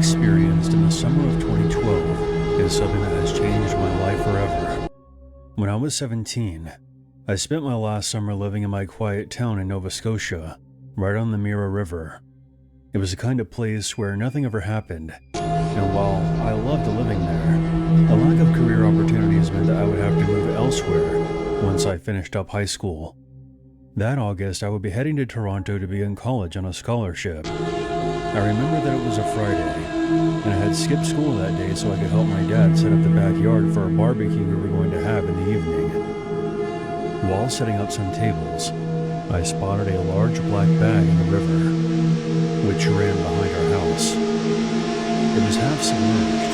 experienced in the summer of 2012 is something that has changed my life forever. When I was 17, I spent my last summer living in my quiet town in Nova Scotia, right on the Mirror River. It was the kind of place where nothing ever happened, and while I loved living there, a lack of career opportunities meant that I would have to move elsewhere once I finished up high school. That August, I would be heading to Toronto to be in college on a scholarship. I remember that it was a Friday, and I had skipped school that day so I could help my dad set up the backyard for a barbecue we were going to have in the evening. While setting up some tables, I spotted a large black bag in the river, which ran behind our house. It was half submerged,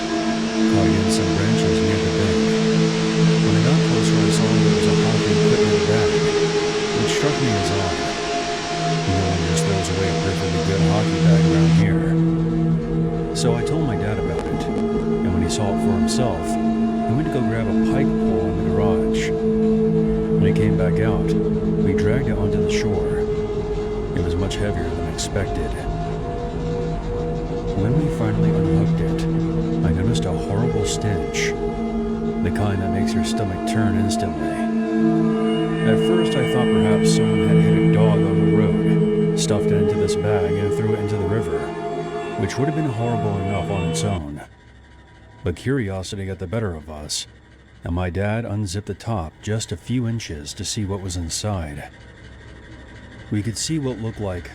caught against some branches near the bank. When I got closer, I saw that it was a hockey equipment bag, which struck me as odd. No one just throws away a perfectly good hockey bag around here. So I told my dad about it, and when he saw it for himself, he went to go grab a pike pole in the garage. When he came back out, we dragged it onto the shore. It was much heavier than expected. When we finally unhooked it, I noticed a horrible stench, the kind that makes your stomach turn instantly. At first I thought perhaps someone had hit a dog on the road, stuffed it into this bag and threw it into the river, which would have been horrible enough on its own. But curiosity got the better of us, and my dad unzipped the top just a few inches to see what was inside. We could see what looked like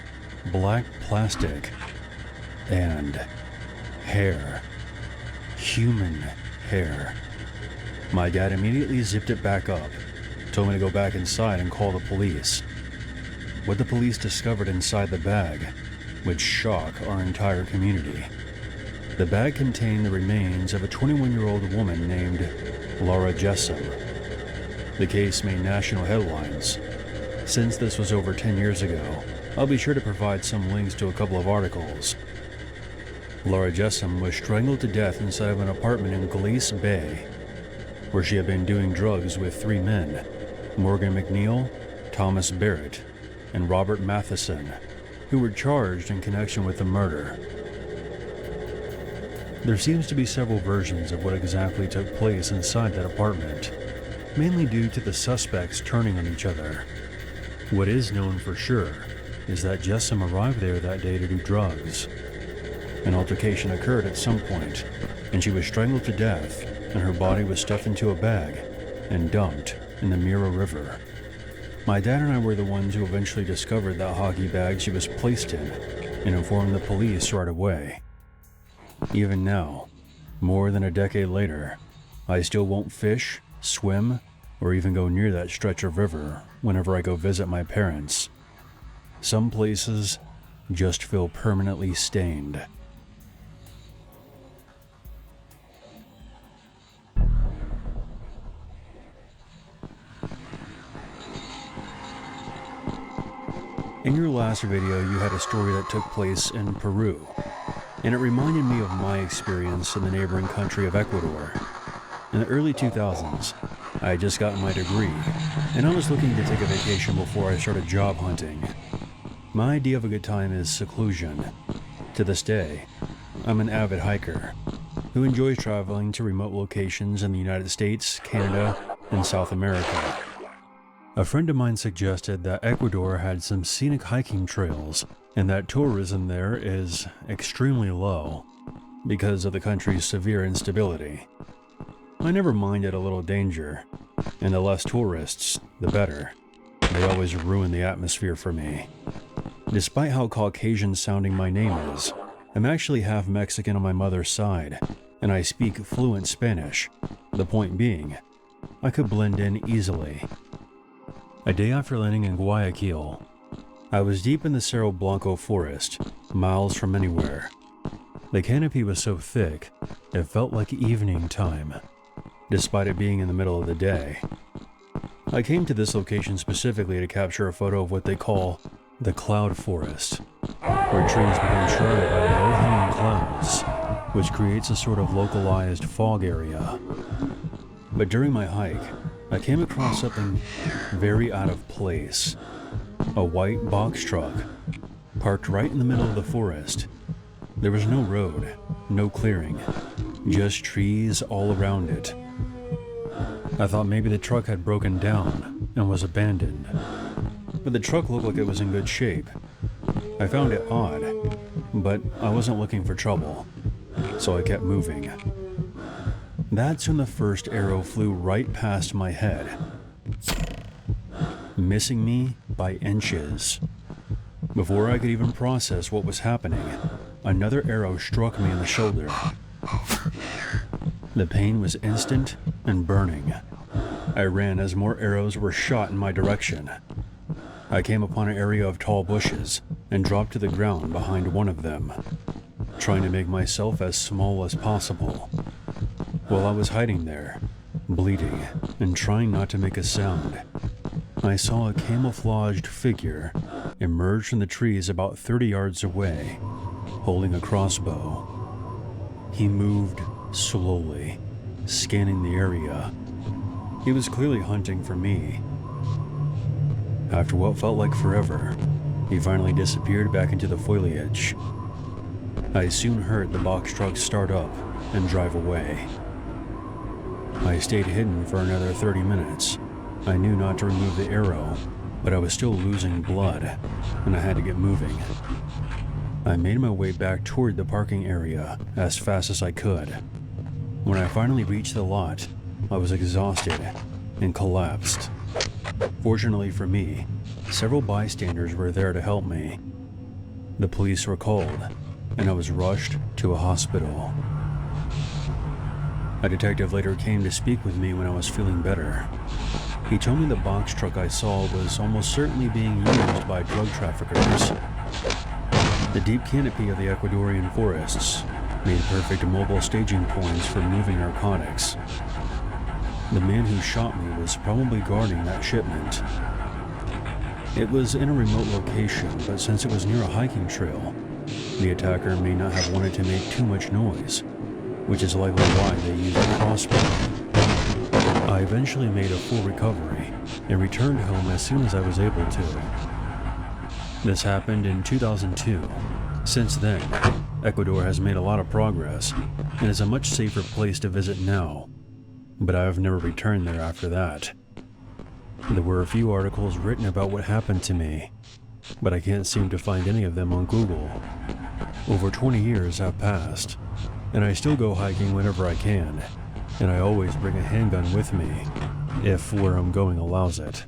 black plastic and hair. Human hair. My dad immediately zipped it back up, told me to go back inside and call the police. What the police discovered inside the bag would shock our entire community. The bag contained the remains of a 21-year-old woman named Laura Jessam. The case made national headlines. Since this was over 10 years ago, I'll be sure to provide some links to a couple of articles. Laura Jessam was strangled to death inside of an apartment in Glace Bay, where she had been doing drugs with three men, Morgan McNeil, Thomas Barrett, and Robert Matheson, who were charged in connection with the murder. There seems to be several versions of what exactly took place inside that apartment, mainly due to the suspects turning on each other. What is known for sure is that Jessam arrived there that day to do drugs. An altercation occurred at some point, and she was strangled to death, and her body was stuffed into a bag and dumped in the Mirror River. My dad and I were the ones who eventually discovered that hockey bag she was placed in and informed the police right away. Even now, more than a decade later, I still won't fish, swim, or even go near that stretch of river whenever I go visit my parents. Some places just feel permanently stained. In your last video, you had a story that took place in Peru, and it reminded me of my experience in the neighboring country of Ecuador. In the early 2000s, I had just gotten my degree, and I was looking to take a vacation before I started job hunting. My idea of a good time is seclusion. To this day, I'm an avid hiker who enjoys traveling to remote locations in the United States, Canada, and South America. A friend of mine suggested that Ecuador had some scenic hiking trails and that tourism there is extremely low because of the country's severe instability. I never minded a little danger, and the less tourists, the better. They always ruin the atmosphere for me. Despite how Caucasian sounding my name is, I'm actually half Mexican on my mother's side, and I speak fluent Spanish. The point being, I could blend in easily. A day after landing in Guayaquil, I was deep in the Cerro Blanco forest, miles from anywhere. The canopy was so thick, it felt like evening time, despite it being in the middle of the day. I came to this location specifically to capture a photo of what they call the cloud forest, where trees become shrouded by low-hanging clouds, which creates a sort of localized fog area. But during my hike, I came across something very out of place. A white box truck, parked right in the middle of the forest. There was no road, no clearing, just trees all around it. I thought maybe the truck had broken down and was abandoned, but the truck looked like it was in good shape. I found it odd, but I wasn't looking for trouble, so I kept moving. That's when the first arrow flew right past my head, missing me by inches. Before I could even process what was happening, another arrow struck me in the shoulder. The pain was instant and burning. I ran as more arrows were shot in my direction. I came upon an area of tall bushes and dropped to the ground behind one of them, trying to make myself as small as possible. While I was hiding there, bleeding and trying not to make a sound, I saw a camouflaged figure emerge from the trees about 30 yards away, holding a crossbow. He moved slowly, scanning the area. He was clearly hunting for me. After what felt like forever, he finally disappeared back into the foliage. I soon heard the box truck start up and drive away. I stayed hidden for another 30 minutes. I knew not to remove the arrow, but I was still losing blood, and I had to get moving. I made my way back toward the parking area as fast as I could. When I finally reached the lot, I was exhausted and collapsed. Fortunately for me, several bystanders were there to help me. The police were called, and I was rushed to a hospital. A detective later came to speak with me when I was feeling better. He told me the box truck I saw was almost certainly being used by drug traffickers. The deep canopy of the Ecuadorian forests made perfect mobile staging points for moving narcotics. The man who shot me was probably guarding that shipment. It was in a remote location, but since it was near a hiking trail, the attacker may not have wanted to make too much noise, which is likely why they used a crossbow. I eventually made a full recovery and returned home as soon as I was able to. This happened in 2002. Since then, Ecuador has made a lot of progress and is a much safer place to visit now, but I have never returned there after that. There were a few articles written about what happened to me, but I can't seem to find any of them on Google. Over 20 years have passed, and I still go hiking whenever I can, and I always bring a handgun with me, if where I'm going allows it.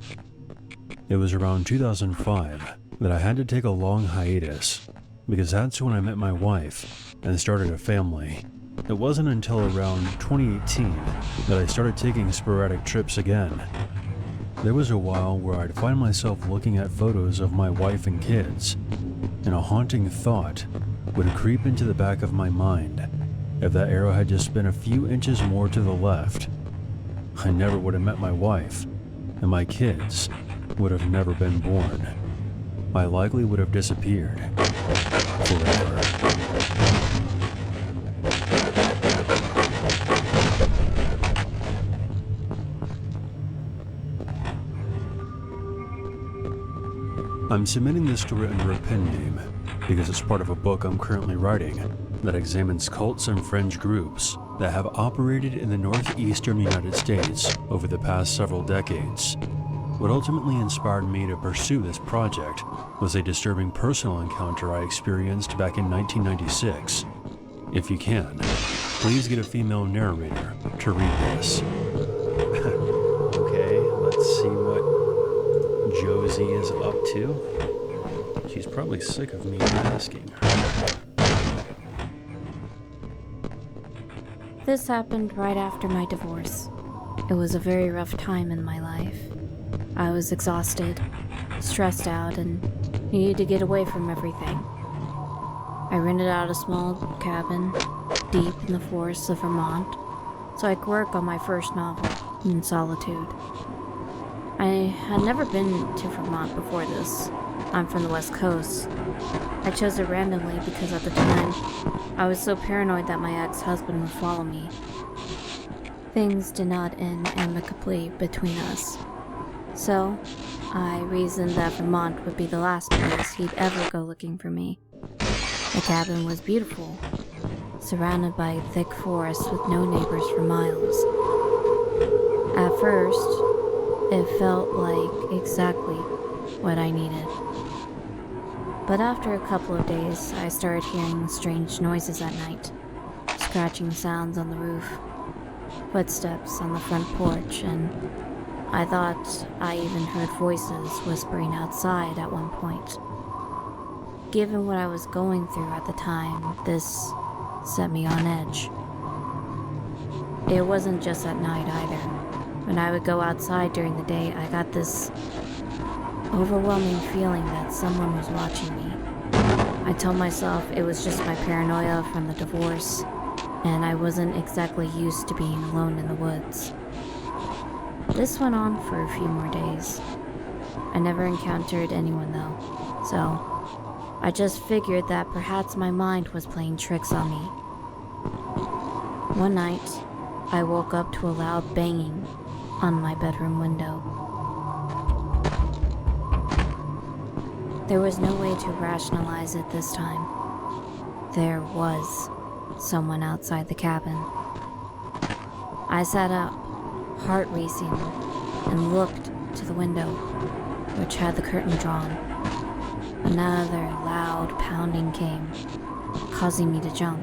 It was around 2005 that I had to take a long hiatus, because that's when I met my wife and started a family. It wasn't until around 2018 that I started taking sporadic trips again. There was a while where I'd find myself looking at photos of my wife and kids, and a haunting thought would creep into the back of my mind. If that arrow had just been a few inches more to the left, I never would have met my wife, and my kids would have never been born. I likely would have disappeared forever. I'm submitting this story under a pen name because it's part of a book I'm currently writing that examines cults and fringe groups that have operated in the northeastern United States over the past several decades. What ultimately inspired me to pursue this project was a disturbing personal encounter I experienced back in 1996. If you can, please get a female narrator to read this. Okay, let's see what Josie is up to. She's probably sick of me asking her. This happened right after my divorce. It was a very rough time in my life. I was exhausted, stressed out, and needed to get away from everything. I rented out a small cabin deep in the forests of Vermont so I could work on my first novel in solitude. I had never been to Vermont before this. I'm from the West Coast. I chose it randomly because at the time, I was so paranoid that my ex-husband would follow me. Things did not end amicably between us. So, I reasoned that Vermont would be the last place he'd ever go looking for me. The cabin was beautiful, surrounded by thick forest with no neighbors for miles. At first, it felt like exactly what I needed. But after a couple of days, I started hearing strange noises at night, scratching sounds on the roof, footsteps on the front porch, and I thought I even heard voices whispering outside at one point. Given what I was going through at the time, this set me on edge. It wasn't just at night either. When I would go outside during the day, I got this overwhelming feeling that someone was watching me. I told myself it was just my paranoia from the divorce, and I wasn't exactly used to being alone in the woods. This went on for a few more days. I never encountered anyone though, so I just figured that perhaps my mind was playing tricks on me. One night, I woke up to a loud banging on my bedroom window. There was no way to rationalize it this time. There was someone outside the cabin. I sat up, heart racing, and looked to the window, which had the curtain drawn. Another loud pounding came, causing me to jump.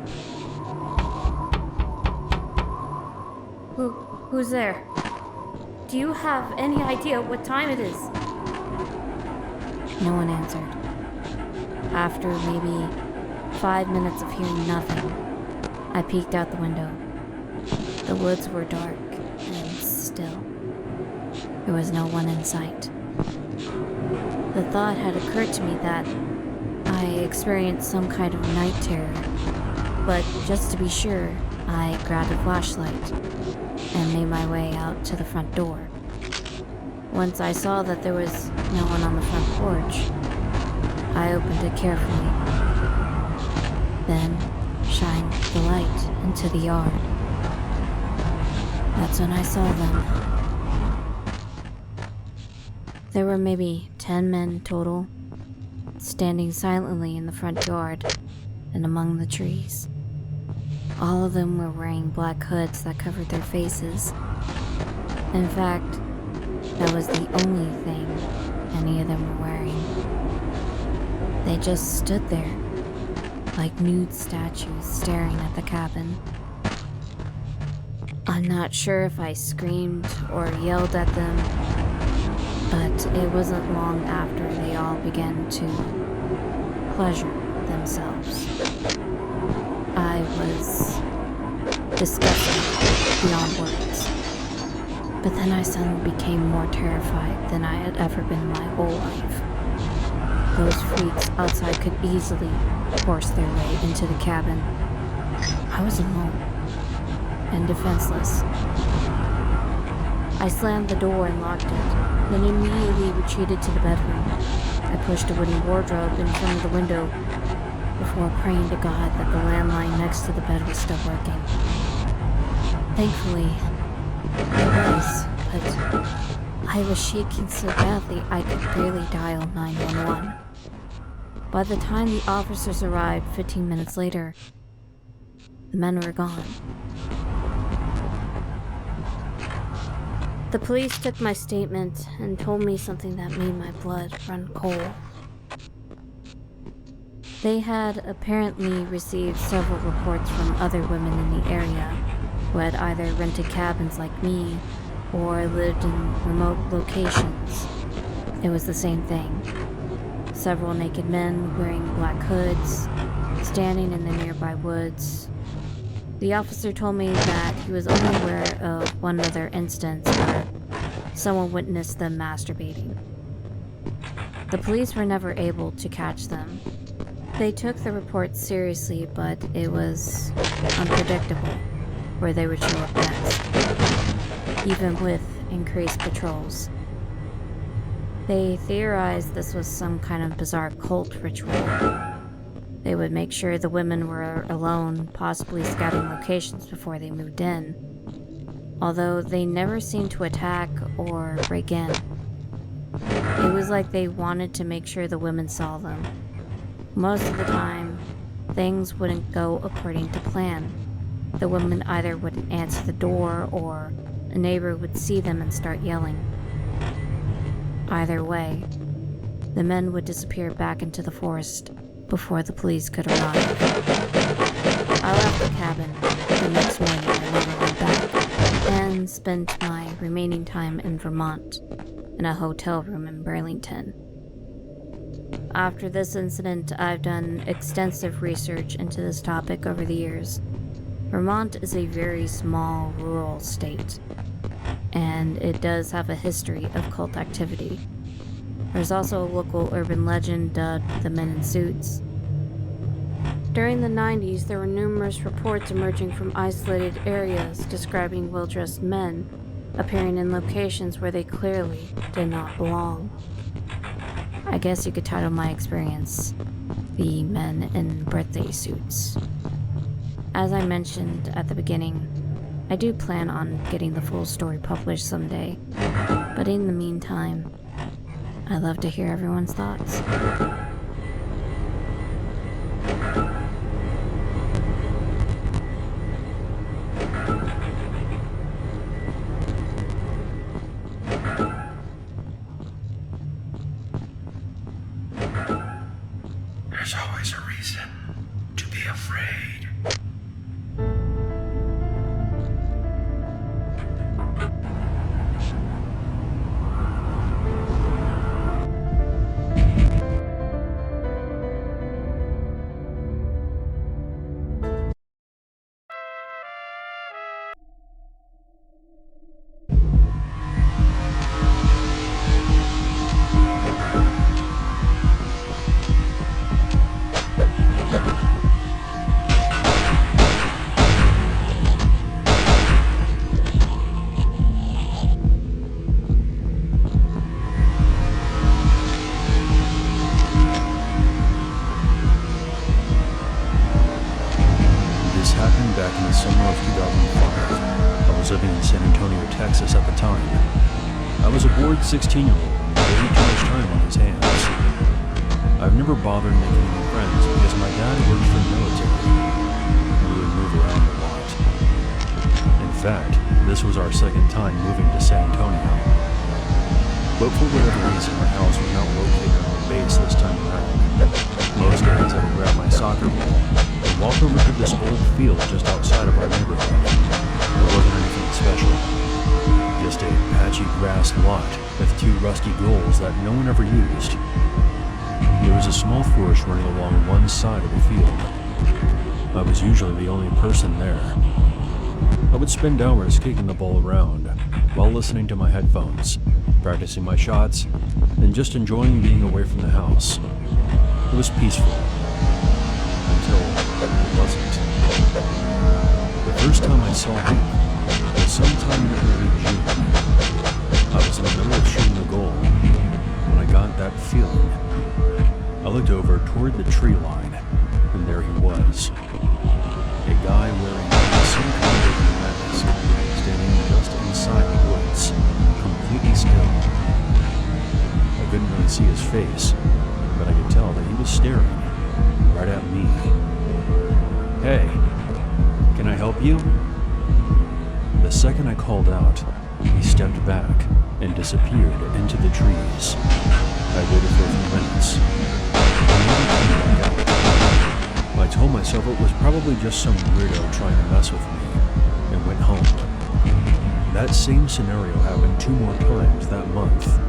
Who's there? Do you have any idea what time it is? No one answered. After maybe 5 minutes of hearing nothing, I peeked out the window. The woods were dark and still. There was no one in sight. The thought had occurred to me that I experienced some kind of night terror, but just to be sure, I grabbed a flashlight and made my way out to the front door. Once I saw that there was no one on the front porch, I opened it carefully, then shined the light into the yard. That's when I saw them. There were maybe 10 men total, standing silently in the front yard and among the trees. All of them were wearing black hoods that covered their faces. In fact, that was the only thing any of them were wearing. They just stood there, like nude statues staring at the cabin. I'm not sure if I screamed or yelled at them, but it wasn't long after they all began to pleasure themselves. I was disgusted beyond words. But then I suddenly became more terrified than I had ever been in my whole life. Those freaks outside could easily force their way into the cabin. I was alone and defenseless. I slammed the door and locked it, then immediately retreated to the bedroom. I pushed a wooden wardrobe in front of the window before praying to God that the landline next to the bed was still working. Thankfully, it was, but I was shaking so badly I could barely dial 911. By the time the officers arrived 15 minutes later, the men were gone. The police took my statement and told me something that made my blood run cold. They had apparently received several reports from other women in the area who had either rented cabins like me or lived in remote locations. It was the same thing. Several naked men wearing black hoods, standing in the nearby woods. The officer told me that he was only aware of one other instance where someone witnessed them masturbating. The police were never able to catch them. They took the reports seriously, but it was unpredictable where they would show up next, even with increased patrols. They theorized this was some kind of bizarre cult ritual. They would make sure the women were alone, possibly scouting locations before they moved in, although they never seemed to attack or break in. It was like they wanted to make sure the women saw them. Most of the time, things wouldn't go according to plan. The women either wouldn't answer the door or a neighbor would see them and start yelling. Either way, the men would disappear back into the forest before the police could arrive. I left the cabin the next morning and never went back, and spent my remaining time in Vermont in a hotel room in Burlington. After this incident, I've done extensive research into this topic over the years. Vermont is a very small, rural state, and it does have a history of cult activity. There's also a local urban legend dubbed the Men in Suits. During the 90s, there were numerous reports emerging from isolated areas describing well-dressed men appearing in locations where they clearly did not belong. I guess you could title my experience the Men in Birthday Suits. As I mentioned at the beginning, I do plan on getting the full story published someday, but in the meantime, I'd love to hear everyone's thoughts. There's always a reason to be afraid. Back in the summer of 2005, I was living in San Antonio, Texas at the time. I was a bored 16-year-old with way too much time on his hands. I've never bothered making any friends because my dad worked for the military, and we would move around a lot. In fact, this was our second time moving to San Antonio. But for whatever reason, our house was not located on the base this time around. Most days I would grab my soccer ball and walk over to this old field just outside of our neighborhood. There wasn't anything special. Just a patchy grass lot with two rusty goals that no one ever used. There was a small forest running along one side of the field. I was usually the only person there. I would spend hours kicking the ball around while listening to my headphones, practicing my shots, and just enjoying being away from the house. It was peaceful. Until it wasn't. The first time I saw him was sometime in early June. I was in the middle of shooting a goal when I got that feeling. I looked over toward the tree line, and there he was. A guy wearing some kind of mask, standing just inside the woods, completely still. I couldn't really see his face, but I could tell that he was staring right at me. "Hey, can I help you?" The second I called out, he stepped back and disappeared into the trees. I waited for a few minutes. He never came back out. I told myself it was probably just some weirdo trying to mess with me, and went home. That same scenario happened 2 more times that month.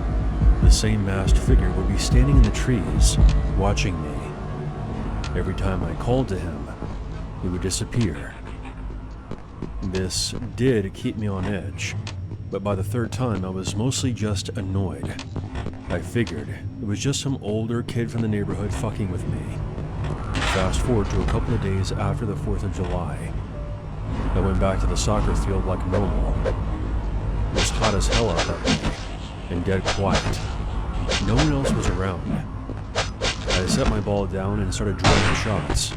The same masked figure would be standing in the trees, watching me. Every time I called to him, he would disappear. This did keep me on edge, but by the 3rd time I was mostly just annoyed. I figured it was just some older kid from the neighborhood fucking with me. Fast forward to a couple of days after the 4th of July. I went back to the soccer field like normal. It was hot as hell out that day, and dead quiet. No one else was around. I set my ball down and started drawing shots.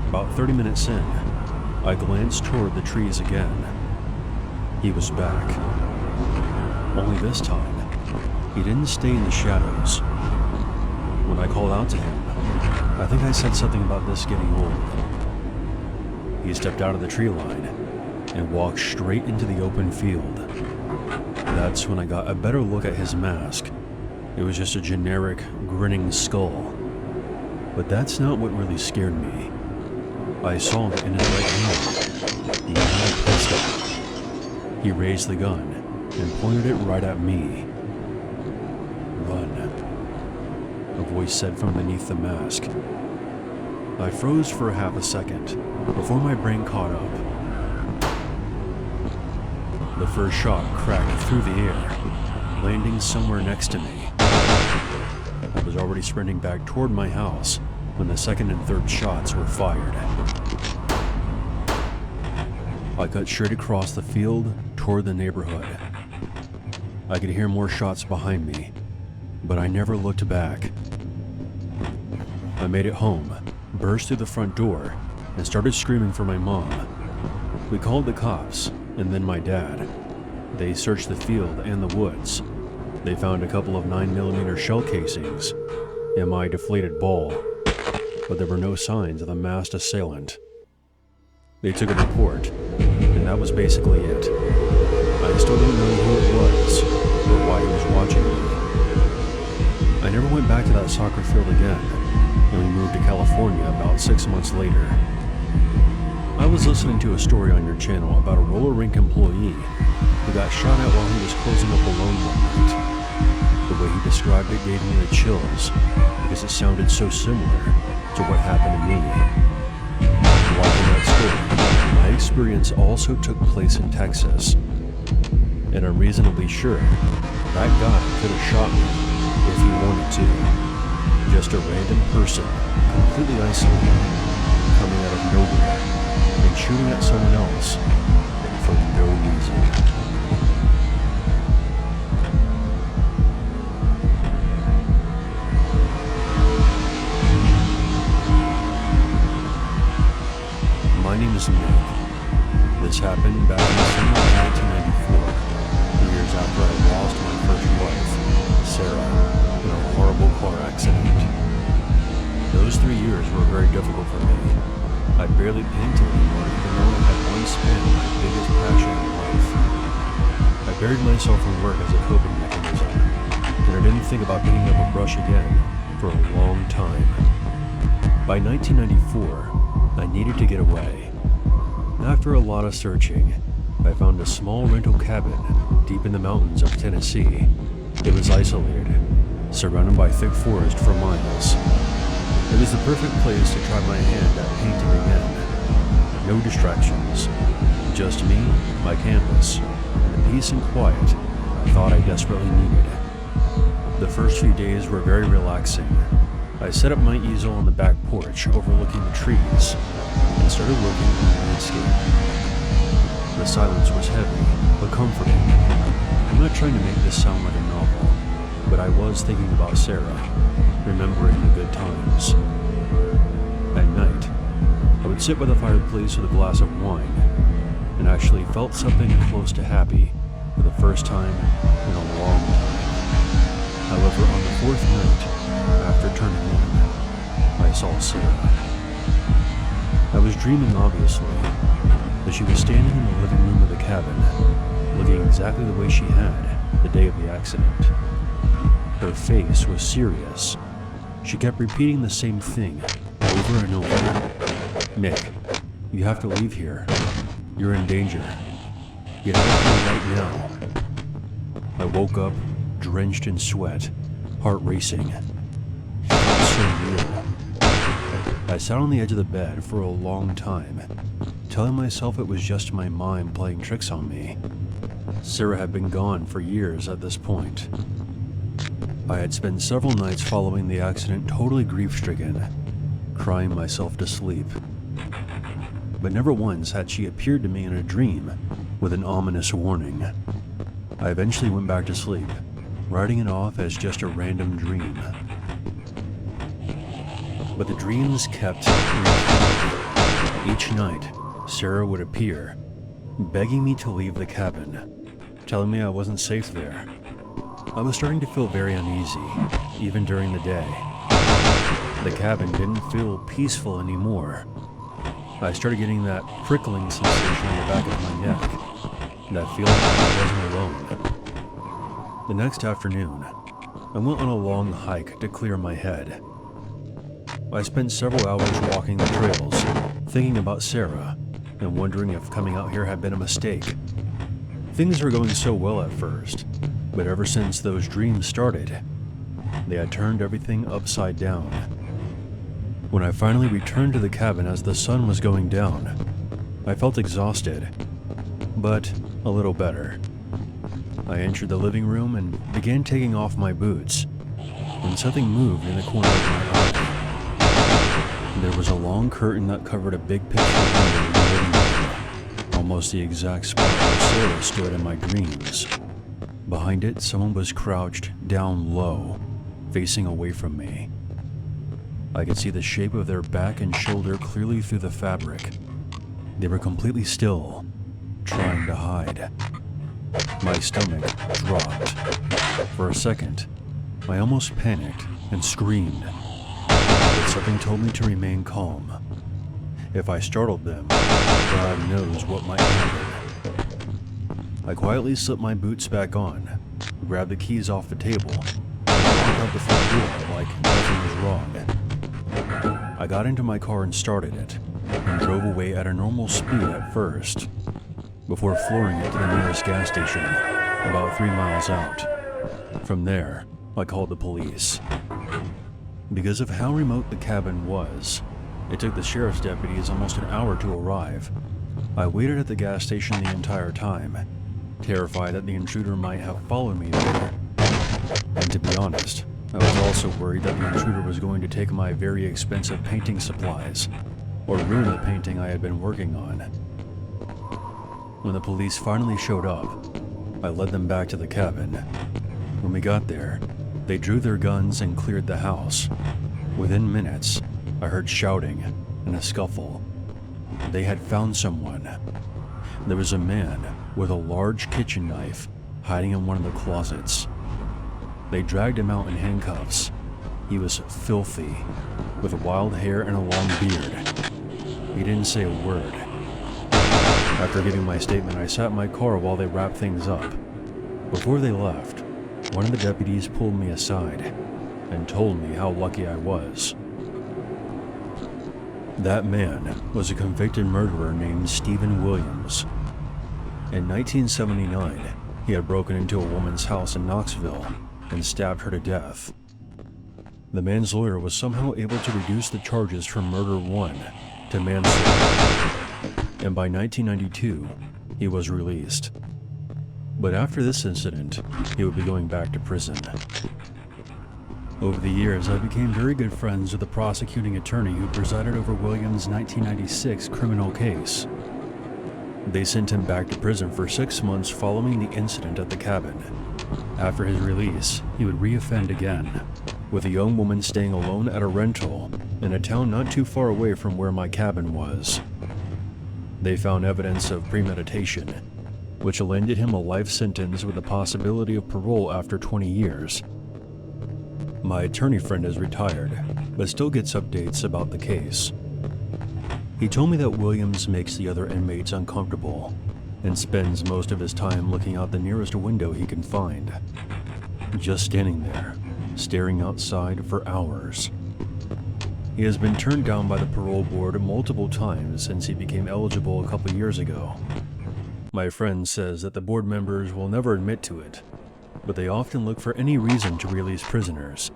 About 30 minutes in, I glanced toward the trees again. He was back. Only this time, he didn't stay in the shadows. When I called out to him, I think I said something about this getting old. He stepped out of the tree line and walked straight into the open field. That's when I got a better look at his mask. It was just a generic, grinning skull. But that's not what really scared me. I saw him in his right hand. He had a pistol. He raised the gun and pointed it right at me. "Run," a voice said from beneath the mask. I froze for half a second before my brain caught up. The first shot cracked through the air, landing somewhere next to me. I was already sprinting back toward my house when the second and third shots were fired. I cut straight across the field toward the neighborhood. I could hear more shots behind me, but I never looked back. I made it home, burst through the front door, and started screaming for my mom. We called the cops, and then my dad. They searched the field and the woods. They found a couple of 9mm shell casings and my deflated ball, but there were no signs of the masked assailant. They took a report, and that was basically it. I still don't know who it was or why he was watching me. I never went back to that soccer field again, and we moved to California about 6 months later. I was listening to a story on your channel about a roller rink employee who got shot at while he was closing up alone one night. The way he described it gave me the chills because it sounded so similar to what happened to me. Watching that story, my experience also took place in Texas, and I'm reasonably sure that guy could have shot me if he wanted to. Just a random person, completely isolated, coming out of nowhere and shooting at someone else for no reason. My name is Nick. This happened back in the summer of 1994, 3 years after I lost my first wife, Sarah, in a horrible car accident. Those 3 years were very difficult for me. I barely painted anymore, even though I had once been my biggest passion in life. I buried myself in work as a coping mechanism, and I didn't think about picking up a brush again for a long time. By 1994, I needed to get away. After a lot of searching, I found a small rental cabin deep in the mountains of Tennessee. It was isolated, surrounded by thick forest for miles. It was the perfect place to try my hand at painting again. No distractions, just me, my canvas, and the peace and quiet I thought I desperately needed. The first few days were very relaxing. I set up my easel on the back porch overlooking the trees and started working on the landscape. The silence was heavy, but comforting. I'm not trying to make this sound like a novel, but I was thinking about Sarah, remembering the good times. At night, I would sit by the fireplace with a glass of wine, and actually felt something close to happy for the first time in a long time. However, on the fourth night, after turning in, I saw Sarah. I was dreaming, obviously, but she was standing in the living room of the cabin, looking exactly the way she had the day of the accident. Her face was serious. She kept repeating the same thing over and over. "Nick, you have to leave here. You're in danger. Get out of here right now." I woke up, drenched in sweat, heart racing. It felt so real. I sat on the edge of the bed for a long time, telling myself it was just my mind playing tricks on me. Sarah had been gone for years at this point. I had spent several nights following the accident totally grief-stricken, crying myself to sleep. But never once had she appeared to me in a dream with an ominous warning. I eventually went back to sleep, writing it off as just a random dream. But the dreams kept repeating. Each night, Sarah would appear, begging me to leave the cabin, telling me I wasn't safe there. I was starting to feel very uneasy, even during the day. The cabin didn't feel peaceful anymore. I started getting that prickling sensation on the back of my neck, that feeling that I wasn't alone. The next afternoon, I went on a long hike to clear my head. I spent several hours walking the trails, thinking about Sarah, and wondering if coming out here had been a mistake. Things were going so well at first, but ever since those dreams started, they had turned everything upside down. When I finally returned to the cabin as the sun was going down, I felt exhausted, but a little better. I entered the living room and began taking off my boots, when something moved in the corner of my eye. There was a long curtain that covered a big picture window in the living room, almost the exact spot where Sarah stood in my dreams. Behind it, someone was crouched down low, facing away from me. I could see the shape of their back and shoulder clearly through the fabric. They were completely still, trying to hide. My stomach dropped. For a second, I almost panicked and screamed, but something told me to remain calm. If I startled them, God knows what might happen. I quietly slipped my boots back on, grabbed the keys off the table, and walked out the front door like nothing was wrong. I got into my car and started it, and drove away at a normal speed at first, before flooring it to the nearest gas station, about 3 miles out. From there, I called the police. Because of how remote the cabin was, it took the sheriff's deputies almost an hour to arrive. I waited at the gas station the entire time, terrified that the intruder might have followed me there. And to be honest, I was also worried that the intruder was going to take my very expensive painting supplies, or ruin the painting I had been working on. When the police finally showed up, I led them back to the cabin. When we got there, they drew their guns and cleared the house. Within minutes, I heard shouting and a scuffle. They had found someone. There was a man with a large kitchen knife hiding in one of the closets. They dragged him out in handcuffs. He was filthy, with wild hair and a long beard. He didn't say a word. After giving my statement, I sat in my car while they wrapped things up. Before they left, one of the deputies pulled me aside and told me how lucky I was. That man was a convicted murderer named Stephen Williams. In 1979, he had broken into a woman's house in Knoxville and stabbed her to death. The man's lawyer was somehow able to reduce the charges from murder 1 to manslaughter, and by 1992, he was released. But after this incident, he would be going back to prison. Over the years, I became very good friends with the prosecuting attorney who presided over Williams' 1996 criminal case. They sent him back to prison for 6 months following the incident at the cabin. After his release, he would reoffend again, with a young woman staying alone at a rental in a town not too far away from where my cabin was. They found evidence of premeditation, which landed him a life sentence with the possibility of parole after 20 years. My attorney friend is retired, but still gets updates about the case. He told me that Williams makes the other inmates uncomfortable and spends most of his time looking out the nearest window he can find, just standing there, staring outside for hours. He has been turned down by the parole board multiple times since he became eligible a couple years ago. My friend says that the board members will never admit to it, but they often look for any reason to release prisoners.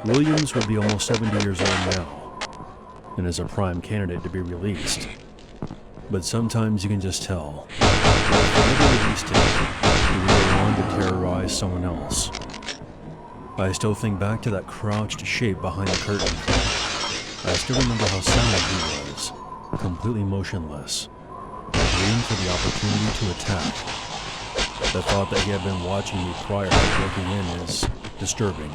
Williams would be almost 70 years old now, and is a prime candidate to be released. But sometimes you can just tell that if they never released him, he would go on to terrorize someone else. I still think back to that crouched shape behind the curtain. I still remember how silent he was, completely motionless, waiting for the opportunity to attack. The thought that he had been watching me prior to breaking in is disturbing.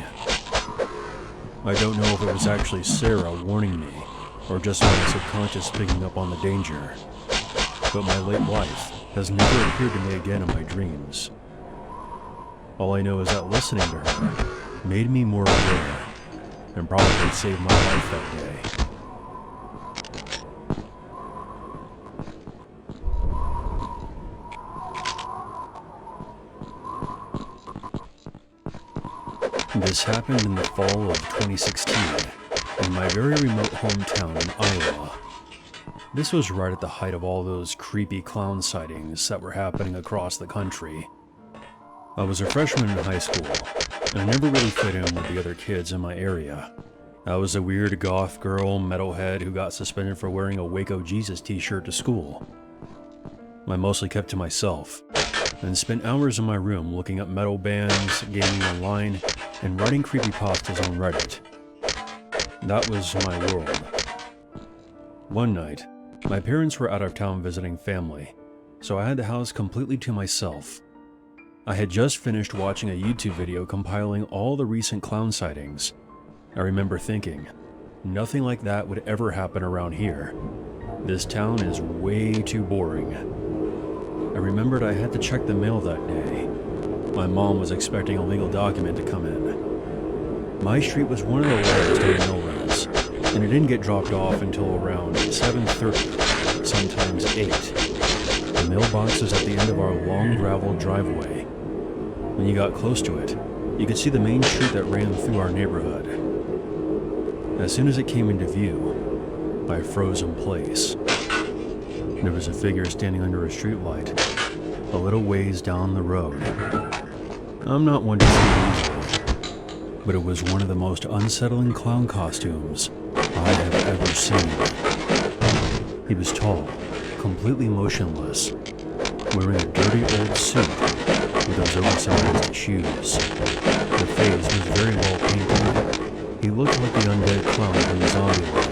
I don't know if it was actually Sarah warning me, or just my subconscious picking up on the danger, but my late wife has never appeared to me again in my dreams. All I know is that listening to her made me more aware, and probably saved my life that day. This happened in the fall of 2016 in my very remote hometown in Iowa. This was right at the height of all those creepy clown sightings that were happening across the country. I was a freshman in high school, and I never really fit in with the other kids in my area. I was a weird goth girl metalhead who got suspended for wearing a Waco Jesus t-shirt to school. I mostly kept to myself, and spent hours in my room looking up metal bands, gaming online, and writing creepypastas on Reddit. That was my world. One night, my parents were out of town visiting family, so I had the house completely to myself. I had just finished watching a YouTube video compiling all the recent clown sightings. I remember thinking, nothing like that would ever happen around here. This town is way too boring. I remembered I had to check the mail that day. My mom was expecting a legal document to come in. My street was one of the largest in mail runs, and it didn't get dropped off until around 7:30, sometimes 8. The mailbox was at the end of our long gravel driveway. When you got close to it, you could see the main street that ran through our neighborhood. As soon as it came into view, I froze in place. There was a figure standing under a streetlight, a little ways down the road. I'm not one to see easily, but it was one of the most unsettling clown costumes I have ever seen. He was tall, completely motionless, wearing a dirty old suit with those oversized shoes. The face was very well painted. He looked like the undead clown from Zombieland.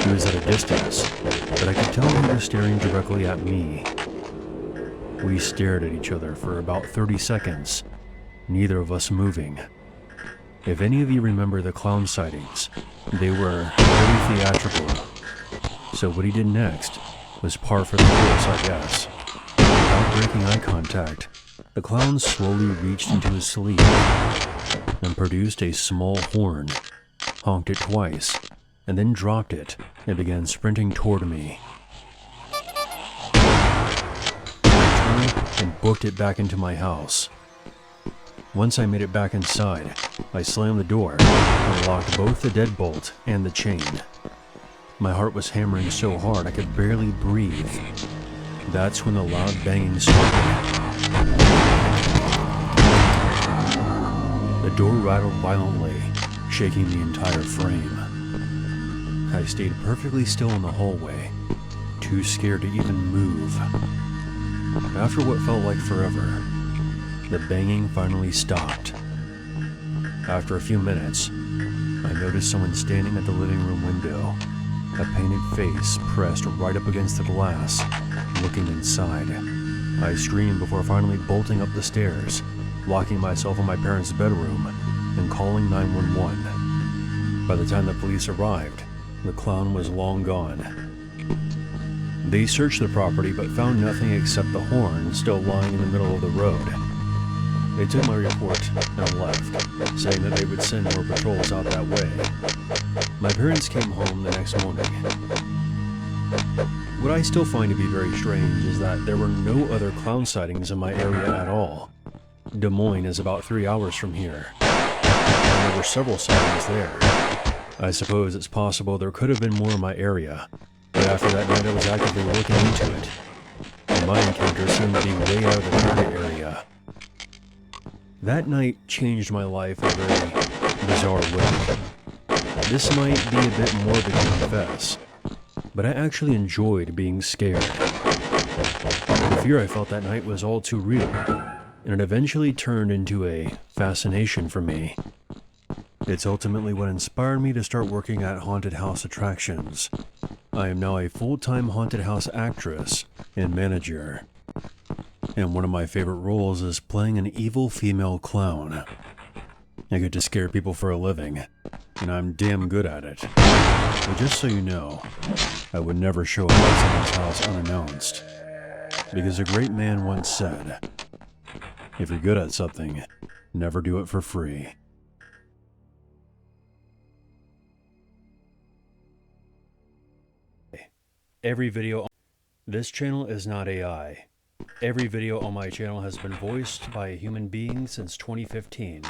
He was at a distance, but I could tell he was staring directly at me. We stared at each other for about 30 seconds, neither of us moving. If any of you remember the clown sightings, they were very theatrical. So what he did next was par for the course, I guess. Without breaking eye contact, the clown slowly reached into his sleeve and produced a small horn, honked it twice, and then dropped it and began sprinting toward me. I turned and booked it back into my house. Once I made it back inside, I slammed the door and locked both the deadbolt and the chain. My heart was hammering so hard I could barely breathe. That's when the loud banging started. The door rattled violently, shaking the entire frame. I stayed perfectly still in the hallway, too scared to even move. After what felt like forever, the banging finally stopped. After a few minutes, I noticed someone standing at the living room window, a painted face pressed right up against the glass, looking inside. I screamed before finally bolting up the stairs, locking myself in my parents' bedroom, and calling 911. By the time the police arrived, the clown was long gone. They searched the property but found nothing except the horn still lying in the middle of the road. They took my report and left, saying that they would send more patrols out that way. My parents came home the next morning. What I still find to be very strange is that there were no other clown sightings in my area at all. Des Moines is about 3 hours from here, and there were several sightings there. I suppose it's possible there could have been more in my area, but after that night I was actively looking into it, and my encounters seemed to be way out of the target area. That night changed my life in a very bizarre way. This might be a bit morbid to confess, but I actually enjoyed being scared. The fear I felt that night was all too real, and it eventually turned into a fascination for me. It's ultimately what inspired me to start working at haunted house attractions. I am now a full-time haunted house actress and manager. And one of my favorite roles is playing an evil female clown. I get to scare people for a living, and I'm damn good at it. But just so you know, I would never show up at someone's house unannounced. Because a great man once said, if you're good at something, never do it for free. Every video on this channel is not AI. Every video on my channel has been voiced by a human being since 2015.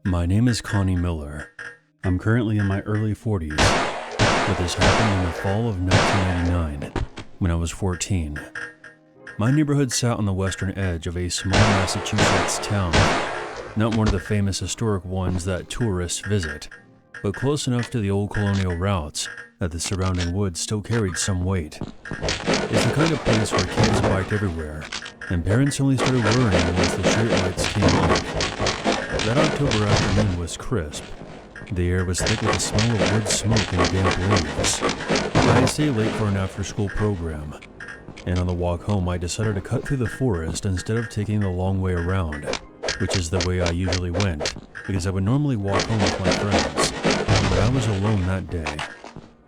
My name is Connie Miller. I'm currently in my early 40s, but this happened in the fall of 1999, when I was 14. My neighborhood sat on the western edge of a small Massachusetts town, not one of the famous historic ones that tourists visit, but close enough to the old colonial routes that the surrounding woods still carried some weight. It's the kind of place where kids biked everywhere, and parents only started worrying once the streetlights came on. That October afternoon was crisp. The air was thick with the smell of wood smoke and damp leaves. I had stayed late for an after-school program, and on the walk home I decided to cut through the forest instead of taking the long way around, which is the way I usually went, because I would normally walk home with my friends, but I was alone that day.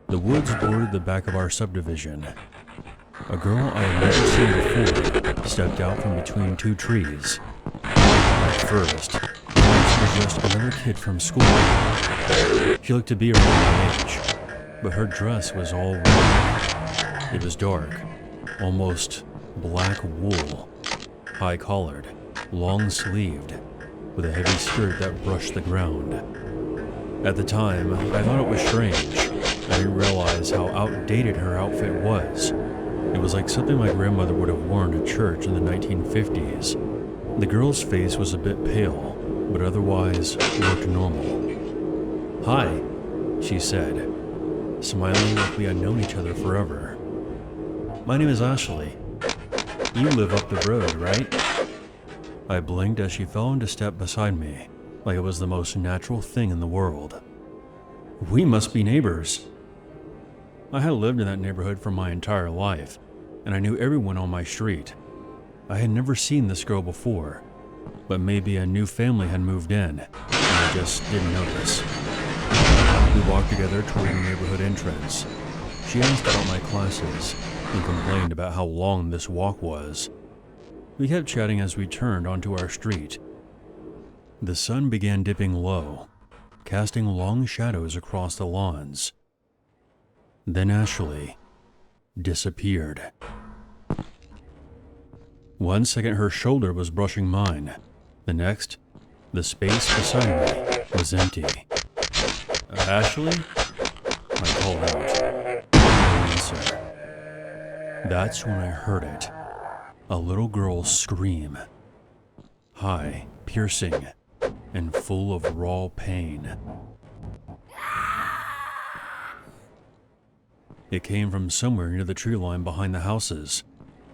The woods bordered the back of our subdivision. A girl I had never seen before stepped out from between two trees. At first, was just another kid from school. She looked to be around my age, but her dress was all white. It was dark, almost black wool, high-collared, long-sleeved, with a heavy skirt that brushed the ground. At the time, I thought it was strange. I didn't realize how outdated her outfit was. It was like something my grandmother would have worn to church in the 1950s. The girl's face was a bit pale, but otherwise looked normal. "Hi," she said, smiling like we had known each other forever. "My name is Ashley. You live up the road, right?" I blinked as she fell into step beside me, like it was the most natural thing in the world. "We must be neighbors." I had lived in that neighborhood for my entire life, and I knew everyone on my street. I had never seen this girl before, but maybe a new family had moved in, and I just didn't notice. We walked together toward the neighborhood entrance. She asked about my classes and complained about how long this walk was. We kept chatting as we turned onto our street. The sun began dipping low, casting long shadows across the lawns. Then Ashley disappeared. 1 second her shoulder was brushing mine. The next, the space beside me was empty. "Ashley?" I called out. No answer. That's when I heard it. A little girl scream. High, piercing, and full of raw pain. It came from somewhere near the tree line behind the houses,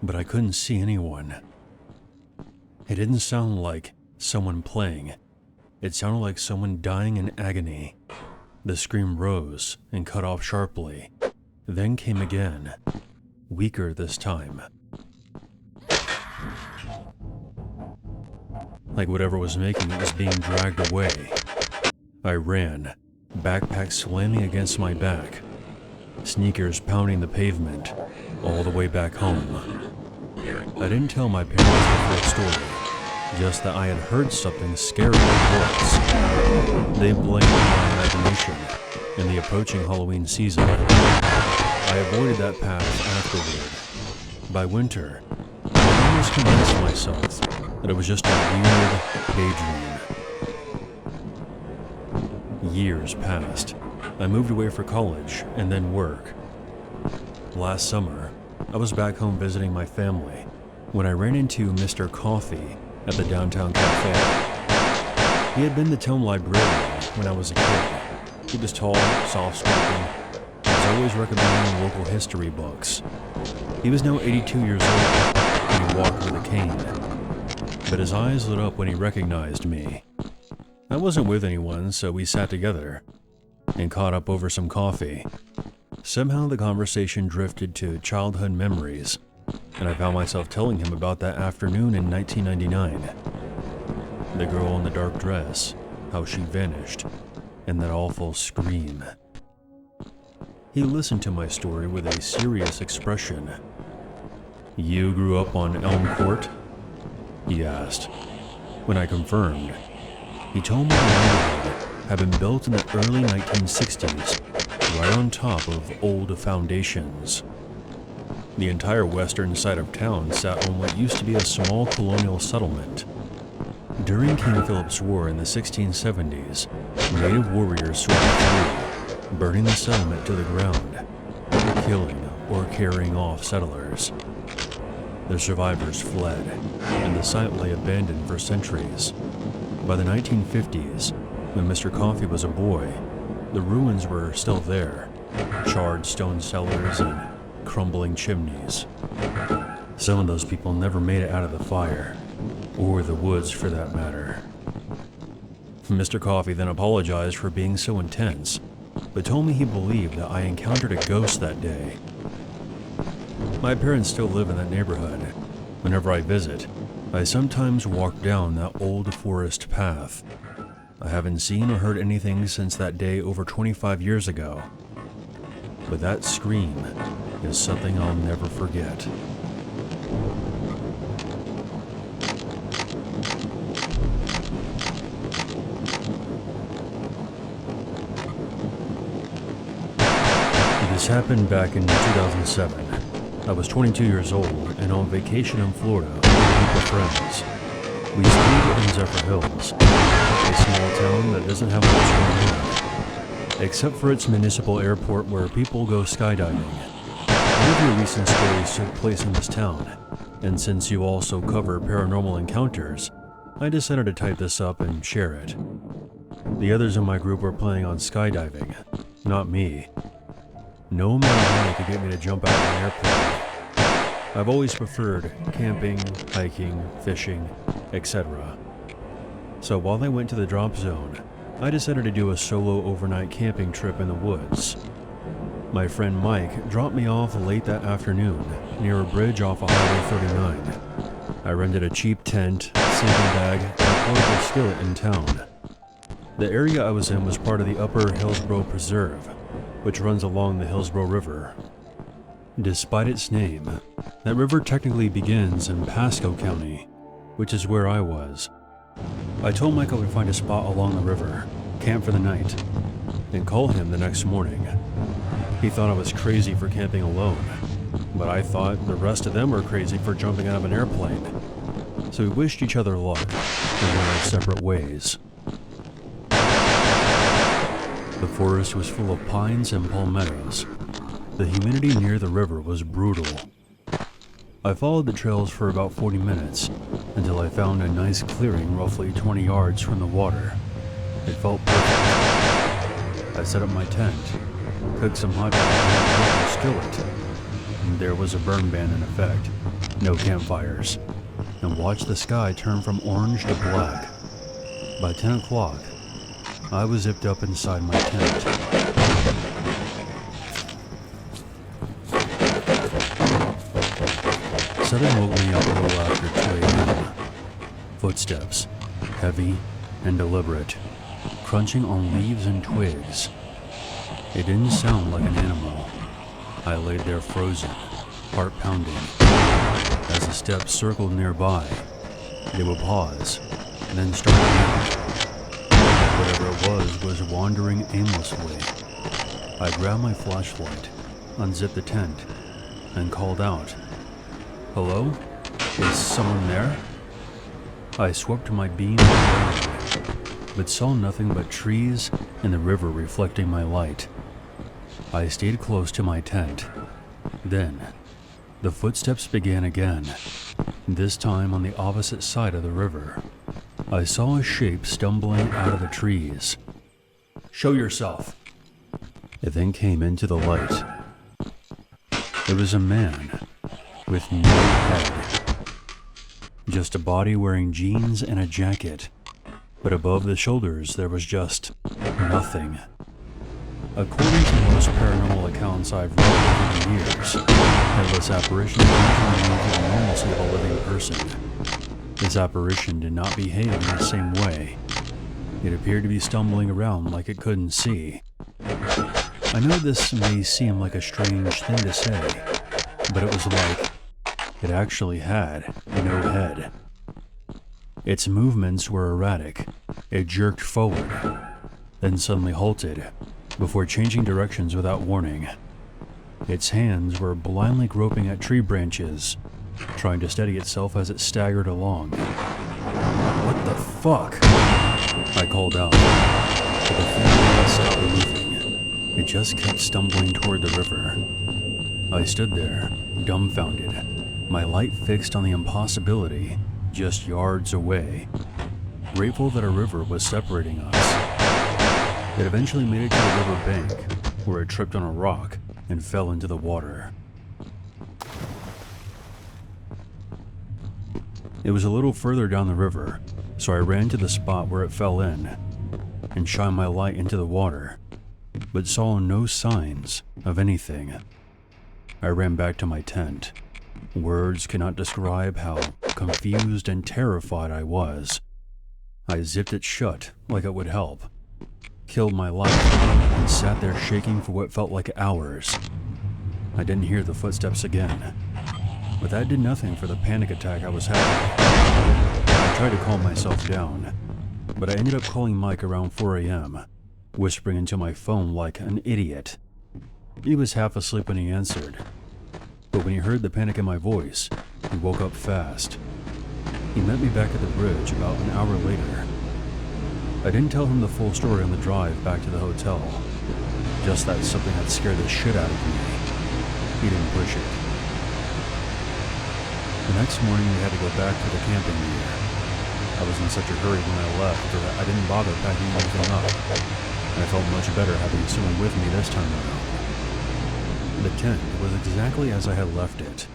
but I couldn't see anyone. It didn't sound like someone playing. It sounded like someone dying in agony. The scream rose and cut off sharply, then came again, weaker this time. Like whatever was making it was being dragged away. I ran, backpack slamming against my back, sneakers pounding the pavement, all the way back home. I didn't tell my parents the full story, just that I had heard something scary in the woods. They blamed my imagination and the approaching Halloween season. I avoided that path afterward. By winter, I almost convinced myself that it was just a weird daydream. Years passed. I moved away for college and then work. Last summer, I was back home visiting my family when I ran into Mr. Coffee at the downtown cafe. He had been the town librarian when I was a kid. He was tall, soft-spoken, and was always recommending local history books. He was now 82 years old, and he walked with a cane. But his eyes lit up when he recognized me. I wasn't with anyone, so we sat together and caught up over some coffee. Somehow the conversation drifted to childhood memories, and I found myself telling him about that afternoon in 1999. The girl in the dark dress, how she vanished, and that awful scream. He listened to my story with a serious expression. "You grew up on Elm Court?" he asked. When I confirmed, he told me the neighborhood had been built in the early 1960s, right on top of old foundations. The entire western side of town sat on what used to be a small colonial settlement. During King Philip's War in the 1670s, native warriors swept through, burning the settlement to the ground, killing or carrying off settlers. The survivors fled, and the site lay abandoned for centuries. By the 1950s, when Mr. Coffey was a boy, the ruins were still there, charred stone cellars and crumbling chimneys. Some of those people never made it out of the fire, or the woods for that matter. Mr. Coffey then apologized for being so intense, but told me he believed that I encountered a ghost that day. My parents still live in that neighborhood. Whenever I visit, I sometimes walk down that old forest path. I haven't seen or heard anything since that day over 25 years ago. But that scream is something I'll never forget. This happened back in 2007. I was 22 years old and on vacation in Florida with a group of friends. We stayed in Zephyr Hills, a small town that doesn't have much going on, except for its municipal airport where people go skydiving. One of your recent stories took place in this town, and since you also cover paranormal encounters, I decided to type this up and share it. The others in my group were planning on skydiving, not me. No amount of money could get me to jump out of an airplane. I've always preferred camping, hiking, fishing, etc. So while I went to the drop zone, I decided to do a solo overnight camping trip in the woods. My friend Mike dropped me off late that afternoon near a bridge off of Highway 39. I rented a cheap tent, sleeping bag, and a portable skillet in town. The area I was in was part of the Upper Hillsborough Preserve, which runs along the Hillsborough River. Despite its name, that river technically begins in Pasco County, which is where I was. I told Mike I would find a spot along the river, camp for the night, and call him the next morning. He thought I was crazy for camping alone, but I thought the rest of them were crazy for jumping out of an airplane. So we wished each other luck and went our separate ways. The forest was full of pines and palmettos. The humidity near the river was brutal. I followed the trails for about 40 minutes until I found a nice clearing roughly 20 yards from the water. It felt perfect. I set up my tent, cooked some hot dogs in a skillet, and there was a burn ban in effect, no campfires, and watched the sky turn from orange to black. By 10 o'clock, I was zipped up inside my tent. Something woke me up a little after 2 a.m. Footsteps, heavy and deliberate, crunching on leaves and twigs. It didn't sound like an animal. I laid there frozen, heart pounding. As the steps circled nearby, they would pause, then start again. Whatever it was wandering aimlessly. I grabbed my flashlight, unzipped the tent, and called out, "Hello? Is someone there?" I swept my beam around, but saw nothing but trees and the river reflecting my light. I stayed close to my tent. Then, the footsteps began again, this time on the opposite side of the river. I saw a shape stumbling out of the trees. "Show yourself." It then came into the light. It was a man with no head. Just a body wearing jeans and a jacket. But above the shoulders there was just nothing. According to most paranormal accounts I've read over the years, headless apparitions usually move with the normalcy of a living person. This apparition did not behave in the same way. It appeared to be stumbling around like it couldn't see. I know this may seem like a strange thing to say, but it was like it actually had no head. Its movements were erratic. It jerked forward, then suddenly halted, before changing directions without warning. Its hands were blindly groping at tree branches, trying to steady itself as it staggered along. "What the fuck?" I called out, but the thing didn't stop moving. It just kept stumbling toward the river. I stood there, dumbfounded, my light fixed on the impossibility just yards away, grateful that a river was separating us. It eventually made it to the river bank, where it tripped on a rock and fell into the water. It was a little further down the river, so I ran to the spot where it fell in and shined my light into the water, but saw no signs of anything. I ran back to my tent. Words cannot describe how confused and terrified I was. I zipped it shut like it would help, killed my light, and sat there shaking for what felt like hours. I didn't hear the footsteps again, but that did nothing for the panic attack I was having. I tried to calm myself down, but I ended up calling Mike around 4 a.m., whispering into my phone like an idiot. He was half asleep when he answered, but when he heard the panic in my voice, he woke up fast. He met me back at the bridge about an hour later. I didn't tell him the full story on the drive back to the hotel, just that something had scared the shit out of me. He didn't push it. The next morning we had to go back to the camping gear. I was in such a hurry when I left that I didn't bother packing anything up. I felt much better having someone with me this time around. The tent was exactly as I had left it.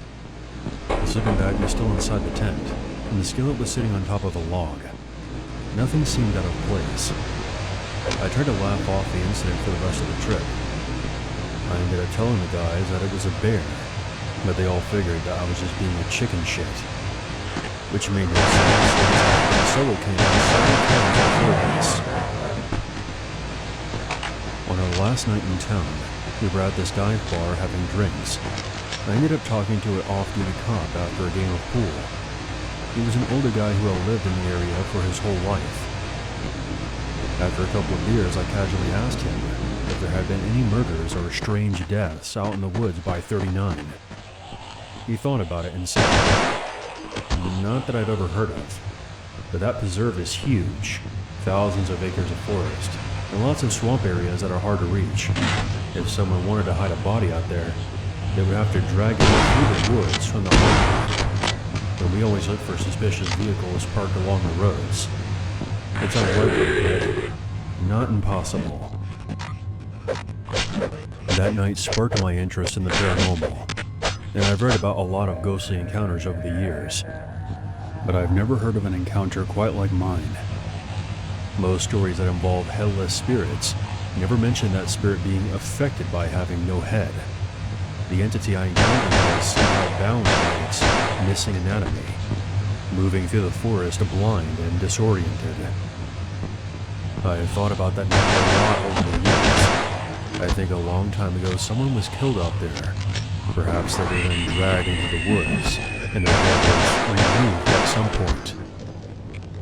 The sleeping bag was still inside the tent, and the skillet was sitting on top of a log. Nothing seemed out of place. I tried to laugh off the incident for the rest of the trip. I ended up telling the guys that it was a bear, but they all figured that I was just being a chicken shit, which made no sense because Solo came out several times before this. On our last night in town, we were at this dive bar having drinks. I ended up talking to an off-duty cop after a game of pool. He was an older guy who had lived in the area for his whole life. After a couple of beers, I casually asked him if there had been any murders or strange deaths out in the woods by 39. He thought about it and said, "Not that I've ever heard of, but that preserve is huge, thousands of acres of forest, and lots of swamp areas that are hard to reach. If someone wanted to hide a body out there, they would have to drag it through the woods from the highway. But we always look for suspicious vehicles parked along the roads. It's unlikely, but not impossible." That night sparked my interest in the paranormal, and I've read about a lot of ghostly encounters over the years, but I've never heard of an encounter quite like mine. Most stories that involve headless spirits never mention that spirit being affected by having no head. The entity I encountered was somehow bound by its missing anatomy, moving through the forest blind and disoriented. I have thought about that night a lot over the years. I think a long time ago someone was killed out there. Perhaps they were then dragged into the woods, and their head was removed at some point.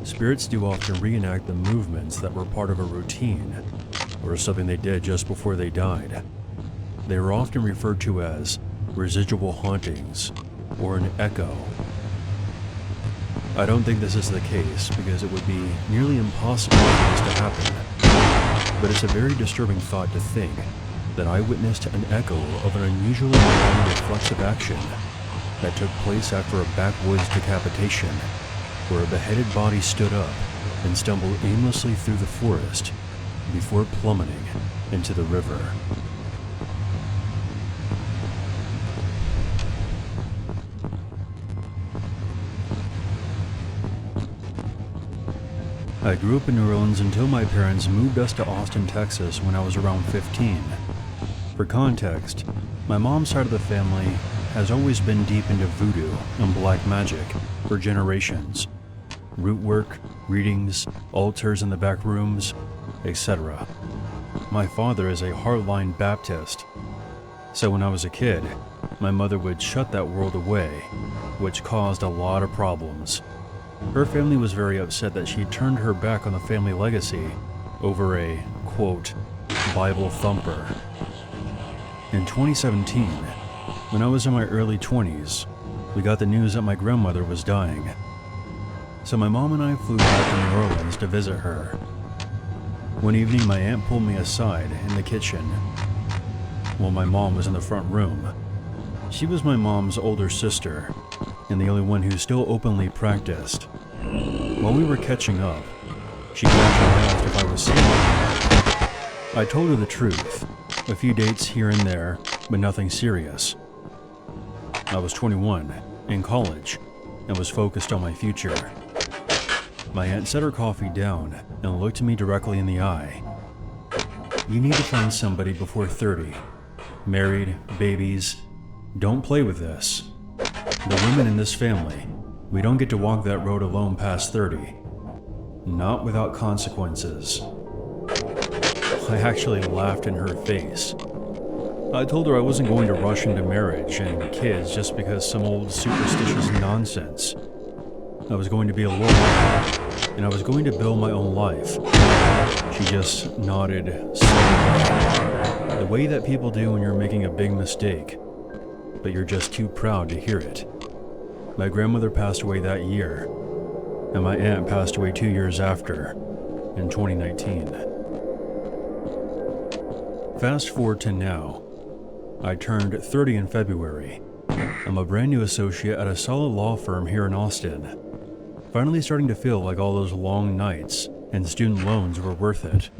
Spirits do often reenact the movements that were part of a routine, or something they did just before they died. They are often referred to as residual hauntings, or an echo. I don't think this is the case because it would be nearly impossible for this to happen, but it's a very disturbing thought to think that I witnessed an echo of an unusually long reflexive action that took place after a backwoods decapitation, where a beheaded body stood up and stumbled aimlessly through the forest before plummeting into the river. I grew up in New Orleans until my parents moved us to Austin, Texas when I was around 15. For context, my mom's side of the family has always been deep into voodoo and black magic for generations. Root work, readings, altars in the back rooms, etc. My father is a hardline Baptist, so when I was a kid, my mother would shut that world away, which caused a lot of problems. Her family was very upset that she turned her back on the family legacy over a, quote, Bible thumper. In 2017, when I was in my early 20s, we got the news that my grandmother was dying. So my mom and I flew back to New Orleans to visit her. One evening, my aunt pulled me aside in the kitchen while my mom was in the front room. She was my mom's older sister, and the only one who still openly practiced. While we were catching up, she casually asked if I was single. I told her the truth, a few dates here and there, but nothing serious. I was 21, in college, and was focused on my future. My aunt set her coffee down and looked me directly in the eye. You need to find somebody before 30. Married, babies. Don't play with this. The women in this family, we don't get to walk that road alone past 30. Not without consequences. I actually laughed in her face. I told her I wasn't going to rush into marriage and kids just because some old superstitious nonsense. I was going to be a lawyer, and I was going to build my own life. She just nodded slowly, the way that people do when you're making a big mistake, but you're just too proud to hear it. My grandmother passed away that year, and my aunt passed away 2 years after, in 2019. Fast forward to now. I turned 30 in February. I'm a brand new associate at a solid law firm here in Austin. Finally starting to feel like all those long nights and student loans were worth it.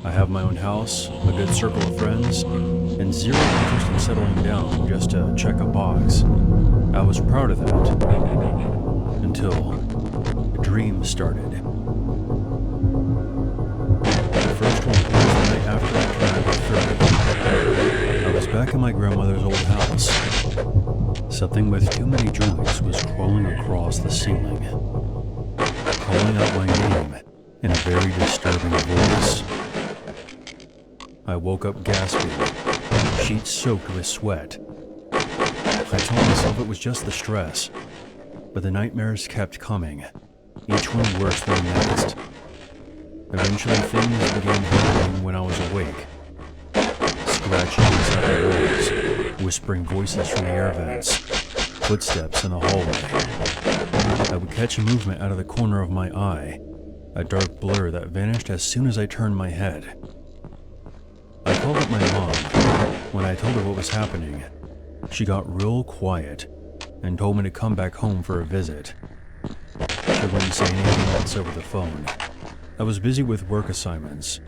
I have my own house, a good circle of friends, and zero interest in settling down just to check a box. I was proud of that. Until dreams started. The first one was the night after I turned 30. I was back in my grandmother's old house. Something with too many joints was crawling across the ceiling, calling out my name in a very disturbing voice. I woke up gasping, sheets soaked with sweat. I told myself it was just the stress, but the nightmares kept coming, each one worse than the next. Eventually things began happening when I was awake. Scratching inside the walls, whispering voices from the air vents, footsteps in the hallway. I would catch a movement out of the corner of my eye, a dark blur that vanished as soon as I turned my head. I called up my mom. When I told her what was happening, she got real quiet and told me to come back home for a visit. She wouldn't say anything else over the phone. I was busy with work assignments,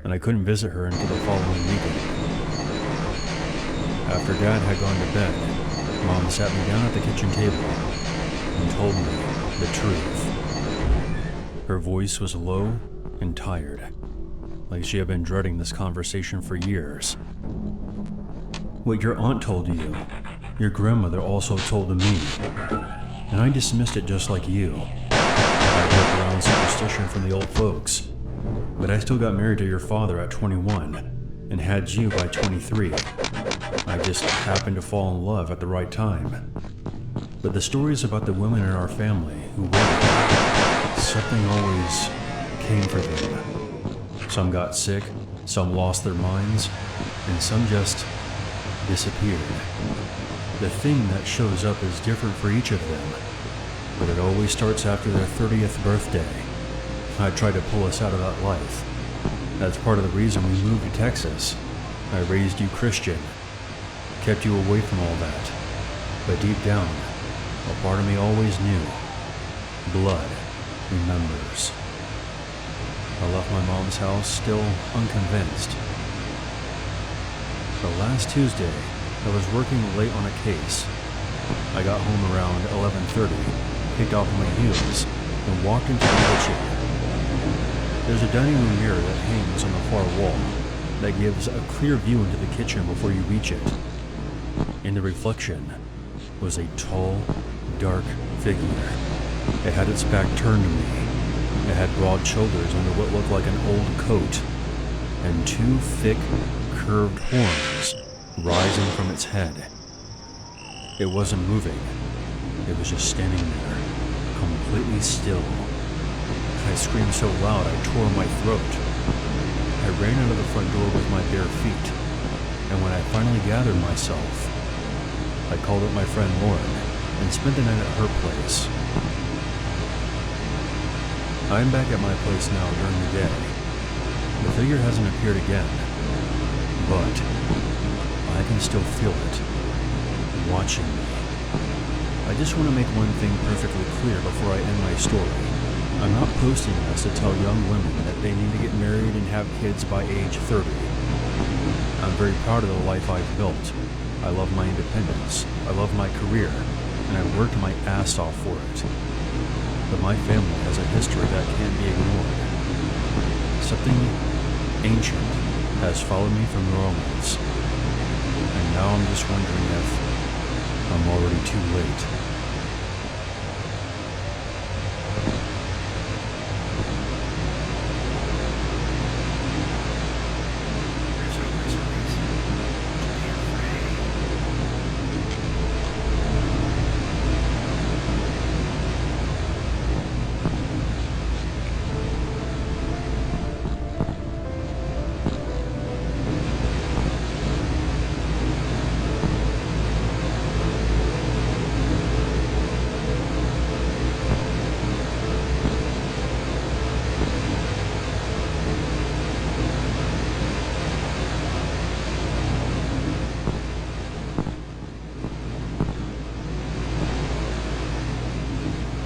and I couldn't visit her until the following weekend. After Dad had gone to bed, Mom sat me down at the kitchen table and told me the truth. Her voice was low and tired, like she had been dreading this conversation for years. What your aunt told you, your grandmother also told me, and I dismissed it just like you. I grew up around superstition from the old folks, but I still got married to your father at 21 and had you by 23. I just happened to fall in love at the right time. But the stories about the women in our family who waited, something always came for them. Some got sick, some lost their minds, and some just disappeared. The thing that shows up is different for each of them, but it always starts after their 30th birthday. I tried to pull us out of that life. That's part of the reason we moved to Texas. I raised you Christian, kept you away from all that. But deep down, a part of me always knew. Blood remembers. I left my mom's house still unconvinced. The last Tuesday, I was working late on a case. I got home around 11:30, kicked off my heels, and walked into the kitchen. There's a dining room mirror that hangs on the far wall that gives a clear view into the kitchen before you reach it. In the reflection was a tall, dark figure. It had its back turned to me. It had broad shoulders under what looked like an old coat, and two thick, curved horns rising from its head. It wasn't moving. It was just standing there, completely still. I screamed so loud I tore my throat. I ran out of the front door with my bare feet, and when I finally gathered myself, I called up my friend Lauren and spent the night at her place. I'm back at my place now during the day. The figure hasn't appeared again, but I can still feel it, watching me. I just want to make one thing perfectly clear before I end my story. I'm not posting this to tell young women that they need to get married and have kids by age 30. I'm very proud of the life I've built. I love my independence, I love my career, and I worked my ass off for it. But my family has a history that can't be ignored. Something ancient has followed me from New Orleans, and now I'm just wondering if I'm already too late.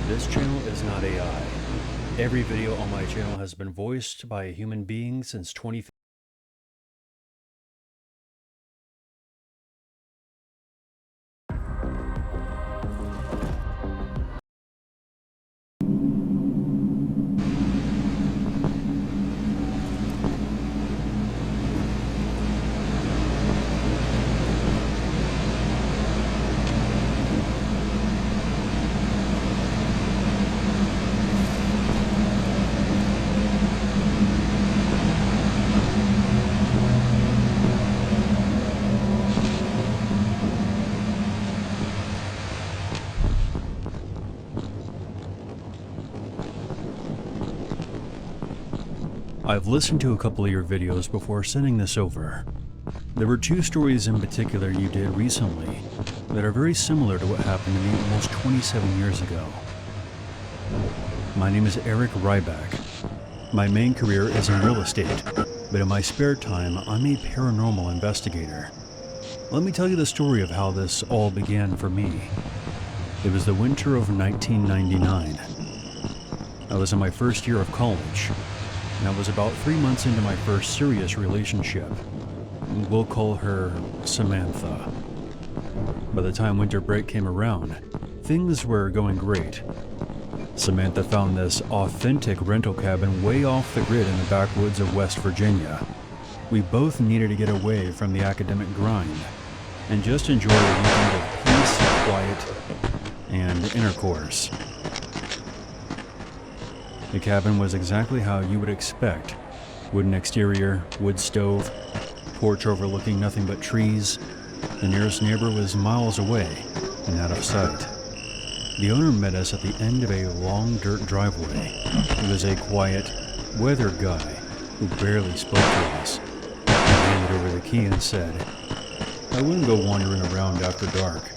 This channel is not AI. Every video on my channel has been voiced by a human being since 2015. I've listened to a couple of your videos before sending this over. There were two stories in particular you did recently that are very similar to what happened to me almost 27 years ago. My name is Eric Ryback. My main career is in real estate, but in my spare time, I'm a paranormal investigator. Let me tell you the story of how this all began for me. It was the winter of 1999. I was in my first year of college, and I was about 3 months into my first serious relationship. We'll call her Samantha. By the time winter break came around, things were going great. Samantha found this authentic rental cabin way off the grid in the backwoods of West Virginia. We both needed to get away from the academic grind and just enjoy a weekend of peace, quiet, and intercourse. The cabin was exactly how you would expect. Wooden exterior, wood stove, porch overlooking nothing but trees. The nearest neighbor was miles away and out of sight. The owner met us at the end of a long dirt driveway. He was a quiet, weathered guy who barely spoke to us. He handed over the key and said, "I wouldn't go wandering around after dark.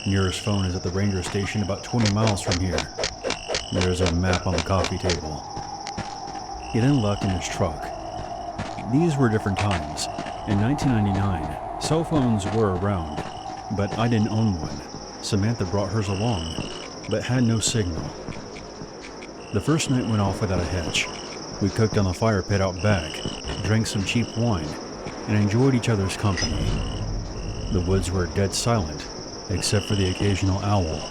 Nearest phone is at the ranger station about 20 miles from here. There's a map on the coffee table." He then left in his truck. These were different times. In 1999, cell phones were around, but I didn't own one. Samantha brought hers along, but had no signal. The first night went off without a hitch. We cooked on the fire pit out back, drank some cheap wine, and enjoyed each other's company. The woods were dead silent, except for the occasional owl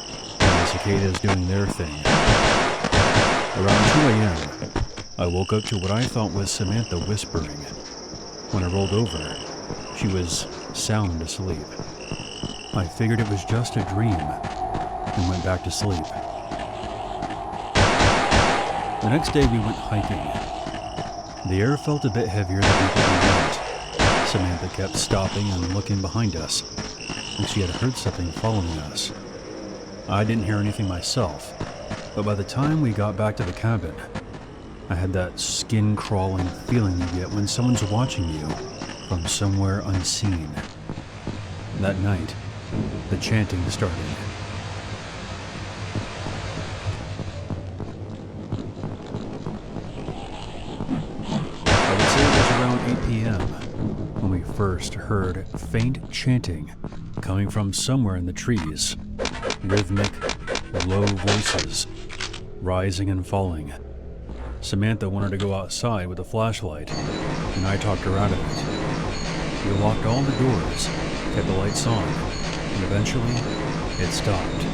and the cicadas doing their thing. Around 2 a.m., I woke up to what I thought was Samantha whispering. When I rolled over, she was sound asleep. I figured it was just a dream and went back to sleep. The next day we went hiking. The air felt a bit heavier the deeper we went. Samantha kept stopping and looking behind us, like she had heard something following us. I didn't hear anything myself, but by the time we got back to the cabin, I had that skin-crawling feeling you get when someone's watching you from somewhere unseen. That night, the chanting started. I would say it was around 8 p.m. when we first heard faint chanting coming from somewhere in the trees. Rhythmic, low voices, rising and falling. Samantha wanted to go outside with a flashlight, and I talked her out of it. We locked all the doors, kept the lights on, and eventually, it stopped.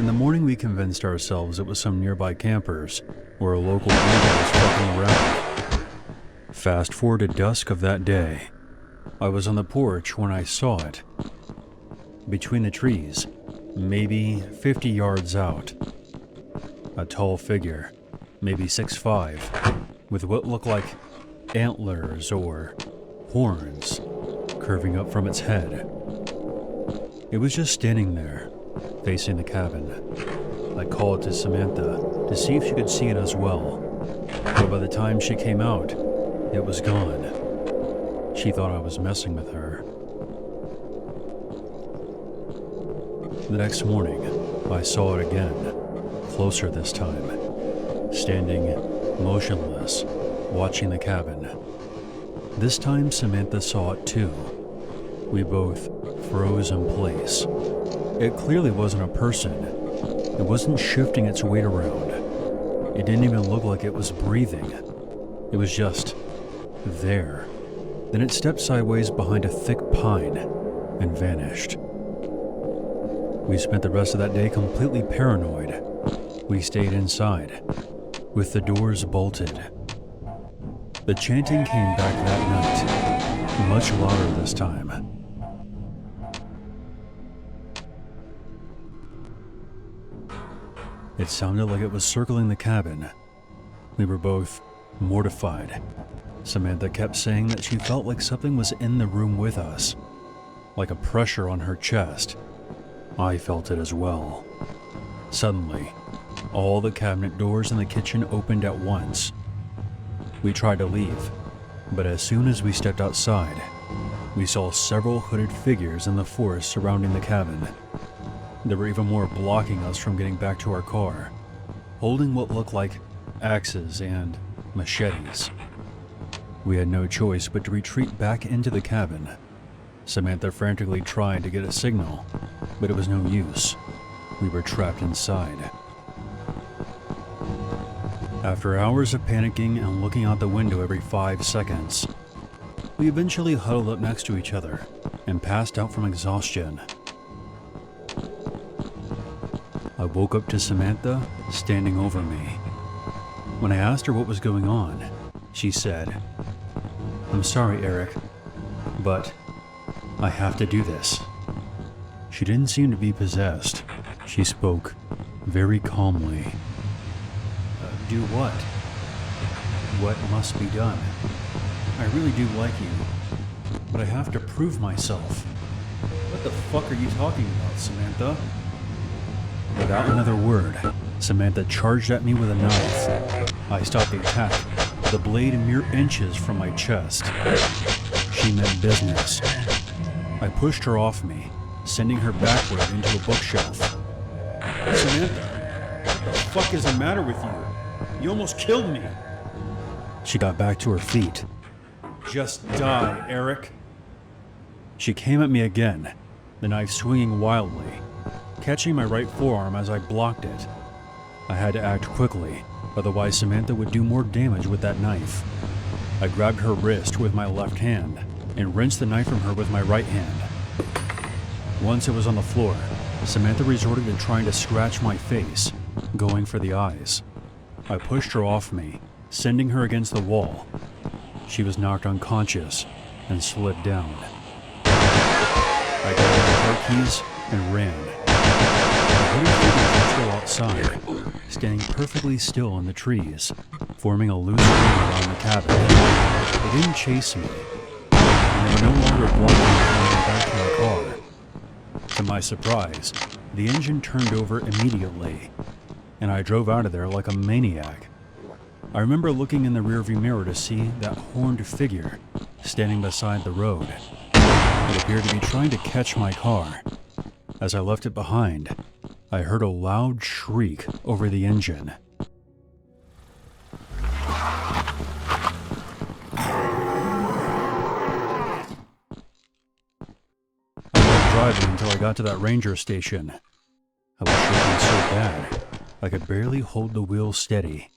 In the morning, we convinced ourselves it was some nearby campers, or a local neighbor was fucking around. Fast forward to dusk of that day. I was on the porch when I saw it. Between the trees, maybe 50 yards out. A tall figure, maybe 6'5", with what looked like antlers or horns curving up from its head. It was just standing there, facing the cabin. I called to Samantha to see if she could see it as well, but by the time she came out, it was gone. She thought I was messing with her. The next morning, I saw it again, closer this time, standing motionless, watching the cabin. This time Samantha saw it too. We both froze in place. It clearly wasn't a person. It wasn't shifting its weight around. It didn't even look like it was breathing. It was just there. Then it stepped sideways behind a thick pine and vanished. We spent the rest of that day completely paranoid. We stayed inside, with the doors bolted. The chanting came back that night, much louder this time. It sounded like it was circling the cabin. We were both mortified. Samantha kept saying that she felt like something was in the room with us, like a pressure on her chest. I felt it as well. Suddenly, all the cabinet doors in the kitchen opened at once. We tried to leave, but as soon as we stepped outside, we saw several hooded figures in the forest surrounding the cabin. There were even more blocking us from getting back to our car, holding what looked like axes and machetes. We had no choice but to retreat back into the cabin. Samantha frantically tried to get a signal, but it was no use. We were trapped inside. After hours of panicking and looking out the window every 5 seconds, we eventually huddled up next to each other and passed out from exhaustion. I woke up to Samantha standing over me. When I asked her what was going on, she said, "I'm sorry, Eric, but I have to do this." She didn't seem to be possessed. She spoke very calmly. Do what? What must be done? I really do like you, but I have to prove myself. What the fuck are you talking about, Samantha? Without another word, Samantha charged at me with a knife. I stopped the attack, the blade mere inches from my chest. She meant business. I pushed her off me, sending her backward into a bookshelf. Samantha, what the fuck is the matter with you? You almost killed me. She got back to her feet. Just die, Eric. She came at me again, the knife swinging wildly, catching my right forearm as I blocked it. I had to act quickly, otherwise Samantha would do more damage with that knife. I grabbed her wrist with my left hand and wrenched the knife from her with my right hand. Once it was on the floor, Samantha resorted to trying to scratch my face, going for the eyes. I pushed her off me, sending her against the wall. She was knocked unconscious and slid down. I grabbed the car keys and ran. The hooded figures were still outside, standing perfectly still in the trees, forming a loose ring around the cabin. They didn't chase me, and they were no longer blocking me from getting back to my car. To my surprise, the engine turned over immediately, and I drove out of there like a maniac. I remember looking in the rearview mirror to see that horned figure standing beside the road. It appeared to be trying to catch my car. As I left it behind, I heard a loud shriek over the engine. I kept driving until I got to that ranger station. I was shaking so bad, I could barely hold the wheel steady.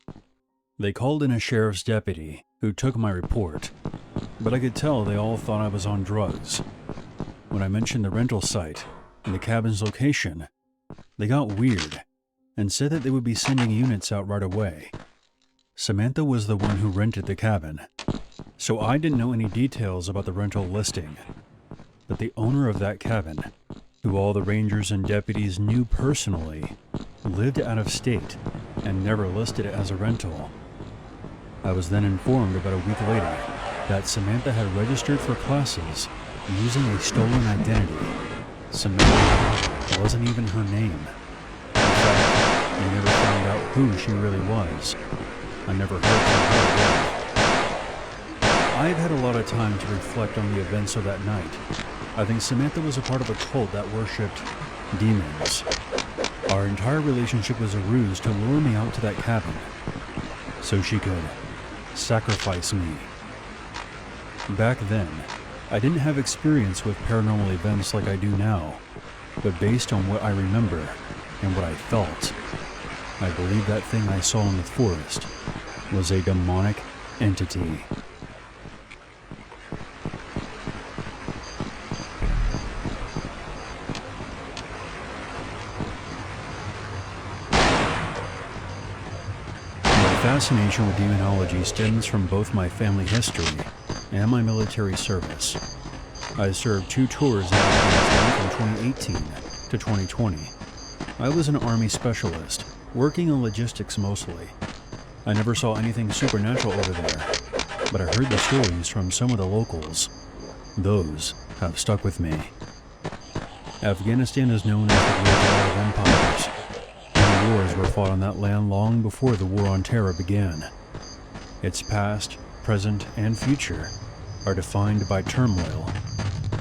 They called in a sheriff's deputy, who took my report, but I could tell they all thought I was on drugs. When I mentioned the rental site and the cabin's location, they got weird and said that they would be sending units out right away. Samantha was the one who rented the cabin, so I didn't know any details about the rental listing. But the owner of that cabin, who all the rangers and deputies knew personally, lived out of state and never listed it as a rental. I was then informed about a week later that Samantha had registered for classes using a stolen identity. Samantha wasn't even her name. In fact, I never found out who she really was. I never heard from her again. I've had a lot of time to reflect on the events of that night. I think Samantha was a part of a cult that worshipped demons. Our entire relationship was a ruse to lure me out to that cabin, so she could sacrifice me. Back then, I didn't have experience with paranormal events like I do now, but based on what I remember and what I felt, I believe that thing I saw in the forest was a demonic entity. My fascination with demonology stems from both my family history and my military service. I served 2 tours in Afghanistan from 2018 to 2020. I was an Army specialist, working in logistics mostly. I never saw anything supernatural over there, but I heard the stories from some of the locals. Those have stuck with me. Afghanistan is known as the Great War of Empires. Many wars were fought on that land long before the War on Terror began. Its past, present, and future are defined by turmoil,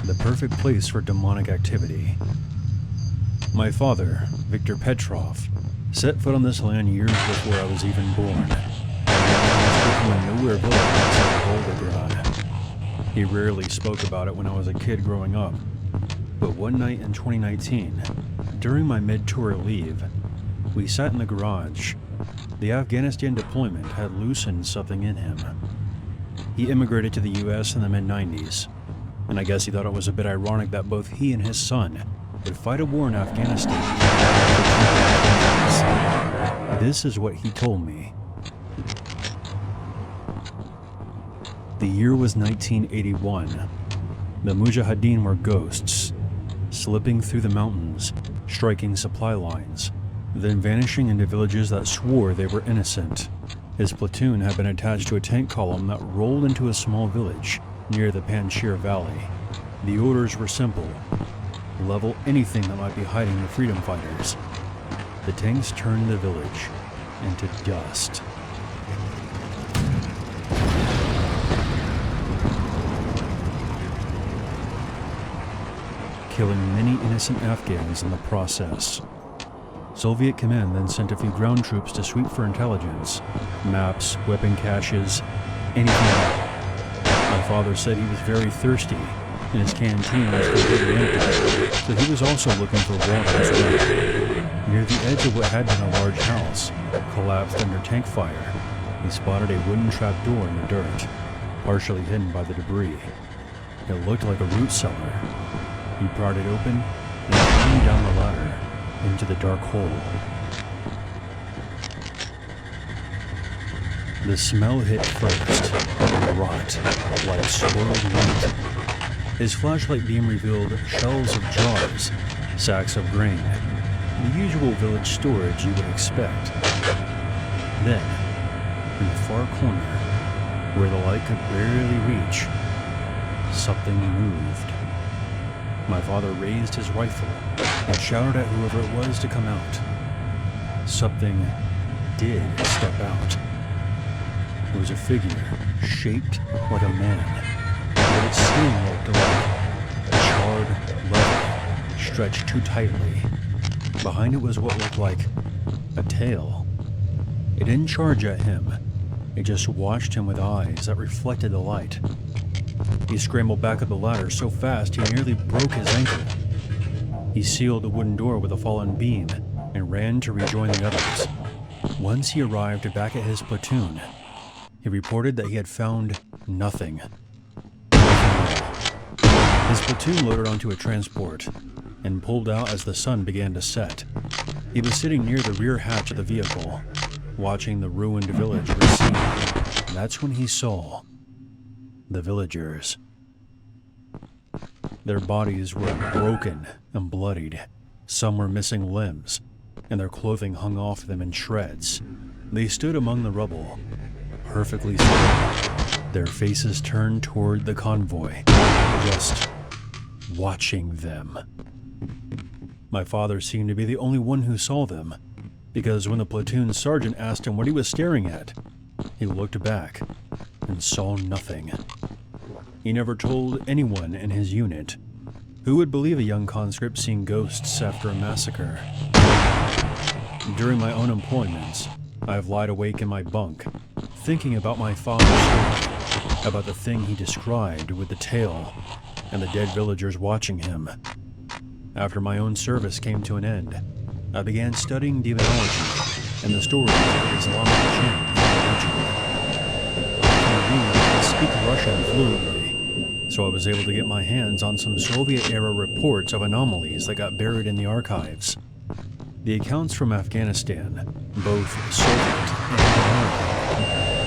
the perfect place for demonic activity. My father, Viktor Petrov, set foot on this land years before I was even born. I lived in a nowhere village outside Volgograd. He rarely spoke about it when I was a kid growing up, but one night in 2019, during my mid-tour leave, we sat in the garage. The Afghanistan deployment had loosened something in him. He immigrated to the US in the mid-90s, and I guess he thought it was a bit ironic that both he and his son would fight a war in Afghanistan. This is what he told me. The year was 1981. The Mujahideen were ghosts, slipping through the mountains, striking supply lines, then vanishing into villages that swore they were innocent. His platoon had been attached to a tank column that rolled into a small village near the Panjshir Valley. The orders were simple: level anything that might be hiding the freedom fighters. The tanks turned the village into dust. Killing many innocent Afghans in the process. Soviet command then sent a few ground troops to sweep for intelligence, maps, weapon caches, anything at all. My father said he was very thirsty, and his canteen was completely empty, so he was also looking for water as well. Near the edge of what had been a large house, collapsed under tank fire, he spotted a wooden trapdoor in the dirt, partially hidden by the debris. It looked like a root cellar. He pried it open and climbed down the ladder into the dark hole. The smell hit first, rot, like spoiled meat. His flashlight beam revealed shelves of jars, sacks of grain, the usual village storage you would expect. Then, in the far corner, where the light could barely reach, something moved. My father raised his rifle and shouted at whoever it was to come out. Something did step out. It was a figure shaped like a man, but its skin looked like charred leather stretched too tightly. Behind it was what looked like a tail. It didn't charge at him. It just watched him with eyes that reflected the light. He scrambled back up the ladder so fast he nearly broke his ankle. He sealed the wooden door with a fallen beam and ran to rejoin the others. Once he arrived back at his platoon, he reported that he had found nothing. His platoon loaded onto a transport and pulled out as the sun began to set. He was sitting near the rear hatch of the vehicle, watching the ruined village recede. That's when he saw the villagers. Their bodies were broken and bloodied. Some were missing limbs, and their clothing hung off them in shreds. They stood among the rubble, perfectly still, their faces turned toward the convoy, just watching them. My father seemed to be the only one who saw them, because when the platoon sergeant asked him what he was staring at, he looked back and saw nothing. He never told anyone in his unit. Who would believe a young conscript seeing ghosts after a massacre? During my own employments, I have lied awake in my bunk, thinking about my father's story, about the thing he described with the tail and the dead villagers watching him. After my own service came to an end, I began studying demonology and the stories of Islamic jinn religion. I speak Russian fluently, so I was able to get my hands on some Soviet-era reports of anomalies that got buried in the archives. The accounts from Afghanistan, both Soviet and American,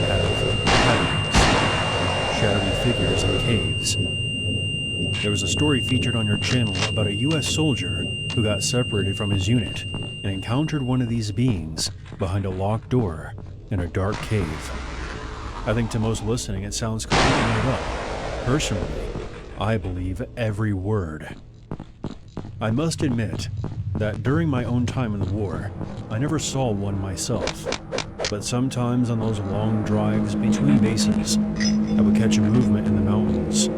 have patterns, shadowy figures in caves. There was a story featured on your channel about a U.S. soldier who got separated from his unit and encountered one of these beings behind a locked door in a dark cave. I think to most listening it sounds completely made up. Personally, I believe every word. I must admit that during my own time in the war, I never saw one myself, but sometimes on those long drives between bases, I would catch a movement in the mountains,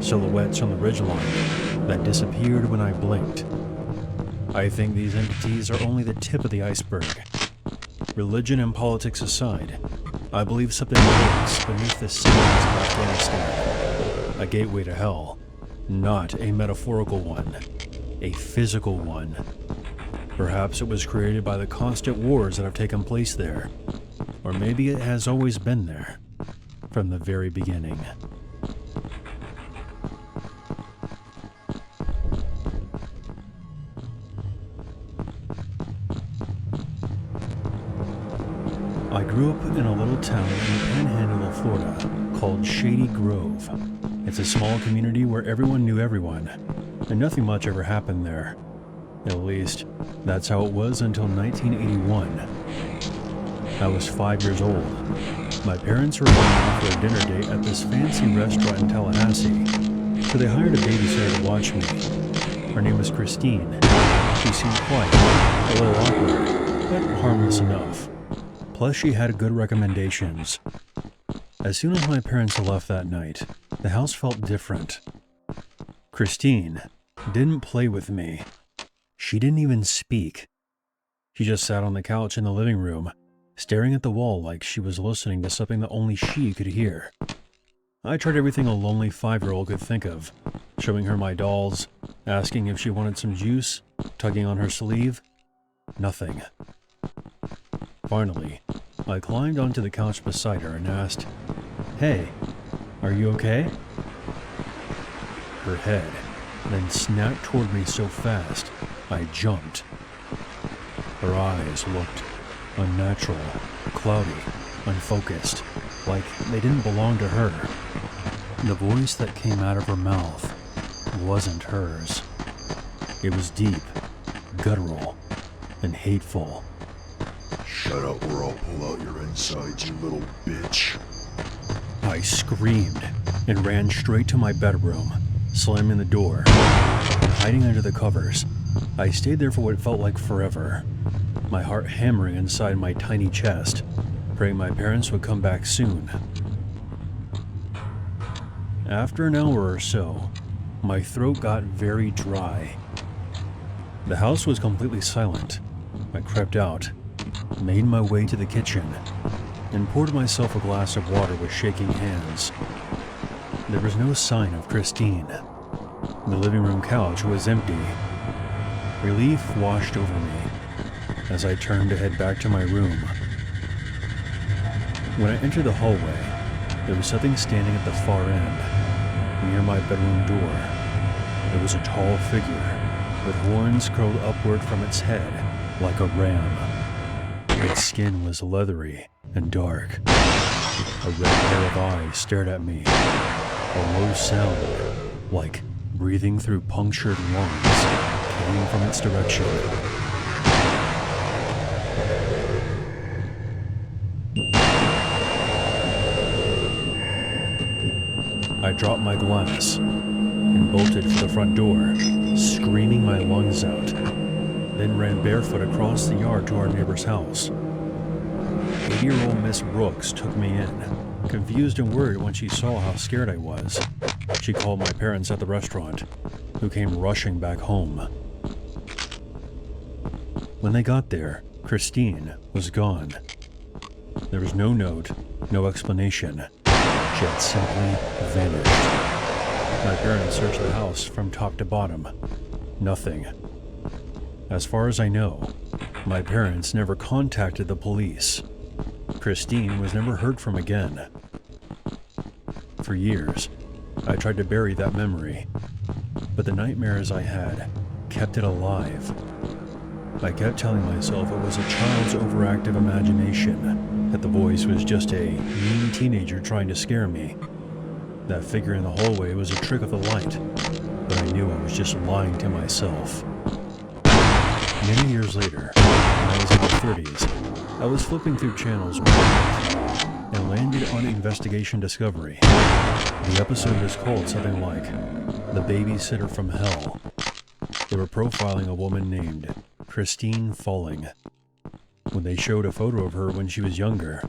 silhouettes on the ridgeline that disappeared when I blinked. I think these entities are only the tip of the iceberg. Religion and politics aside, I believe something lurks beneath the sands of Afghanistan. A gateway to hell, not a metaphorical one, a physical one. Perhaps it was created by the constant wars that have taken place there, or maybe it has always been there, from the very beginning. I grew up in a little town in the panhandle of Florida called Shady Grove. It's a small community where everyone knew everyone, and nothing much ever happened there. At least, that's how it was until 1981. I was 5 years old. My parents were going out for a dinner date at this fancy restaurant in Tallahassee, so they hired a babysitter to watch me. Her name was Christine. She seemed quiet, a little awkward, but harmless enough. Plus, she had good recommendations. As soon as my parents left that night, the house felt different. Christine didn't play with me. She didn't even speak. She just sat on the couch in the living room, staring at the wall like she was listening to something that only she could hear. I tried everything a lonely 5-year-old could think of, showing her my dolls, asking if she wanted some juice, tugging on her sleeve. Nothing. Finally, I climbed onto the couch beside her and asked, "Hey, are you okay?" Her head then snapped toward me so fast, I jumped. Her eyes looked unnatural, cloudy, unfocused, like they didn't belong to her. The voice that came out of her mouth wasn't hers. It was deep, guttural, and hateful. Shut up or I'll pull out your insides, you little bitch. I screamed and ran straight to my bedroom, slamming the door and hiding under the covers. I stayed there for what felt like forever, my heart hammering inside my tiny chest, praying my parents would come back soon. After an hour or so, my throat got very dry. The house was completely silent. I crept out, made my way to the kitchen, and poured myself a glass of water with shaking hands. There was no sign of Christine. The living room couch was empty. Relief washed over me as I turned to head back to my room. When I entered the hallway, there was something standing at the far end, near my bedroom door. It was a tall figure, with horns curled upward from its head like a ram. Its skin was leathery and dark. A red pair of eyes stared at me. A low sound, like breathing through punctured lungs, came from its direction. I dropped my glass and bolted for the front door, screaming my lungs out, then ran barefoot across the yard to our neighbor's house. 80-year-old Miss Brooks took me in, confused and worried when she saw how scared I was. She called my parents at the restaurant, who came rushing back home. When they got there, Christine was gone. There was no note, no explanation. She had simply vanished. My parents searched the house from top to bottom. Nothing. As far as I know, my parents never contacted the police. Christine was never heard from again. For years, I tried to bury that memory, but the nightmares I had kept it alive. I kept telling myself it was a child's overactive imagination, that the voice was just a mean teenager trying to scare me. That figure in the hallway was a trick of the light, but I knew I was just lying to myself. Many years later, when I was in my 30s, I was flipping through channels one night and landed on Investigation Discovery. The episode was called something like The Babysitter from Hell. They were profiling a woman named Christine Falling. When they showed a photo of her when she was younger,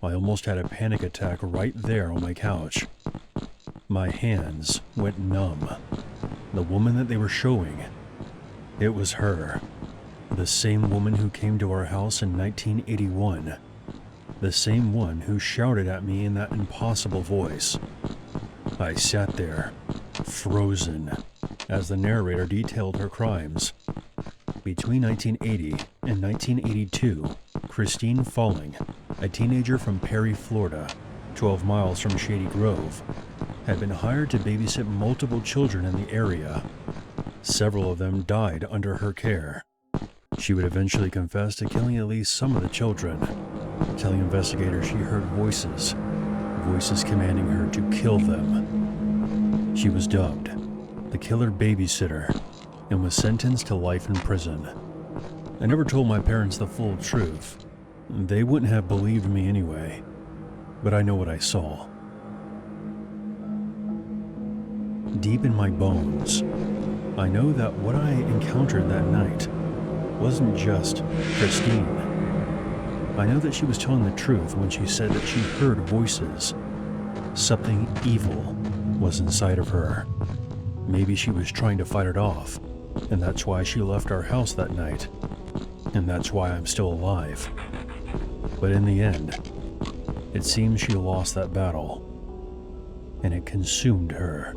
I almost had a panic attack right there on my couch. My hands went numb. The woman that they were showing, it was her. The same woman who came to our house in 1981. The same one who shouted at me in that impossible voice. I sat there, frozen, as the narrator detailed her crimes. Between 1980 and 1982, Christine Falling, a teenager from Perry, Florida, 12 miles from Shady Grove, had been hired to babysit multiple children in the area. Several of them died under her care. She would eventually confess to killing at least some of the children, telling investigators she heard voices commanding her to kill them. She was dubbed the Killer Babysitter and was sentenced to life in prison. I never told my parents the full truth. They wouldn't have believed me anyway, but I know what I saw. Deep in my bones, I know that what I encountered that night wasn't just Christine. I know that she was telling the truth when she said that she heard voices. Something evil was inside of her. Maybe she was trying to fight it off, and that's why she left our house that night. And that's why I'm still alive. But in the end, it seems she lost that battle, and it consumed her.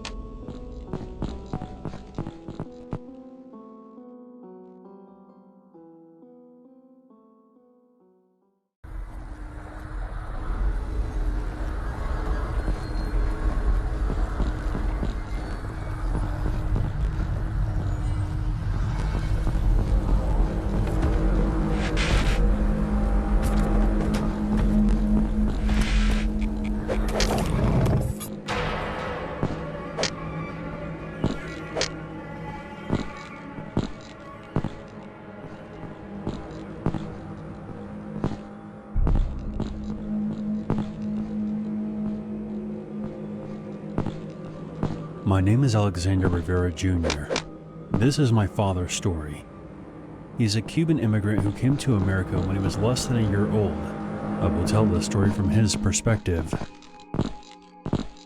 My name is Alexander Rivera Jr. This is my father's story. He's a Cuban immigrant who came to America when he was less than a year old. I will tell the story from his perspective.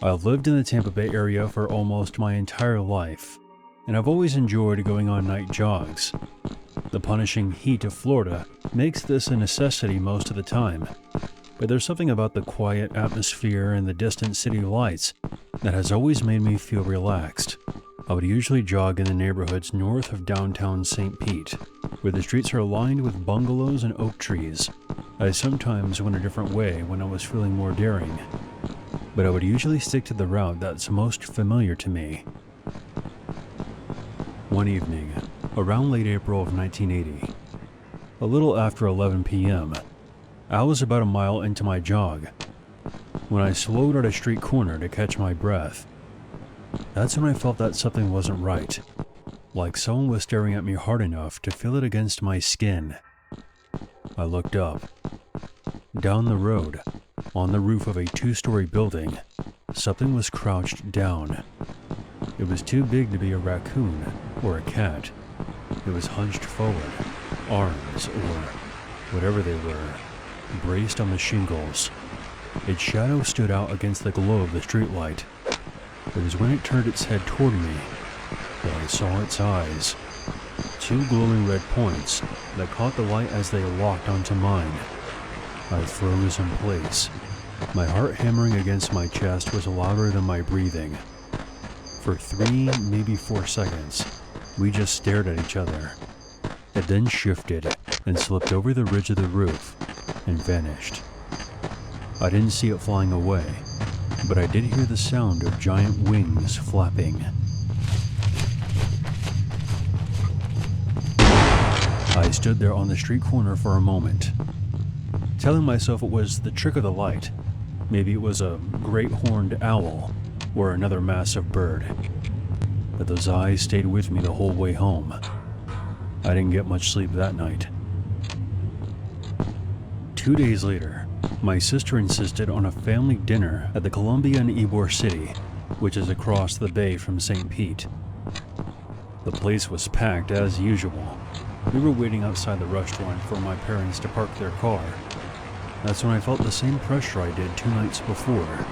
I've lived in the Tampa Bay area for almost my entire life, and I've always enjoyed going on night jogs. The punishing heat of Florida makes this a necessity most of the time, but there's something about the quiet atmosphere and the distant city lights that has always made me feel relaxed. I would usually jog in the neighborhoods north of downtown St. Pete, where the streets are lined with bungalows and oak trees. I sometimes went a different way when I was feeling more daring, but I would usually stick to the route that's most familiar to me. One evening, around late April of 1980, a little after 11 p.m., I was about a mile into my jog when I slowed at a street corner to catch my breath. That's when I felt that something wasn't right, like someone was staring at me hard enough to feel it against my skin. I looked up. Down the road, on the roof of a 2-story building, something was crouched down. It was too big to be a raccoon or a cat. It was hunched forward, arms, or whatever they were, braced on the shingles. Its shadow stood out against the glow of the streetlight. It was when it turned its head toward me that I saw its eyes, 2 glowing red points that caught the light as they locked onto mine. I froze in place. My heart hammering against my chest was louder than my breathing. For 3, maybe 4 seconds, we just stared at each other. It then shifted and slipped over the ridge of the roof and vanished. I didn't see it flying away, but I did hear the sound of giant wings flapping. I stood there on the street corner for a moment, telling myself it was the trick of the light. Maybe it was a great horned owl or another massive bird. But those eyes stayed with me the whole way home. I didn't get much sleep that night. 2 days later, my sister insisted on a family dinner at the Columbia in Ybor City, which is across the bay from St. Pete. The place was packed as usual. We were waiting outside the restaurant for my parents to park their car. That's when I felt the same pressure I did 2 nights before.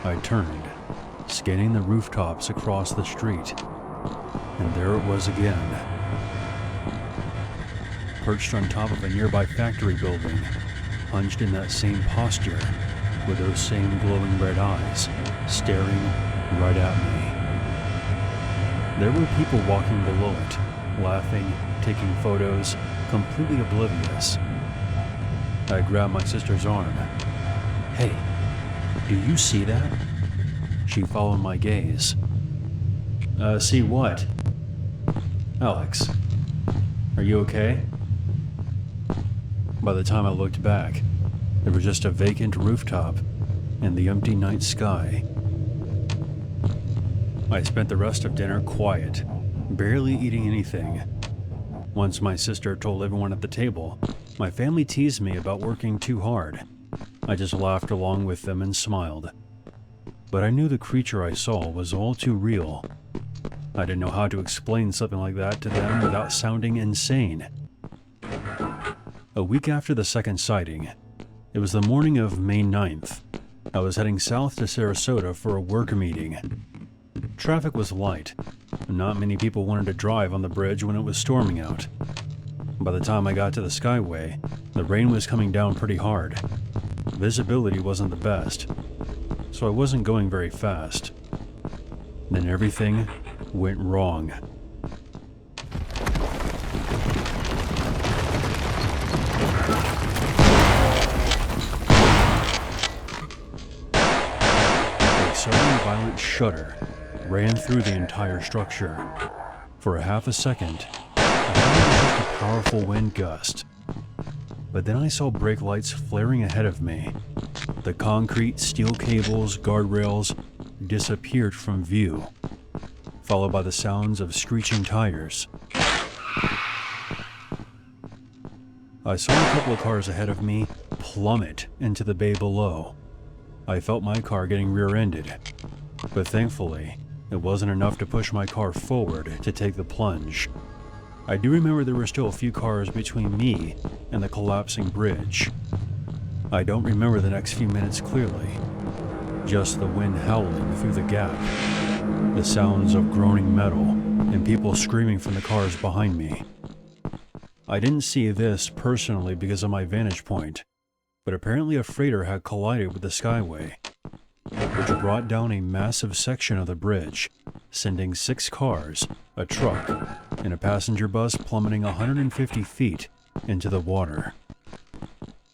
I turned, scanning the rooftops across the street, and there it was again. Perched on top of a nearby factory building, hunched in that same posture, with those same glowing red eyes, staring right at me. There were people walking below it, laughing, taking photos, completely oblivious. I grabbed my sister's arm. "Hey, do you see that?" She followed my gaze. See what?" "Alex, are you okay?" By the time I looked back, there was just a vacant rooftop and the empty night sky. I spent the rest of dinner quiet, barely eating anything. Once my sister told everyone at the table, my family teased me about working too hard. I just laughed along with them and smiled. But I knew the creature I saw was all too real. I didn't know how to explain something like that to them without sounding insane. A week after the second sighting, it was the morning of May 9th. I was heading south to Sarasota for a work meeting. Traffic was light, and not many people wanted to drive on the bridge when it was storming out. By the time I got to the Skyway, the rain was coming down pretty hard. Visibility wasn't the best, so I wasn't going very fast. Then everything went wrong. A sudden violent shudder ran through the entire structure. For a half a second, I thought it was just a powerful wind gust. But then I saw brake lights flaring ahead of me. The concrete, steel cables, guardrails disappeared from view, followed by the sounds of screeching tires. I saw a couple of cars ahead of me plummet into the bay below. I felt my car getting rear-ended, but thankfully, It wasn't enough to push my car forward to take the plunge. I do remember there were still a few cars between me and the collapsing bridge. I don't remember the next few minutes clearly. Just the wind howling through the gap, the sounds of groaning metal, and people screaming from the cars behind me. I didn't see this personally because of my vantage point, but apparently a freighter had collided with the Skyway, which brought down a massive section of the bridge, sending 6 cars, a truck, and a passenger bus plummeting 150 feet into the water.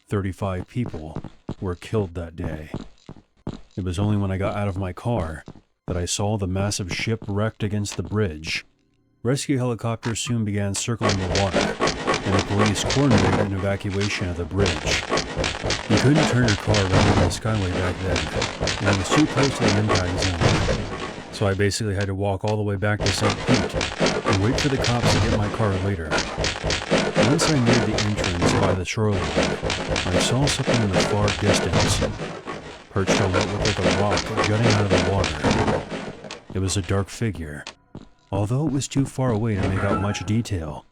35 people were killed that day. It was only when I got out of my car that I saw the massive ship wrecked against the bridge. Rescue helicopters soon began circling the water, and the police coordinated an evacuation of the bridge. You couldn't turn your car around on the Skyway back then, and I was too close to the impact zone. So I basically had to walk all the way back to St. Pete and wait for the cops to get my car later. Once I neared the entrance by the shoreline, I saw something in the far distance, perched on what looked like a rock jutting out of the water. It was a dark figure, although it was too far away to make out much detail.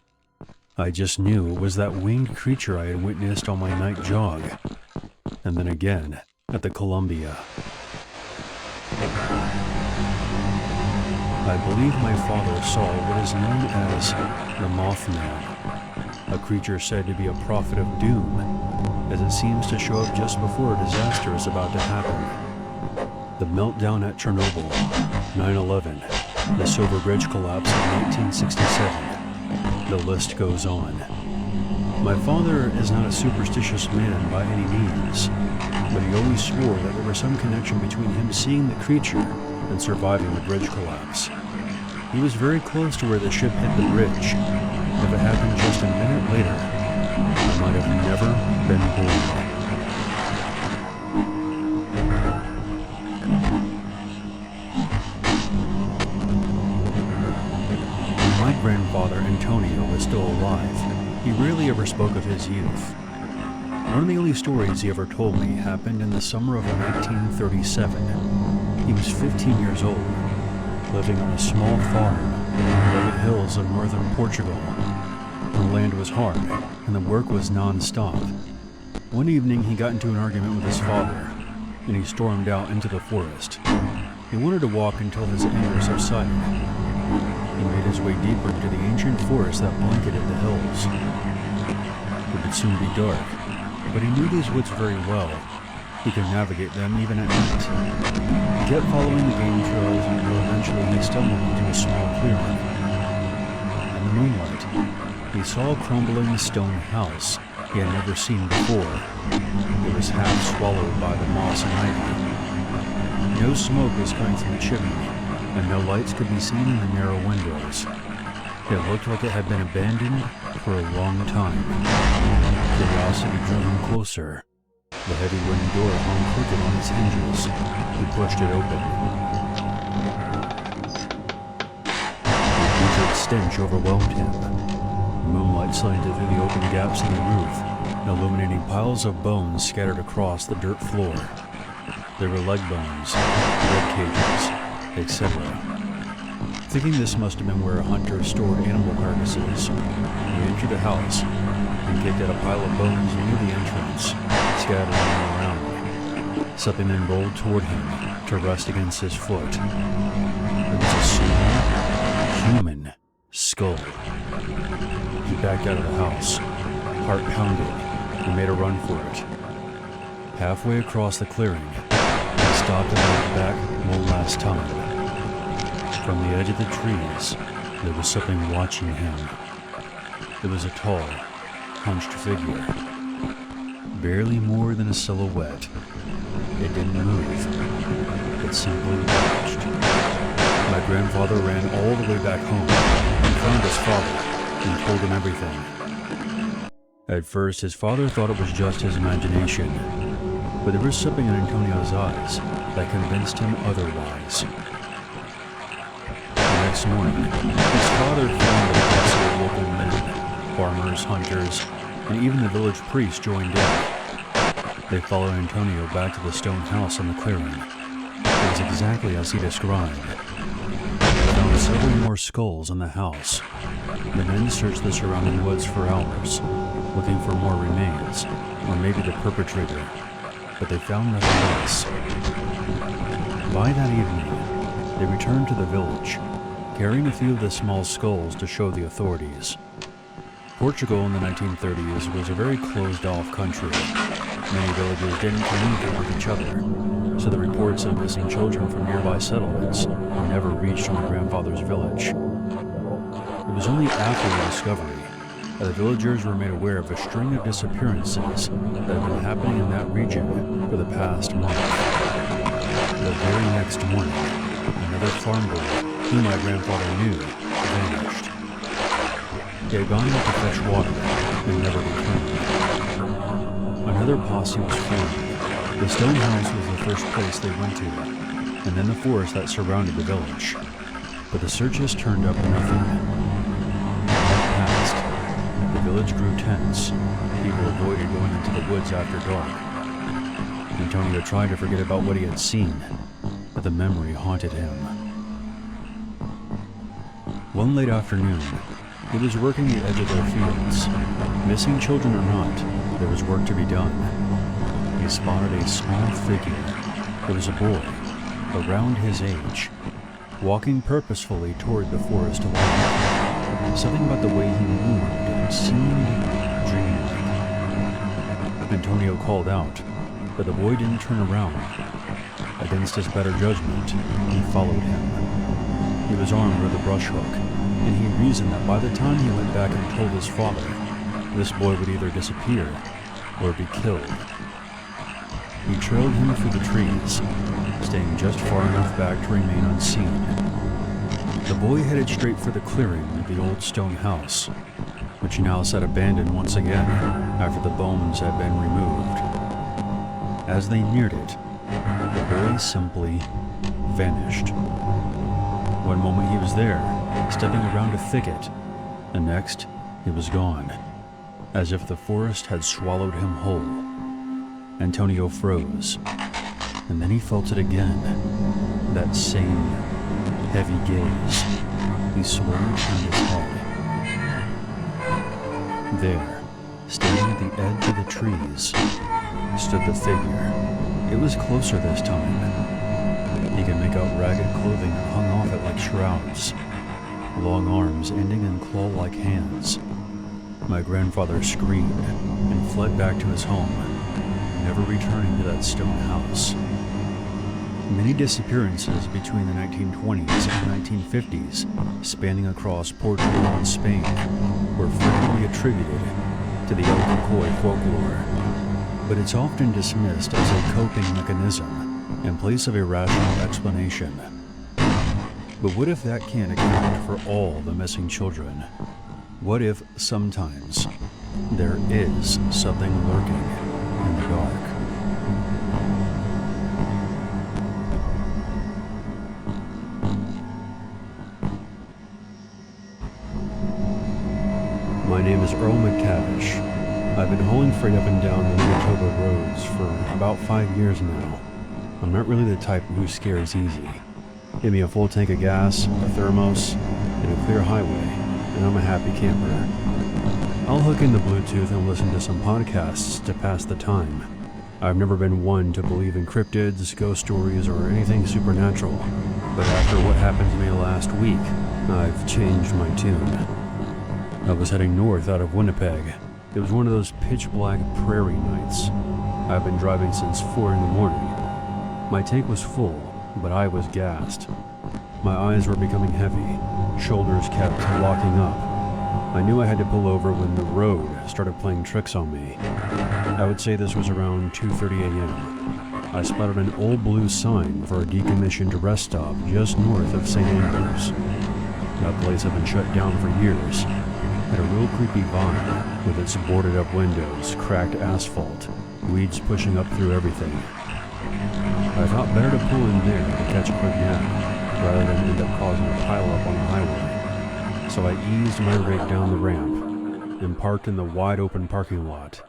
I just knew it was that winged creature I had witnessed on my night jog, and then again at the Columbia. I believe my father saw what is known as the Mothman, a creature said to be a prophet of doom, as it seems to show up just before a disaster is about to happen. The meltdown at Chernobyl, 9/11, the Silver Bridge collapse in 1967. The list goes on. My father is not a superstitious man by any means, but he always swore that there was some connection between him seeing the creature and surviving the bridge collapse. He was very close to where the ship hit the bridge. If it happened just a minute later, I might have never been born. When my grandfather Antonio was still alive, he rarely ever spoke of his youth. One of the only stories he ever told me happened in the summer of 1937. He was 15 years old, living on a small farm in the rugged hills of northern Portugal. The land was hard, and the work was non-stop. One evening, he got into an argument with his father, and he stormed out into the forest. He wanted to walk until his anger subsided. He made his way deeper into the ancient forest that blanketed the hills. It would soon be dark, but he knew these woods very well. He could navigate them even at night. He kept following the game trails until eventually he stumbled into a small clearing. In the moonlight, he saw a crumbling stone house he had never seen before. It was half swallowed by the moss and ivy. No smoke was coming from the chimney, and no lights could be seen in the narrow windows. It looked like it had been abandoned for a long time. Curiosity drew him closer. The heavy wooden door hung crooked on its hinges. He pushed it open. The putrid stench overwhelmed him. Moonlight slanted through the open gaps in the roof, illuminating piles of bones scattered across the dirt floor. There were leg bones, rib cages, etc. Thinking this must have been where a hunter stored animal carcasses, he entered the house and kicked at a pile of bones near the entrance, scattering all around. Something then rolled toward him to rest against his foot. It was a small, human skull. He backed out of the house, heart pounding, and made a run for it. Halfway across the clearing, he stopped and looked back one last time. From the edge of the trees, there was something watching him. It was a tall, hunched figure, barely more than a silhouette. It didn't move. It simply watched. My grandfather ran all the way back home and found his father and told him everything. At first, his father thought it was just his imagination, but there was something in Antonio's eyes that convinced him otherwise. The next morning, his father found a posse of local men, farmers, hunters, and even the village priest joined in. They followed Antonio back to the stone house in the clearing. It was exactly as he described. several more skulls in the house. The men searched the surrounding woods for hours, looking for more remains, or maybe the perpetrator, but they found nothing else. By that evening, they returned to the village, carrying a few of the small skulls to show the authorities. Portugal in the 1930s was a very closed-off country. Many villages didn't communicate with each other, so the reports of missing children from nearby settlements never reached my grandfather's village. It was only after the discovery that the villagers were made aware of a string of disappearances that had been happening in that region for the past month. The very next morning, another farm boy whom my grandfather knew vanished. He had gone out to fetch water and never returned. Another posse was formed. The stone house was the first place they went to, and then the forest that surrounded the village. But the searches turned up nothing. Night passed. The village grew tense. People avoided going into the woods after dark. Antonio tried to forget about what he had seen, but the memory haunted him. One late afternoon, he was working the edge of their fields. Missing children or not, there was work to be done. He spotted a small figure. It was a boy, around his age, walking purposefully toward the forest away. Something about the way he moved seemed dreamlike. Antonio called out, but the boy didn't turn around. Against his better judgment, he followed him. He was armed with a brush hook, and he reasoned that by the time he went back and told his father, this boy would either disappear or be killed. He trailed him through the trees, staying just far enough back to remain unseen. The boy headed straight for the clearing of the old stone house, which now sat abandoned once again after the bones had been removed. As they neared it, the boy simply vanished. One moment he was there, stepping around a thicket. The next, he was gone, as if the forest had swallowed him whole. Antonio froze, and then he felt it again, that same heavy gaze. He slowly turned his head. There, standing at the edge of the trees, stood the figure. It was closer this time. He could make out ragged clothing that hung off it like shrouds, long arms ending in claw-like hands. My grandfather screamed and fled back to his home, never returning to that stone house. Many disappearances between the 1920s and 1950s, spanning across Portugal and Spain, were frequently attributed to the El Cocoy folklore, but it's often dismissed as a coping mechanism in place of a rational explanation. But what if that can't account for all the missing children? What if sometimes there is something lurking in the dark? My name is Earl McTavish. I've been hauling freight up and down the Manitoba roads for about 5 years now. I'm not really the type who scares easy. Give me a full tank of gas, a thermos, and a clear highway, and I'm a happy camper. I'll hook in the Bluetooth and listen to some podcasts to pass the time. I've never been one to believe in cryptids, ghost stories, or anything supernatural, but after what happened to me last week, I've changed my tune. I was heading north out of Winnipeg. It was one of those pitch-black prairie nights. I've been driving since 4 in the morning. My tank was full, but I was gassed. My eyes were becoming heavy. Shoulders kept locking up. I knew I had to pull over when the road started playing tricks on me. I would say this was around 2:30 a.m. I spotted an old blue sign for a decommissioned rest stop just north of St. Andrews. That place had been shut down for years. Had a real creepy vibe, with its boarded up windows, cracked asphalt, weeds pushing up through everything. I thought better to pull in there to catch a quick nap, rather than end up causing a pileup on the highway. So I eased my rig down the ramp and parked in the wide open parking lot.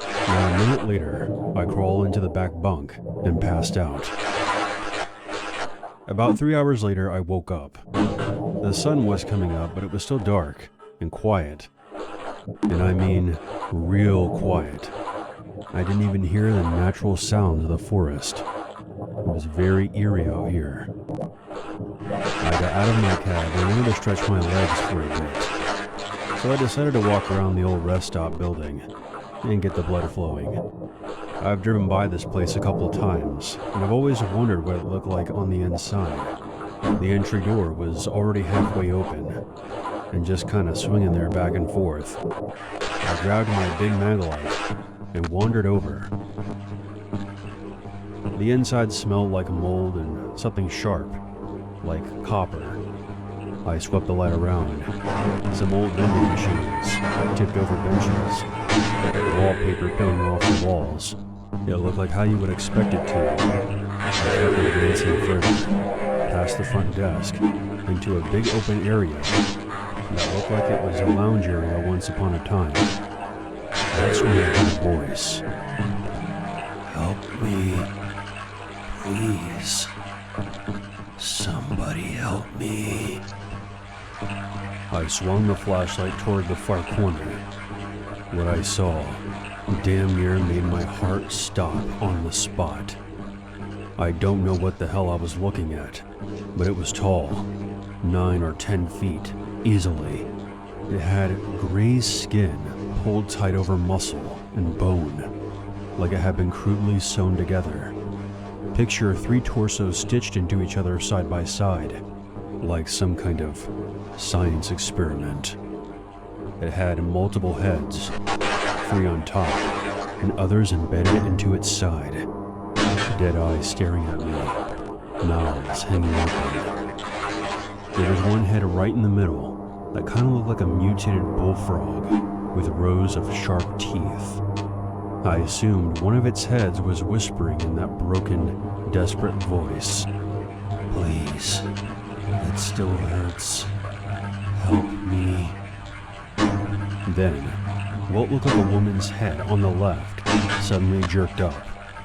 Now a minute later, I crawled into the back bunk and passed out. About 3 hours later, I woke up. The sun was coming up, but it was still dark and quiet. And I mean, real quiet. I didn't even hear the natural sounds of the forest. It was very eerie out here. I got out of my cab and wanted to stretch my legs for a bit. So I decided to walk around the old rest stop building and get the blood flowing. I've driven by this place a couple of times, and I've always wondered what it looked like on the inside. The entry door was already halfway open, and just kind of swinging there back and forth. I grabbed my big Maglite and wandered over. The inside smelled like mold and something sharp, like copper. I swept the light around. Some old vending machines, tipped over benches, wallpaper peeling off the walls. It looked like how you would expect it to. I kept advancing further, past the front desk, into a big open area that looked like it was a lounge area once upon a time. That's when I heard a voice. "Help me, please. Somebody help me." I swung the flashlight toward the far corner. What I saw damn near made my heart stop on the spot. I don't know what the hell I was looking at, but it was tall, 9 or 10 feet, easily. It had gray skin pulled tight over muscle and bone, like it had been crudely sewn together. Picture 3 torsos stitched into each other side by side, like some kind of science experiment. It had multiple heads, 3 on top, and others embedded into its side. Dead eyes staring at me, mouths hanging open. There was one head right in the middle that kind of looked like a mutated bullfrog with rows of sharp teeth. I assumed one of its heads was whispering in that broken, desperate voice. "Please, it still hurts. Help me." Then, what looked like a woman's head on the left suddenly jerked up.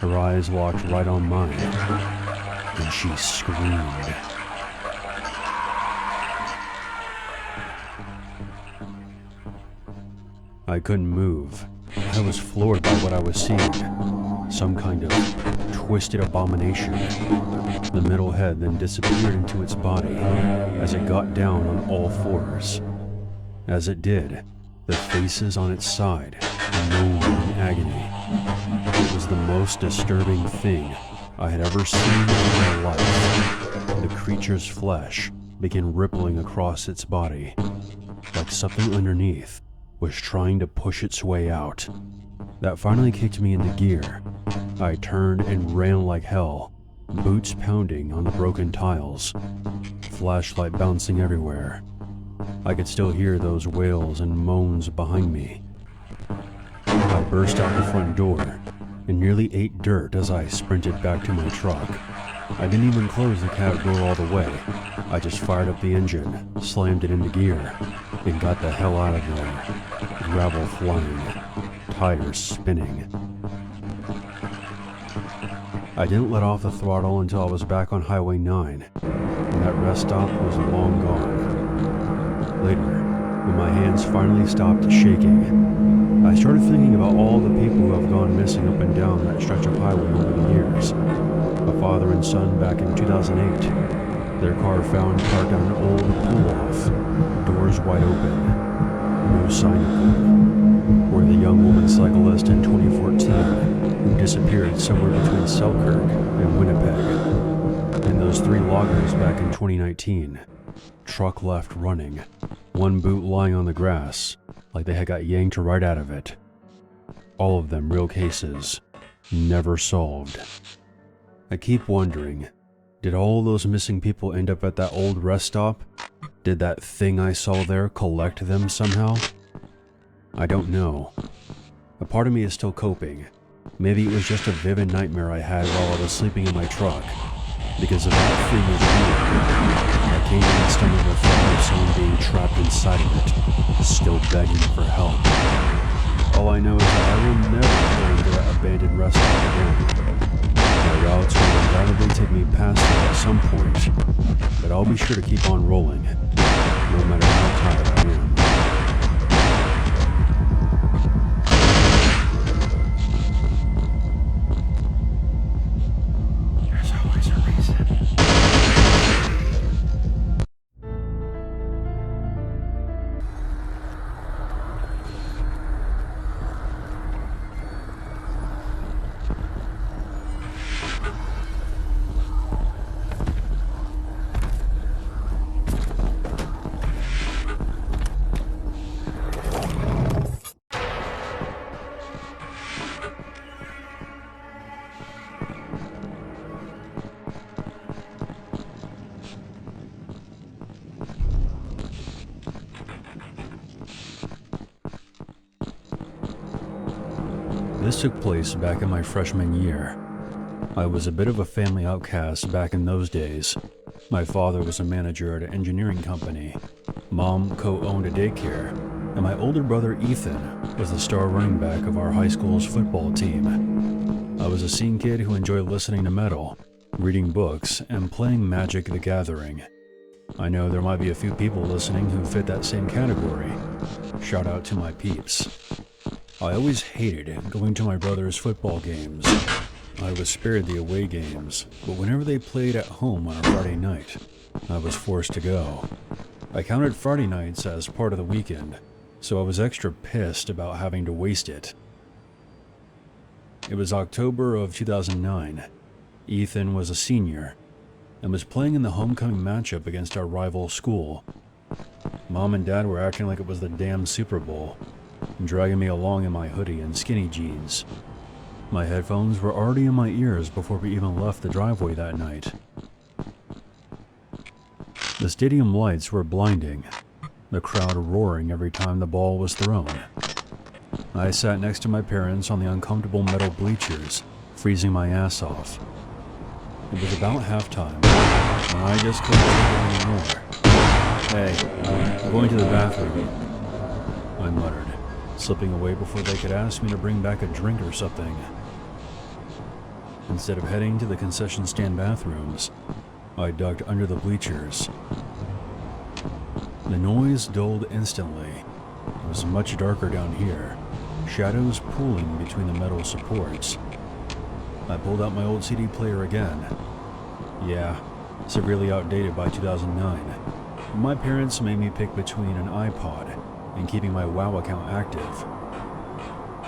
Her eyes locked right on mine, and she screamed. I couldn't move. I was floored by what I was seeing. Some kind of twisted abomination. The middle head then disappeared into its body as it got down on all fours. As it did, the faces on its side moaned in agony. It was the most disturbing thing I had ever seen in my life. The creature's flesh began rippling across its body, like something underneath was trying to push its way out. That finally kicked me into gear. I turned and ran like hell, boots pounding on the broken tiles, flashlight bouncing everywhere. I could still hear those wails and moans behind me. I burst out the front door and nearly ate dirt as I sprinted back to my truck. I didn't even close the cab door all the way. I just fired up the engine, slammed it into gear, and got the hell out of there. Gravel flying, tires spinning. I didn't let off the throttle until I was back on Highway 9, and that rest stop was long gone. Later, when my hands finally stopped shaking, I started thinking about all the people who have gone missing up and down that stretch of highway over the years. A father and son back in 2008. Their car found parked on an old pull-off, doors wide open, no sign of them. Or the young woman cyclist in 2014 who disappeared somewhere between Selkirk and Winnipeg. And those 3 loggers back in 2019. Truck left running, one boot lying on the grass, like they had got yanked right out of it. All of them real cases, never solved. I keep wondering, did all those missing people end up at that old rest stop? Did that thing I saw there collect them somehow? I don't know. A part of me is still coping. Maybe it was just a vivid nightmare I had while I was sleeping in my truck. Because if that thing was real, I came to my stomach with the thought of someone being trapped inside of it, still begging for help. All I know is that I will never go into that abandoned rest stop again. My routes will undoubtedly take me past it at some point, but I'll be sure to keep on rolling, no matter how tired I am. There's always a reason. This took place back in my freshman year. I was a bit of a family outcast back in those days. My father was a manager at an engineering company. Mom co-owned a daycare, and my older brother Ethan was the star running back of our high school's football team. I was a scene kid who enjoyed listening to metal, reading books, and playing Magic the Gathering. I know there might be a few people listening who fit that same category. Shout out to my peeps. I always hated going to my brother's football games. I was spared the away games, but whenever they played at home on a Friday night, I was forced to go. I counted Friday nights as part of the weekend, so I was extra pissed about having to waste it. It was October of 2009. Ethan was a senior and was playing in the homecoming matchup against our rival school. Mom and Dad were acting like it was the damn Super Bowl, dragging me along in my hoodie and skinny jeans. My headphones were already in my ears before we even left the driveway that night. The stadium lights were blinding, the crowd roaring every time the ball was thrown. I sat next to my parents on the uncomfortable metal bleachers, freezing my ass off. It was about halftime, and I just couldn't take it anymore. "Hey, I'm going to the bathroom," I muttered, slipping away before they could ask me to bring back a drink or something. Instead of heading to the concession stand bathrooms, I ducked under the bleachers. The noise dulled instantly. It was much darker down here, shadows pooling between the metal supports. I pulled out my old CD player again. Yeah, severely outdated by 2009. My parents made me pick between an iPod and keeping my WoW account active.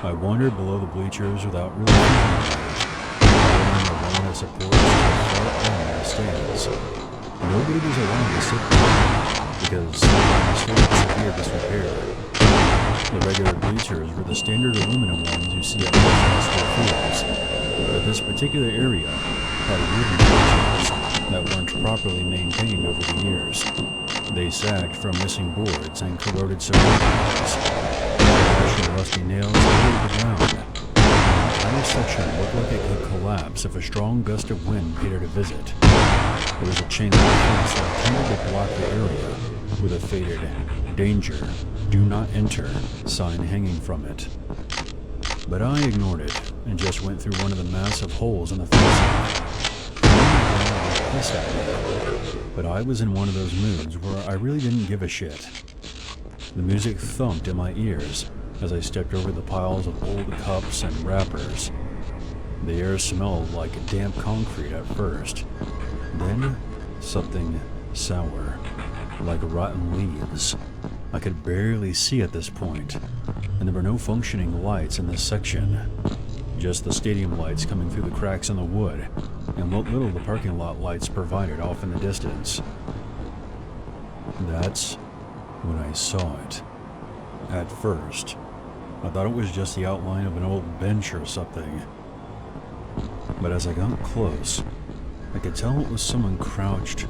I wandered below the bleachers without really thinking about it, following the line of supports to the far end of the stands. Nobody was allowed to sit there, because the state was severe disrepair. The regular bleachers were the standard aluminum ones you see at most high school fields, but this particular area had wooden bleachers that weren't properly maintained over the years. They sagged from missing boards and corroded surroundings. Actual rusty nails covered the ground. The entire section looked like it could collapse if a strong gust of wind paid it a visit. There was a chain link fence that tended to block the area, with a faded "Danger, do not enter" sign hanging from it. But I ignored it and just went through one of the massive holes in the fencing. Pissed at me, but I was in one of those moods where I really didn't give a shit. The music thumped in my ears as I stepped over the piles of old cups and wrappers. The air smelled like damp concrete at first, then something sour, like rotten leaves. I could barely see at this point, and there were no functioning lights in this section. Just the stadium lights coming through the cracks in the wood, and what little the parking lot lights provided off in the distance. That's when I saw it. At first, I thought it was just the outline of an old bench or something. But as I got close, I could tell it was someone crouched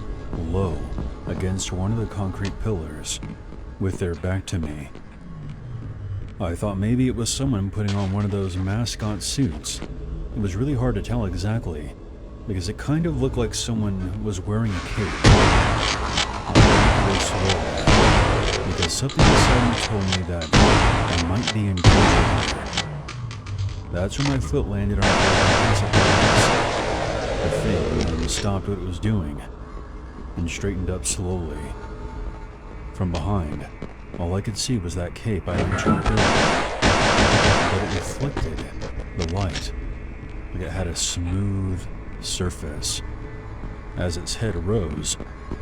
low against one of the concrete pillars, with their back to me. I thought maybe it was someone putting on one of those mascot suits. It was really hard to tell exactly, because it kind of looked like someone was wearing a cape. I walked slowly, because something inside me told me that I might be in danger here. That's when my foot landed on a piece of glass. The thing stopped what it was doing and straightened up slowly. From behind, all I could see was that cape I mentioned earlier, but it reflected the light like it had a smooth surface. As its head rose,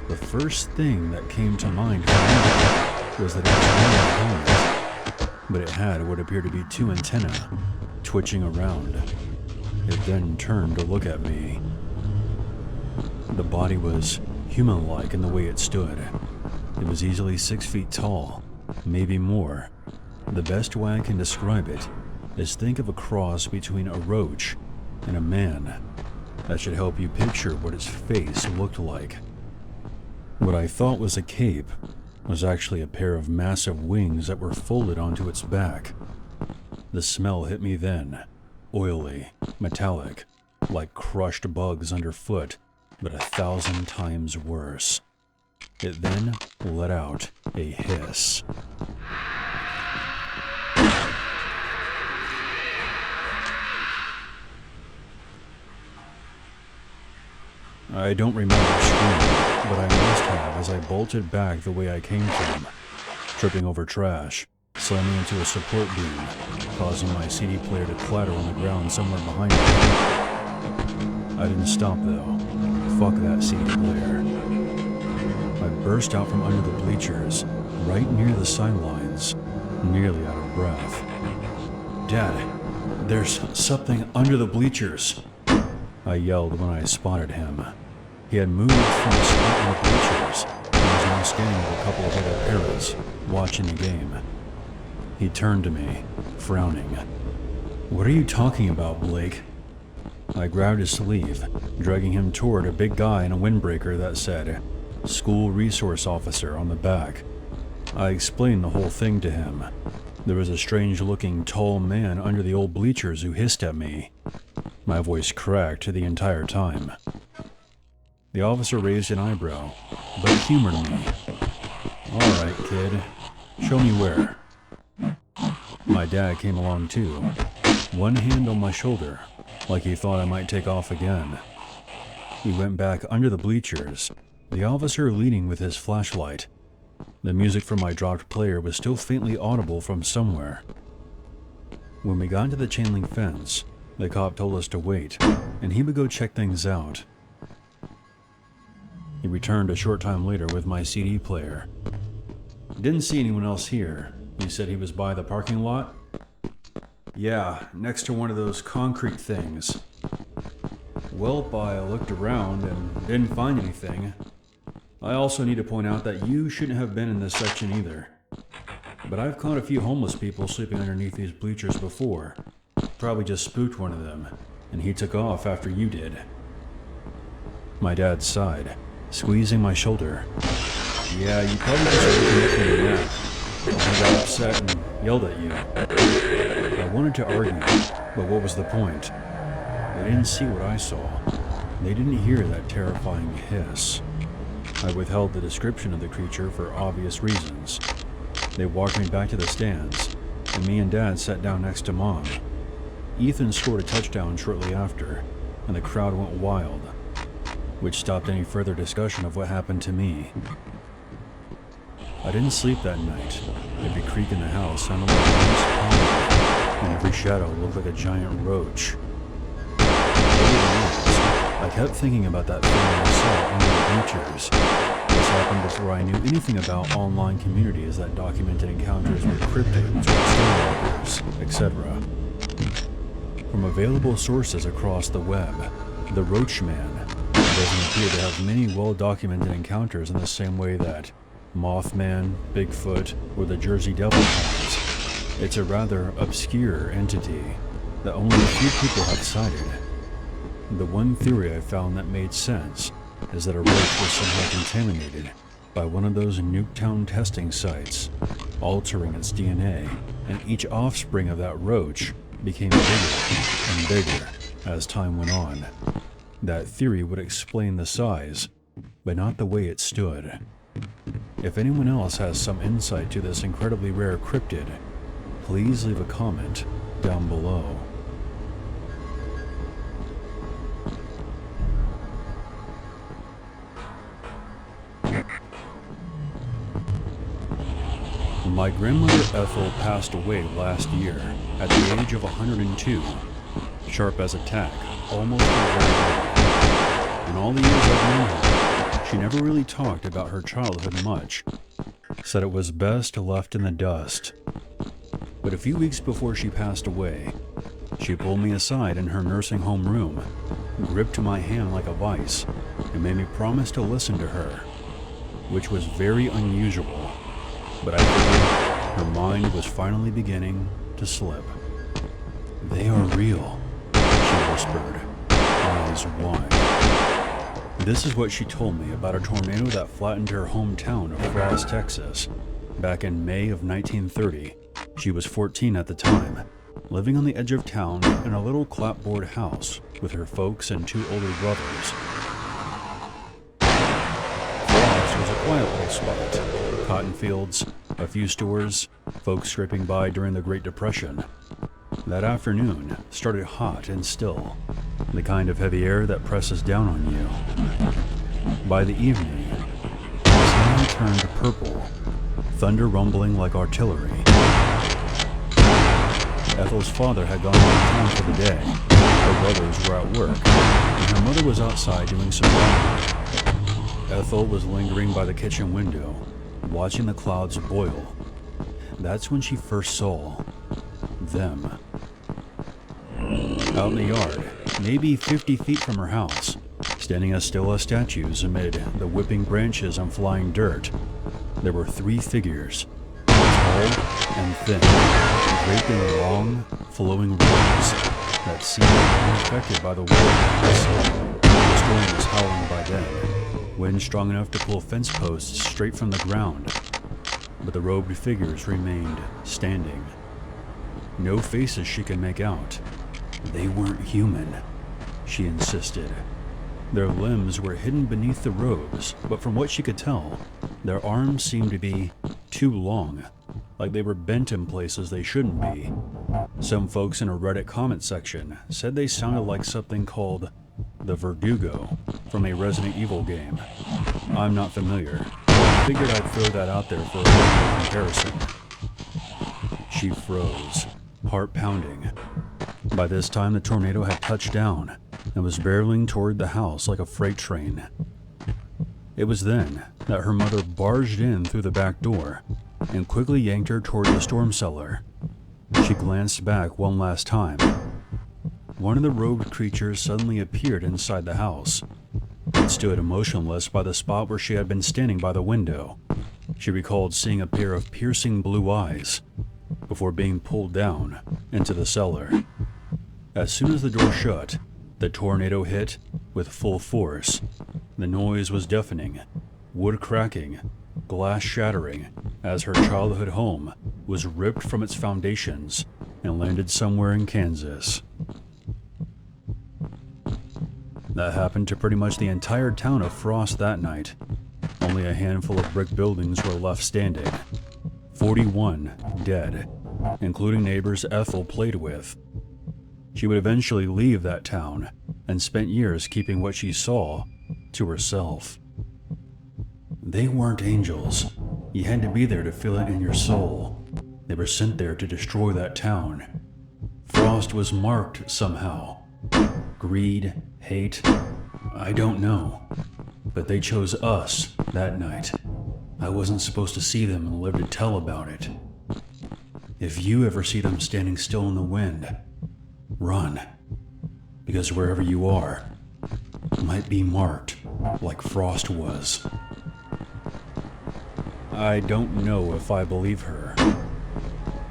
the first thing that came to mind for me was that it was wearing a helmet, but it had what appeared to be two antennae twitching around. It then turned to look at me. The body was human-like in the way it stood. It was easily 6 feet tall, maybe more. The best way I can describe it is think of a cross between a roach and a man. That should help you picture what its face looked like. What I thought was a cape was actually a pair of massive wings that were folded onto its back. The smell hit me then, oily, metallic, like crushed bugs underfoot, but 1,000 times worse. It then let out a hiss. I don't remember screaming, but I must have as I bolted back the way I came from, tripping over trash, slamming into a support beam, causing my CD player to clatter on the ground somewhere behind me. I didn't stop though. Fuck that CD player. I burst out from under the bleachers, right near the sidelines, nearly out of breath. "Dad, there's something under the bleachers," I yelled when I spotted him. He had moved from the spot in the bleachers and was now standing with a couple of other parents, watching the game. He turned to me, frowning. "What are you talking about, Blake?" I grabbed his sleeve, dragging him toward a big guy in a windbreaker that said, "School Resource Officer" on the back. I explained the whole thing to him. There was a strange-looking, tall man under the old bleachers who hissed at me. My voice cracked the entire time. The officer raised an eyebrow, but humored me. "All right, kid. Show me where." My dad came along too, one hand on my shoulder, like he thought I might take off again. We went back under the bleachers, the officer leading with his flashlight. The music from my dropped player was still faintly audible from somewhere. When we got to the chain link fence, the cop told us to wait, and he would go check things out. He returned a short time later with my CD player. "Didn't see anyone else here. You said he was by the parking lot?" "Yeah, next to one of those concrete things." "Well, I looked around and didn't find anything. I also need to point out that you shouldn't have been in this section either. But I've caught a few homeless people sleeping underneath these bleachers before. Probably just spooked one of them, and he took off after you did." My dad sighed, squeezing my shoulder. "Yeah, you probably just woke up from your nap. I got upset and yelled at you." I wanted to argue, but what was the point? They didn't see what I saw. They didn't hear that terrifying hiss. I withheld the description of the creature for obvious reasons. They walked me back to the stands, and me and Dad sat down next to Mom. Ethan scored a touchdown shortly after, and the crowd went wild, which stopped any further discussion of what happened to me. I didn't sleep that night. Every creak in the house sounded like a loose pond, and every shadow looked like a giant roach. I kept thinking about that thing I saw under the bleachers. This happened before I knew anything about online communities that documented encounters with cryptids, skinwalkers, etc. From available sources across the web, the Roach Man doesn't appear to have many well-documented encounters in the same way that Mothman, Bigfoot, or the Jersey Devil has. It's a rather obscure entity that only a few people have cited. The one theory I found that made sense is that a roach was somehow contaminated by one of those Nuketown testing sites, altering its DNA, and each offspring of that roach became bigger and bigger as time went on. That theory would explain the size, but not the way it stood. If anyone else has some insight to this incredibly rare cryptid, please leave a comment down below. My grandmother Ethel passed away last year at the age of 102, sharp as a tack, almost to the very end. In all the years I've known her, she never really talked about her childhood much, said it was best left in the dust. But a few weeks before she passed away, she pulled me aside in her nursing home room, gripped my hand like a vice, and made me promise to listen to her, which was very unusual, but I figured her mind was finally beginning to slip. "They are real," she whispered, eyes wide. This is what she told me about a tornado that flattened her hometown of Frost, Texas, back in May of 1930. She was 14 at the time, living on the edge of town in a little clapboard house with her folks and 2 older brothers. Frost was a quiet little spot. Cotton fields, a few stores, folks scraping by during the Great Depression. That afternoon started hot and still, the kind of heavy air that presses down on you. By the evening, the sky turned purple, thunder rumbling like artillery. Ethel's father had gone out of town for the day, her brothers were at work, and her mother was outside doing some laundry. Ethel was lingering by the kitchen window, watching the clouds boil. That's when she first saw them. Out in the yard, maybe 50 feet from her house, standing as still as statues amid the whipping branches and flying dirt, there were 3 figures, tall and thin, draped in long, flowing robes that seemed unaffected by the wind. The storm was howling by then, wind strong enough to pull fence posts straight from the ground, but the robed figures remained standing. No faces she could make out. They weren't human, she insisted. Their limbs were hidden beneath the robes, but from what she could tell, their arms seemed to be too long, like they were bent in places they shouldn't be. Some folks in a Reddit comment section said they sounded like something called the Verdugo from a Resident Evil game. I'm not familiar, but I figured I'd throw that out there for a comparison. She froze, heart pounding. By this time, the tornado had touched down and was barreling toward the house like a freight train. It was then that her mother barged in through the back door and quickly yanked her toward the storm cellar. She glanced back one last time. One of the robed creatures suddenly appeared inside the house. It stood motionless by the spot where she had been standing by the window. She recalled seeing a pair of piercing blue eyes before being pulled down into the cellar. As soon as the door shut, the tornado hit with full force. The noise was deafening, wood cracking, glass shattering, as her childhood home was ripped from its foundations and landed somewhere in Kansas. That happened to pretty much the entire town of Frost that night. Only a handful of brick buildings were left standing. 41 dead, including neighbors Ethel played with. She would eventually leave that town and spent years keeping what she saw to herself. They weren't angels. You had to be there to feel it in your soul. They were sent there to destroy that town. Frost was marked somehow. Greed, hate, I don't know. But they chose us that night. I wasn't supposed to see them and live to tell about it. If you ever see them standing still in the wind, run. Because wherever you are, might be marked like Frost was. I don't know if I believe her.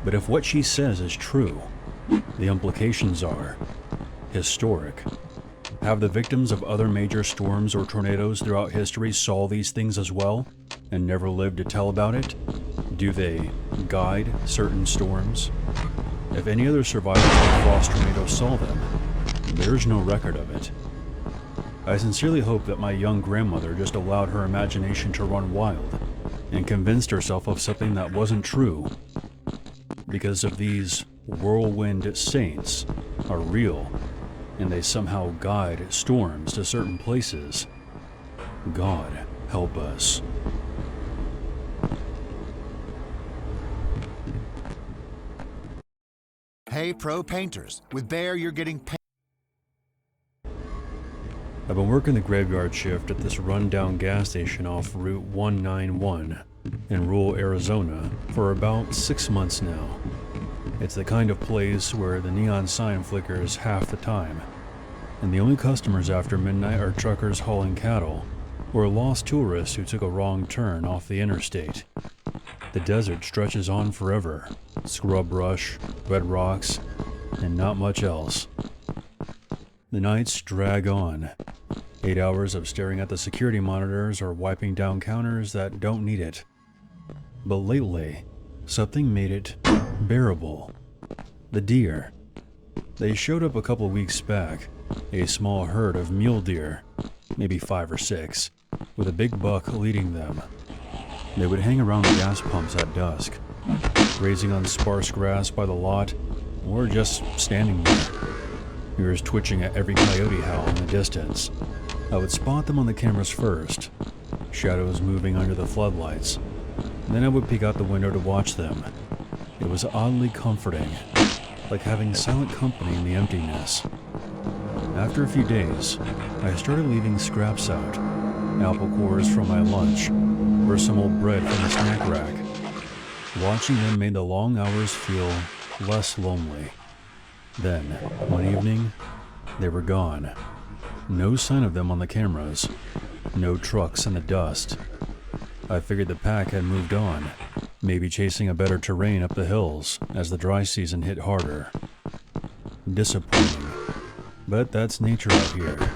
But if what she says is true, the implications are historic. Have the victims of other major storms or tornadoes throughout history saw these things as well and never lived to tell about it? Do they guide certain storms? If any other survivors of the Frost tornado saw them, there's no record of it. I sincerely hope that my young grandmother just allowed her imagination to run wild and convinced herself of something that wasn't true. Because if these whirlwind saints are real and they somehow guide storms to certain places, God help us. Hey Pro Painters. With Behr, you're getting paint. I've been working the graveyard shift at this rundown gas station off Route 191 in rural Arizona for about 6 months now. It's the kind of place where the neon sign flickers half the time, and the only customers after midnight are truckers hauling cattle or lost tourists who took a wrong turn off the interstate. The desert stretches on forever, scrub brush, red rocks, and not much else. The nights drag on. 8 hours of staring at the security monitors or wiping down counters that don't need it. But lately, something made it bearable. The deer. They showed up a couple weeks back, a small herd of mule deer, maybe 5 or 6, with a big buck leading them. They would hang around the gas pumps at dusk, grazing on sparse grass by the lot, or just standing there. Ears twitching at every coyote howl in the distance. I would spot them on the cameras first, shadows moving under the floodlights. Then I would peek out the window to watch them. It was oddly comforting, like having silent company in the emptiness. After a few days, I started leaving scraps out, apple cores from my lunch, or some old bread from the snack rack. Watching them made the long hours feel less lonely. Then, one evening, they were gone. No sign of them on the cameras. No trucks in the dust. I figured the pack had moved on, maybe chasing a better terrain up the hills as the dry season hit harder. Disappointing, but that's nature out here.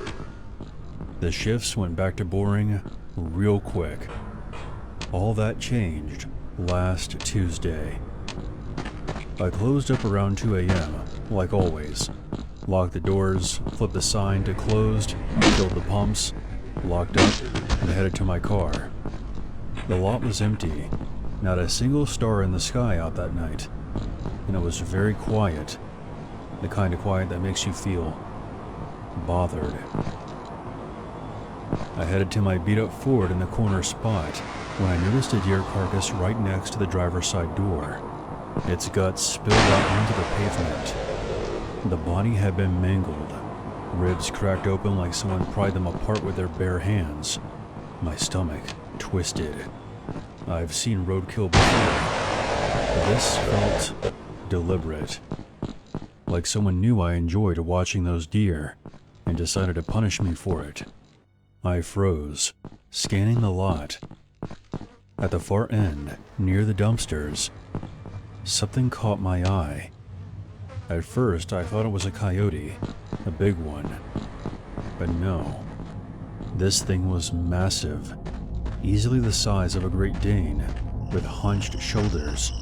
The shifts went back to boring real quick. All that changed last Tuesday. I closed up around 2 a.m., like always. Locked the doors, flipped the sign to closed, filled the pumps, locked up, and headed to my car. The lot was empty, not a single star in the sky out that night, and it was very quiet, the kind of quiet that makes you feel bothered. I headed to my beat-up Ford in the corner spot when I noticed a deer carcass right next to the driver's side door. Its guts spilled out onto the pavement. The body had been mangled, ribs cracked open like someone pried them apart with their bare hands. My stomach twisted. I've seen roadkill before, but this felt deliberate. Like someone knew I enjoyed watching those deer and decided to punish me for it. I froze, scanning the lot. At the far end, near the dumpsters, something caught my eye. At first, I thought it was a coyote, a big one. But no. This thing was massive, easily the size of a Great Dane, with hunched shoulders.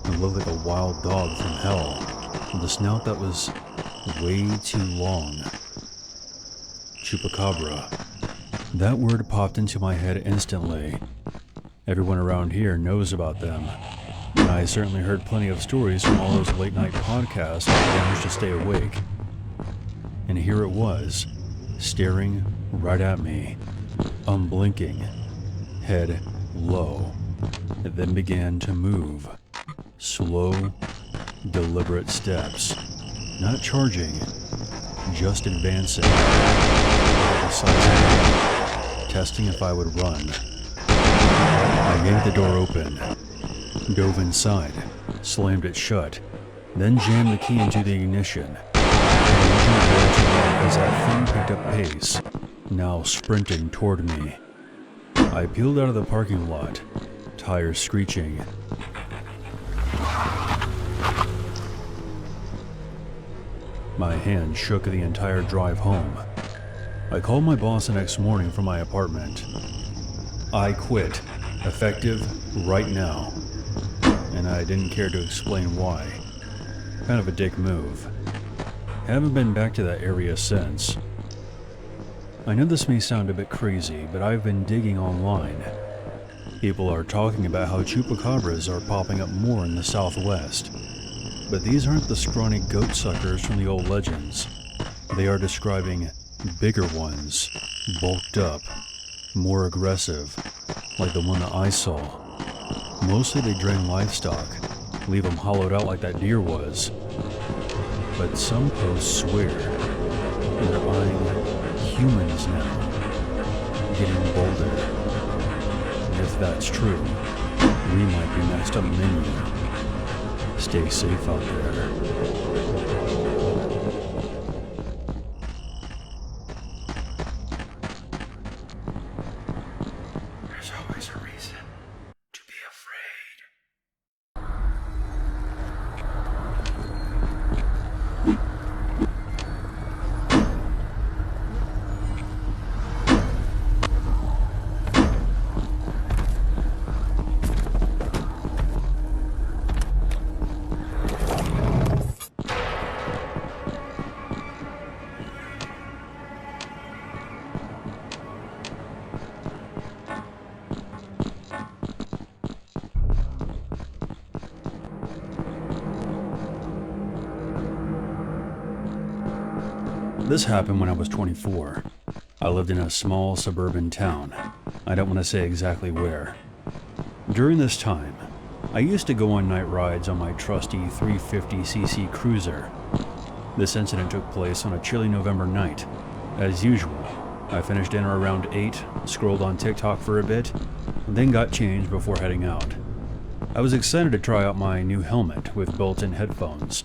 It looked like a wild dog from hell, with a snout that was way too long. Chupacabra. That word popped into my head instantly. Everyone around here knows about them. And I certainly heard plenty of stories from all those late-night podcasts that managed to stay awake. And here it was, staring right at me, unblinking, head low. It then began to move. Slow, deliberate steps. Not charging, just advancing. Testing if I would run. I yanked the door open, dove inside, slammed it shut, then jammed the key into the ignition. The engine roared to life as that thing picked up pace, now sprinting toward me. I peeled out of the parking lot, tires screeching. My hand shook the entire drive home. I called my boss the next morning from my apartment. I quit, effective right now. And I didn't care to explain why. Kind of a dick move. Haven't been back to that area since. I know this may sound a bit crazy, but I've been digging online. People are talking about how chupacabras are popping up more in the Southwest. But these aren't the scrawny goat suckers from the old legends. They are describing bigger ones, bulked up, more aggressive, like the one that I saw. Mostly they drain livestock, leave them hollowed out like that deer was. but some posts swear they're eyeing humans now, getting bolder. And if that's true, we might be next on the menu. Stay safe out there. There's always a reason to be afraid. This happened when I was 24. I lived in a small suburban town. I don't want to say exactly where. During this time, I used to go on night rides on my trusty 350cc cruiser. This incident took place on a chilly November night. As usual, I finished dinner around 8, scrolled on TikTok for a bit, and then got changed before heading out. I was excited to try out my new helmet with built-in headphones.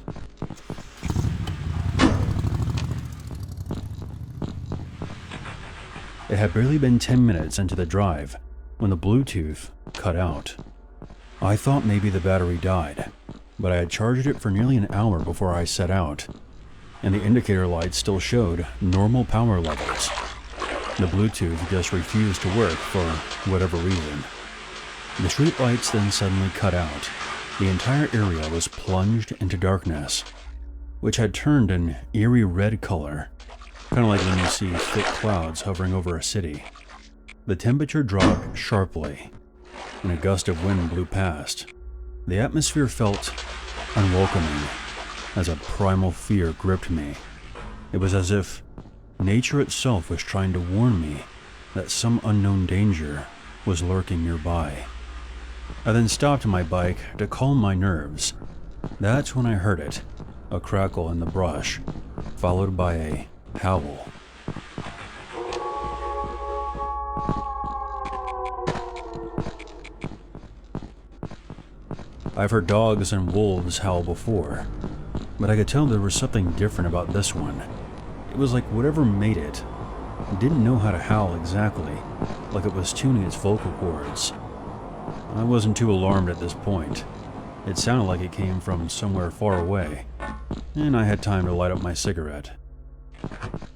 It had barely been 10 minutes into the drive when the Bluetooth cut out. I thought maybe the battery died, but I had charged it for nearly an hour before I set out, and the indicator lights still showed normal power levels. The Bluetooth just refused to work for whatever reason. The street lights then suddenly cut out. The entire area was plunged into darkness, which had turned an eerie red color. Kind of like when you see thick clouds hovering over a city. The temperature dropped sharply, and a gust of wind blew past. The atmosphere felt unwelcoming, as a primal fear gripped me. It was as if nature itself was trying to warn me that some unknown danger was lurking nearby. I then stopped my bike to calm my nerves. That's when I heard it, a crackle in the brush, followed by a howl. I've heard dogs and wolves howl before, but I could tell there was something different about this one. It was like whatever made it didn't know how to howl exactly, like it was tuning its vocal cords. I wasn't too alarmed at this point. It sounded like it came from somewhere far away, and I had time to light up my cigarette.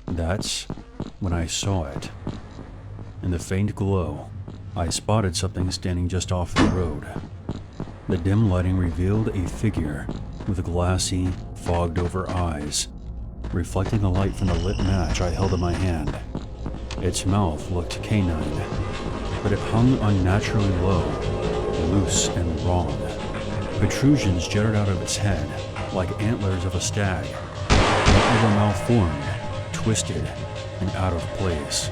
That's when I saw it. In the faint glow, I spotted something standing just off the road. The dim lighting revealed a figure with glassy, fogged-over eyes, reflecting the light from the lit match I held in my hand. Its mouth looked canine, but it hung unnaturally low, loose and wrong. Protrusions jutted out of its head, like antlers of a stag. It were malformed, twisted, and out of place.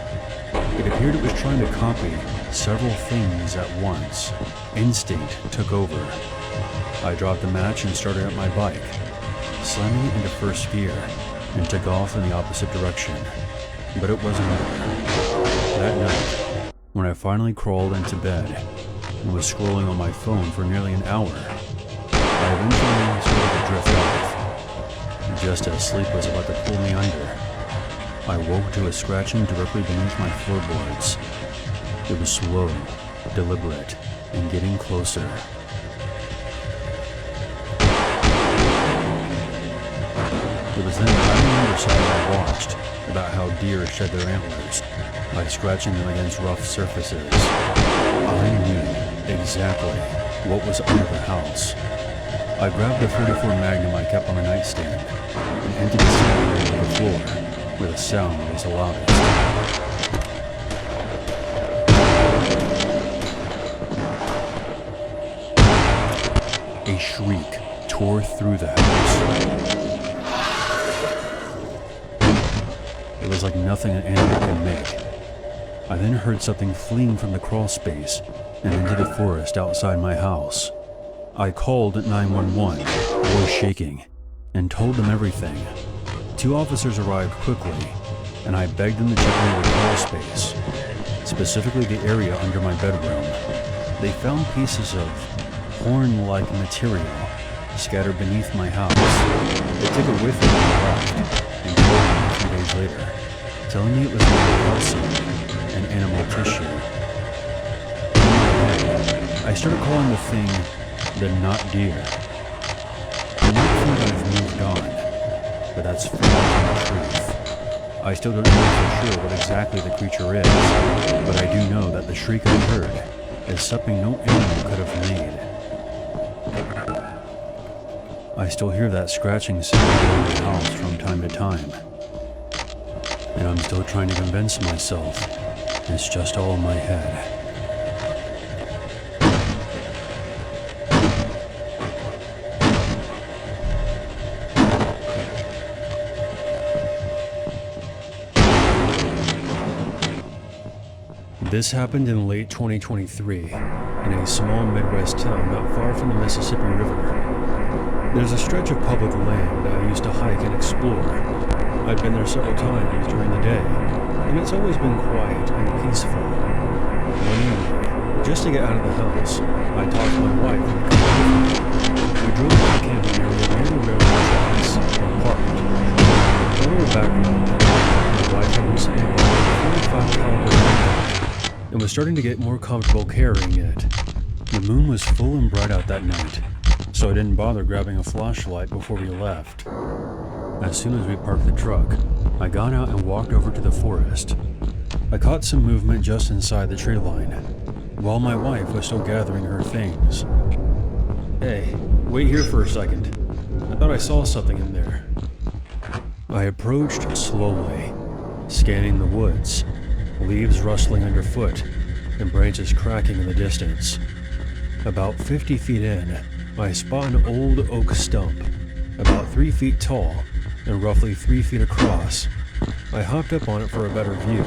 It appeared it was trying to copy several things at once. Instinct took over. I dropped the match and started up my bike, slamming it into first gear, and took off in the opposite direction. But it wasn't over. That night, when I finally crawled into bed and was scrolling on my phone for nearly an hour, I eventually started to drift off, just as sleep was about to pull me under. I woke to a scratching directly beneath my floorboards. It was slow, deliberate, and getting closer. It was then that I remember something I watched about how deer shed their antlers by scratching them against rough surfaces. I knew exactly what was under the house. I grabbed the .44 Magnum I kept on the nightstand and emptied the cylinder onto the floor, where the sound was the loudest. A shriek tore through the house. It was like nothing an animal could make. I then heard something fleeing from the crawl space and into the forest outside my house. I called 911, voice shaking, and told them everything. 2 officers arrived quickly, and I begged them to check into the crawl space, specifically the area under my bedroom. They found pieces of horn-like material scattered beneath my house. They took a whiff of it and left, and told me a few days later, telling me it was made of calcium and animal tissue. In my head, I started calling the thing the not deer. I might think I've moved on, but that's far from the truth. I still don't know for sure what exactly the creature is, but I do know that the shriek I heard is something no animal could have made. I still hear that scratching sound around the house from time to time, and I'm still trying to convince myself it's just all in my head. This happened in late 2023 in a small Midwest town not far from the Mississippi River. There's a stretch of public land I used to hike and explore. I've been there several times during the day, and it's always been quiet and peaceful. One evening, just to get out of the house, I talked to my wife and we drove to the camping area near the railroad tracks and parked. A little background, my wife had recently bought a .45 caliber handgun and was starting to get more comfortable carrying it. The moon was full and bright out that night, so I didn't bother grabbing a flashlight before we left. As soon as we parked the truck, I got out and walked over to the forest. I caught some movement just inside the tree line, while my wife was still gathering her things. Hey, wait here for a second. I thought I saw something in there. I approached slowly, scanning the woods, leaves rustling underfoot and branches cracking in the distance. About 50 feet in, I spot an old oak stump, about 3 feet tall and roughly 3 feet across. I hopped up on it for a better view.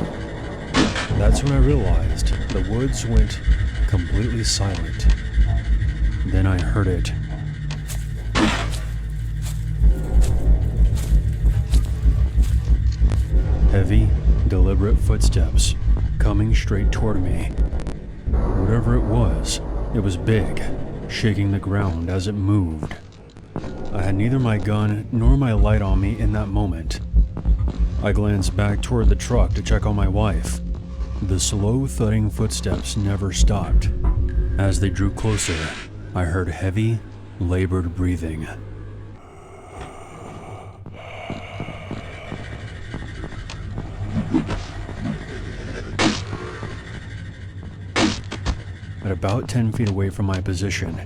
That's when I realized the woods went completely silent. Then I heard it. Heavy, deliberate footsteps coming straight toward me. Whatever it was big, shaking the ground as it moved. I had neither my gun nor my light on me in that moment. I glanced back toward the truck to check on my wife. The slow thudding footsteps never stopped. As they drew closer, I heard heavy, labored breathing. At about 10 feet away from my position,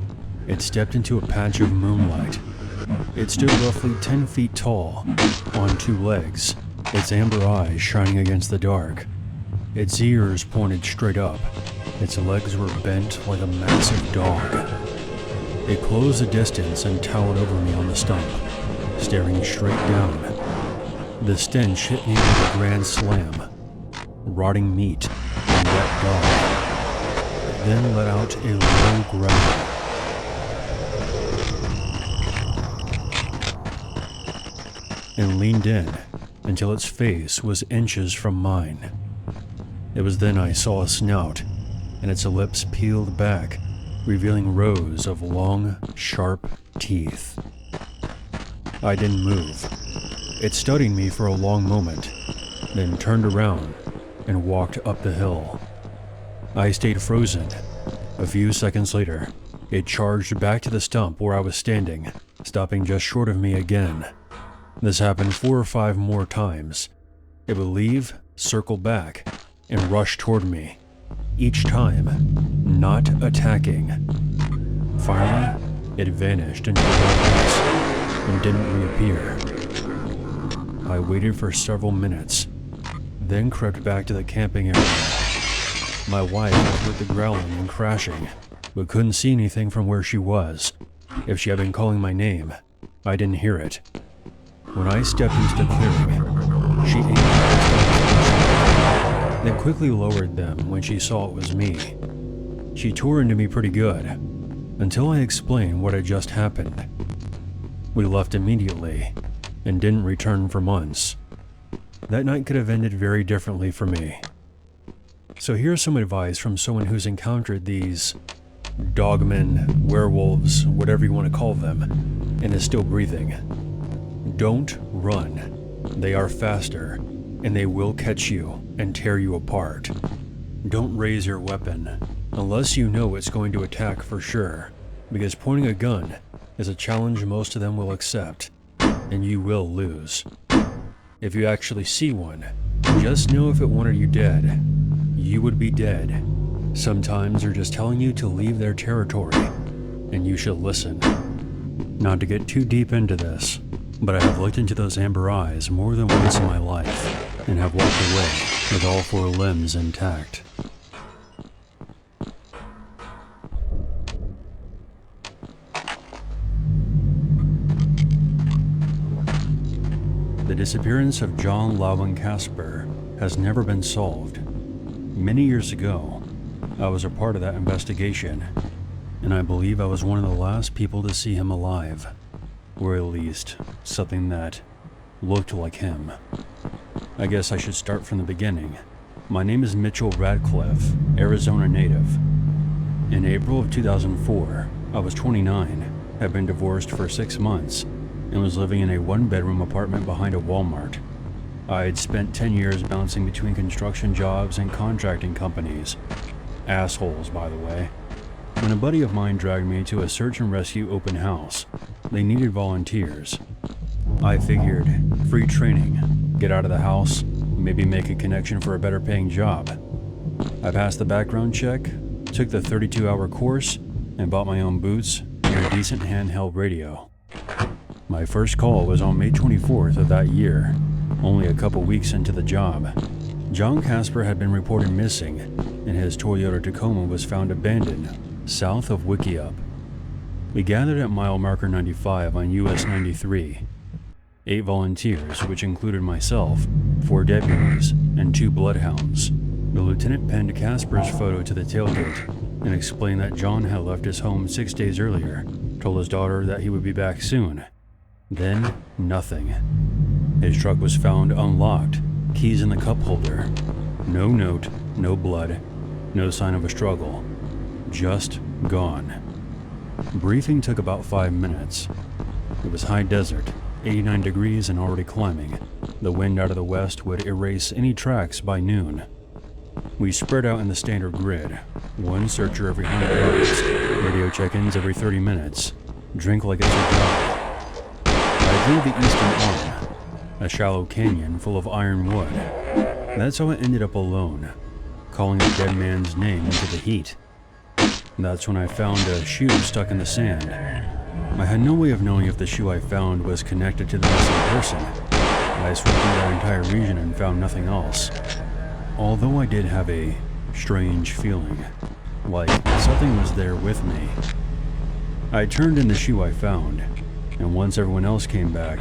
it stepped into a patch of moonlight. It stood roughly 10 feet tall, on 2 legs, its amber eyes shining against the dark. Its ears pointed straight up. Its legs were bent like a massive dog. It closed the distance and towered over me on the stump, staring straight down. The stench hit me with a grand slam. Rotting meat and wet dog. It then let out a low growl. And leaned in until its face was inches from mine. It was then I saw a snout, and its lips peeled back, revealing rows of long, sharp teeth. I didn't move. It studied me for a long moment, then turned around and walked up the hill. I stayed frozen. A few seconds later, it charged back to the stump where I was standing, stopping just short of me again. This happened 4 or 5 more times. It would leave, circle back, and rush toward me, each time not attacking. Finally, it vanished into the darkness and didn't reappear. I waited for several minutes, then crept back to the camping area. My wife heard the growling and crashing, but couldn't see anything from where she was. If she had been calling my name, I didn't hear it. When I stepped into the clearing, she aimed her pistols, then quickly lowered them when she saw it was me. She tore into me pretty good, until I explained what had just happened. We left immediately and didn't return for months. That night could have ended very differently for me. So here's some advice from someone who's encountered these dogmen, werewolves, whatever you want to call them, and is still breathing. Don't run. They are faster, and they will catch you and tear you apart. Don't raise your weapon unless you know it's going to attack for sure, because pointing a gun is a challenge most of them will accept, and you will lose. If you actually see one, just know if it wanted you dead, you would be dead. Sometimes they're just telling you to leave their territory, and you should listen. Not to get too deep into this, but I have looked into those amber eyes more than once in my life, and have walked away with all 4 limbs intact. The disappearance of John Loudon Casper has never been solved. Many years ago, I was a part of that investigation, and I believe I was one of the last people to see him alive, or at least something that looked like him. I guess I should start from the beginning. My name is Mitchell Radcliffe, Arizona native. In April of 2004, I was 29, had been divorced for 6 months, and was living in a 1-bedroom apartment behind a Walmart. I had spent 10 years bouncing between construction jobs and contracting companies. Assholes, by the way. When a buddy of mine dragged me to a search and rescue open house, they needed volunteers. I figured, free training, get out of the house, maybe make a connection for a better paying job. I passed the background check, took the 32-hour course, and bought my own boots and a decent handheld radio. My first call was on May 24th of that year, only a couple weeks into the job. John Casper had been reported missing, and his Toyota Tacoma was found abandoned south of Wickiup. We gathered at mile marker 95 on US 93. 8 volunteers, which included myself, 4 deputies, and 2 bloodhounds. The lieutenant penned Casper's photo to the tailgate and explained that John had left his home 6 days earlier, told his daughter that he would be back soon. Then, nothing. His truck was found unlocked, keys in the cup holder. No note, no blood, no sign of a struggle. Just gone. Briefing took about 5 minutes. It was high desert, 89 degrees and already climbing. The wind out of the west would erase any tracks by noon. We spread out in the standard grid, 1 searcher every 100 yards, radio check-ins every 30 minutes, drink like it's your job. I drew the eastern arm, a shallow canyon full of ironwood. That's how I ended up alone, calling the dead man's name into the heat. That's when I found a shoe stuck in the sand. I had no way of knowing if the shoe I found was connected to the missing person. I swept through that entire region and found nothing else. Although I did have a strange feeling, like something was there with me. I turned in the shoe I found, and once everyone else came back,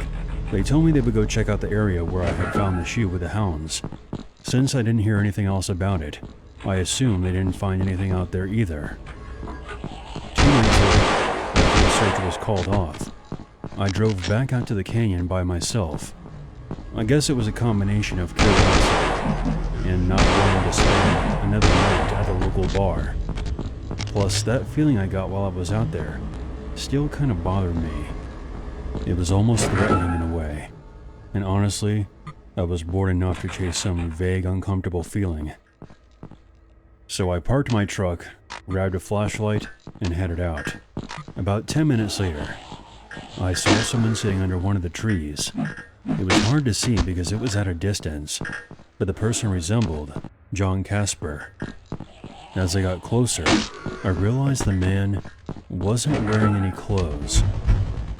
they told me they would go check out the area where I had found the shoe with the hounds. Since I didn't hear anything else about it, I assumed they didn't find anything out there either. 2 nights later, after the search was called off, I drove back out to the canyon by myself. I guess it was a combination of curiosity and not wanting to spend another night at the local bar. Plus, that feeling I got while I was out there still kind of bothered me. It was almost threatening in a way, and honestly, I was bored enough to chase some vague, uncomfortable feeling. So I parked my truck, grabbed a flashlight, and headed out. About 10 minutes later, I saw someone sitting under one of the trees. It was hard to see because it was at a distance, but the person resembled John Casper. As I got closer, I realized the man wasn't wearing any clothes.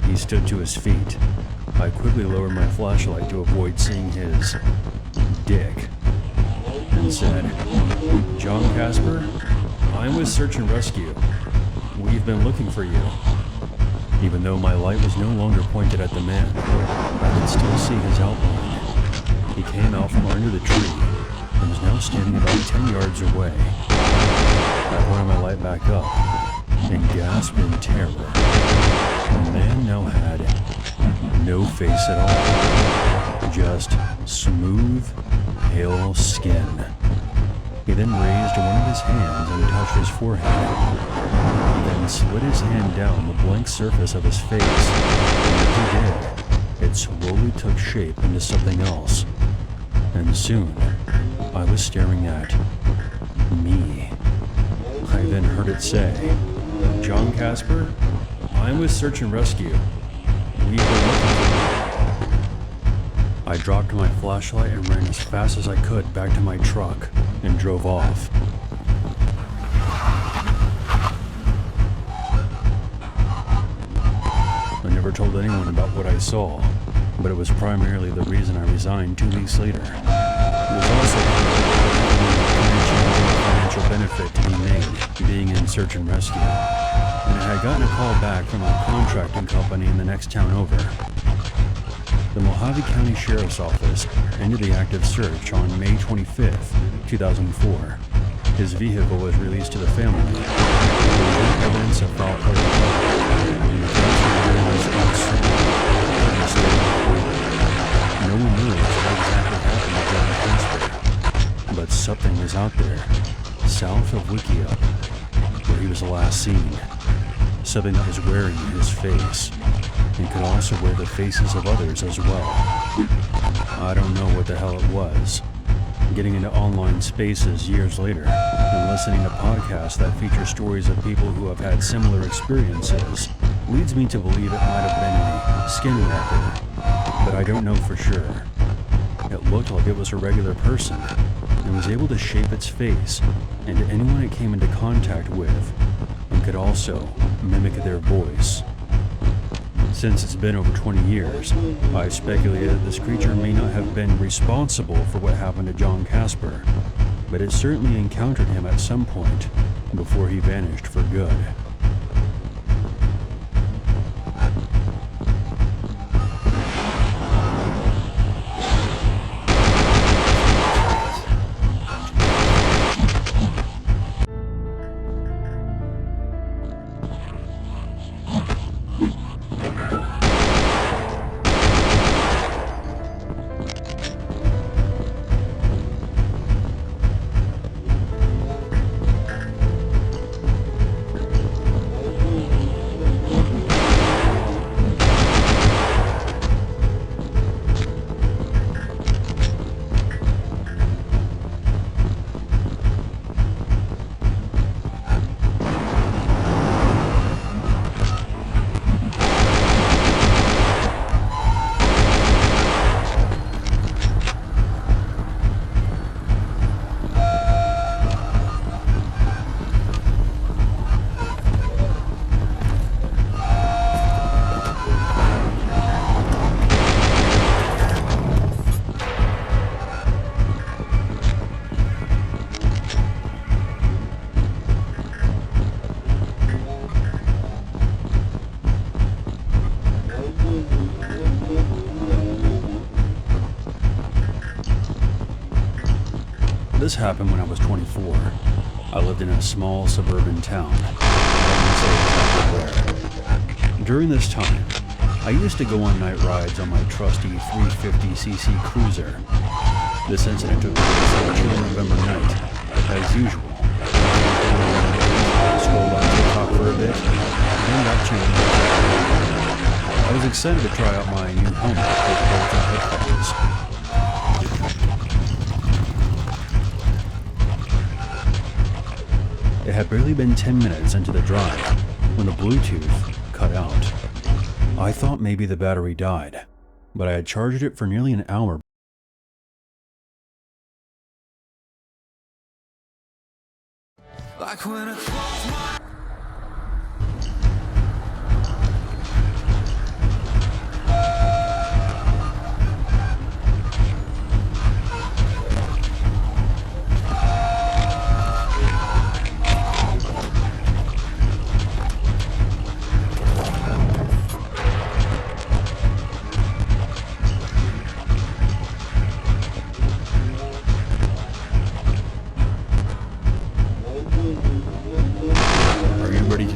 He stood to his feet. I quickly lowered my flashlight to avoid seeing his dick, and said, "John Casper, I'm with Search and Rescue. We've been looking for you." Even though my light was no longer pointed at the man, I could still see his outline. He came out from under the tree and was now standing about 10 yards away. I pointed my light back up and gasped in terror. The man now had no face at all, just smooth, pale skin. He then raised one of his hands and touched his forehead. He then slid his hand down the blank surface of his face, and as he did, it slowly took shape into something else. And soon, I was staring at me. I then heard it say, "John Casper, I'm with Search and Rescue. We've been looking for you." I dropped my flashlight and ran as fast as I could back to my truck and drove off. I never told anyone about what I saw, but it was primarily the reason I resigned 2 weeks later. It was also financial benefit to be made being in Search and Rescue, and I had gotten a call back from a contracting company in the next town over. The Mojave County Sheriff's Office ended the active search on May 25th, 2004. His vehicle was released to the family. There was no evidence of foul play, and the case was uncertain. No one knew what exactly happened to John Casper, but something was out there, south of Wickiup, where he was last seen. Something that was wearing his face, and could also wear the faces of others as well. I don't know what the hell it was. Getting into online spaces years later, and listening to podcasts that feature stories of people who have had similar experiences, leads me to believe it might have been a skinwalker, but I don't know for sure. It looked like it was a regular person, and was able to shape its face into anyone it came into contact with, and could also mimic their voice. Since it's been over 20 years, I've speculated that this creature may not have been responsible for what happened to John Casper, but it certainly encountered him at some point before he vanished for good. This happened when I was 24. I lived in a small suburban town. I wouldn't say exactly where. During this time, I used to go on night rides on my trusty 350cc cruiser. This incident took place on a chilly November night, as usual. Strolled out to the top for a bit, then got chilling. I was excited to try out my new helmet with built-in headphones. It had barely been 10 minutes into the drive when the Bluetooth cut out. I thought maybe the battery died, but I had charged it for nearly an hour. Like when I close my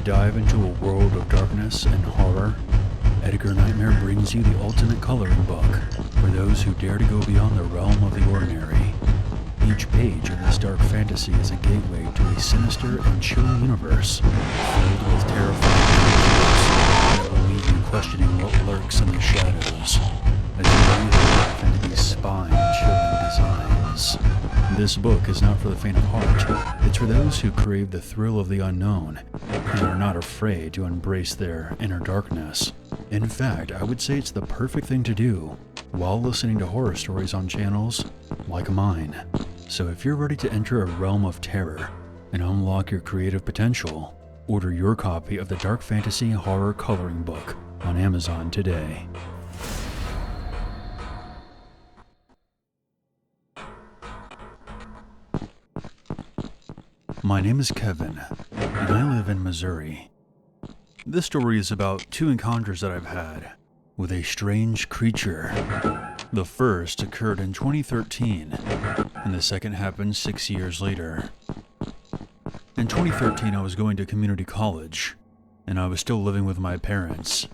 Dive into a world of darkness and horror? Edgar Nightmare brings you the ultimate coloring book for those who dare to go beyond the realm of the ordinary. Each page of this dark fantasy is a gateway to a sinister and chilling universe filled with terrifying creatures that will leave you questioning what lurks in the shadows as you breathe life into these spine-chilling designs. This book is not for the faint of heart. It's for those who crave the thrill of the unknown and are not afraid to embrace their inner darkness. In fact, I would say it's the perfect thing to do while listening to horror stories on channels like mine. So if you're ready to enter a realm of terror and unlock your creative potential, order your copy of the Dark Fantasy Horror Coloring Book on Amazon today. My name is Kevin, and I live in Missouri. This story is about two encounters that I've had with a strange creature. The first occurred in 2013, and the second happened 6 years later. In 2013, I was going to community college, and I was still living with my parents.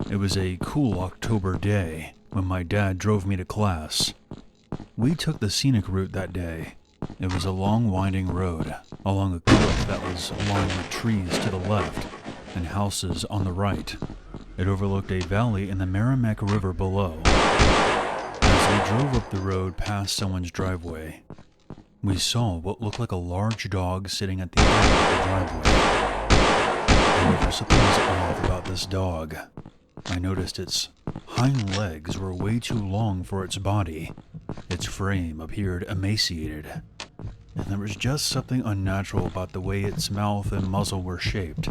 It was a cool October day when my dad drove me to class. We took the scenic route that day. It was a long winding road along a cliff that was lined with trees to the left and houses on the right. It overlooked a valley in the Merrimack River below. As we drove up the road past someone's driveway, we saw what looked like a large dog sitting at the end of the driveway. However, something was off about this dog. I noticed its hind legs were way too long for its body. Its frame appeared emaciated, and there was just something unnatural about the way its mouth and muzzle were shaped.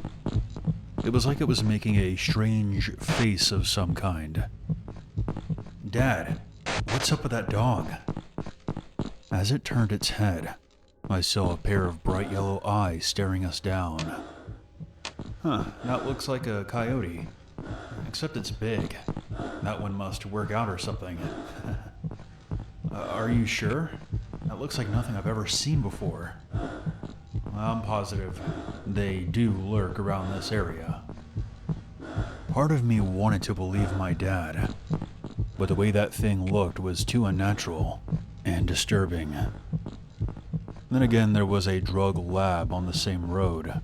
It was like it was making a strange face of some kind. "Dad, what's up with that dog?" As it turned its head, I saw a pair of bright yellow eyes staring us down. That looks like a coyote. Except it's big. That one must work out or something. Are you sure? That looks like nothing I've ever seen before. I'm positive they do lurk around this area. Part of me wanted to believe my dad, but the way that thing looked was too unnatural and disturbing. Then again, there was a drug lab on the same road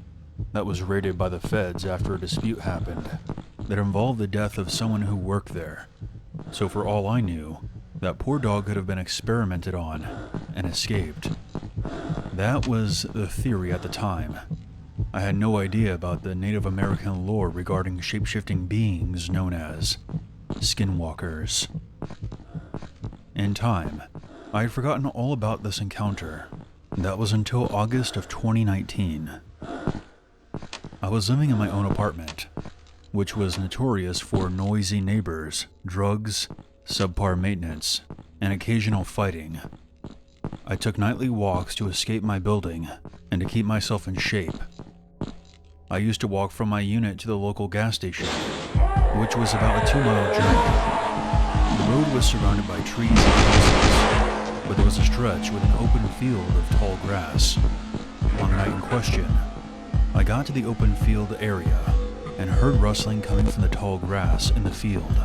that was raided by the feds after a dispute happened that involved the death of someone who worked there. So for all I knew, that poor dog could have been experimented on and escaped. That was the theory at the time. I had no idea about the Native American lore regarding shape-shifting beings known as skinwalkers. In time, I had forgotten all about this encounter. That was until August of 2019. I was living in my own apartment, which was notorious for noisy neighbors, drugs, subpar maintenance, and occasional fighting. I took nightly walks to escape my building and to keep myself in shape. I used to walk from my unit to the local gas station, which was about a 2-mile journey. The road was surrounded by trees and houses, but there was a stretch with an open field of tall grass. On the night in question, I got to the open field area and heard rustling coming from the tall grass in the field.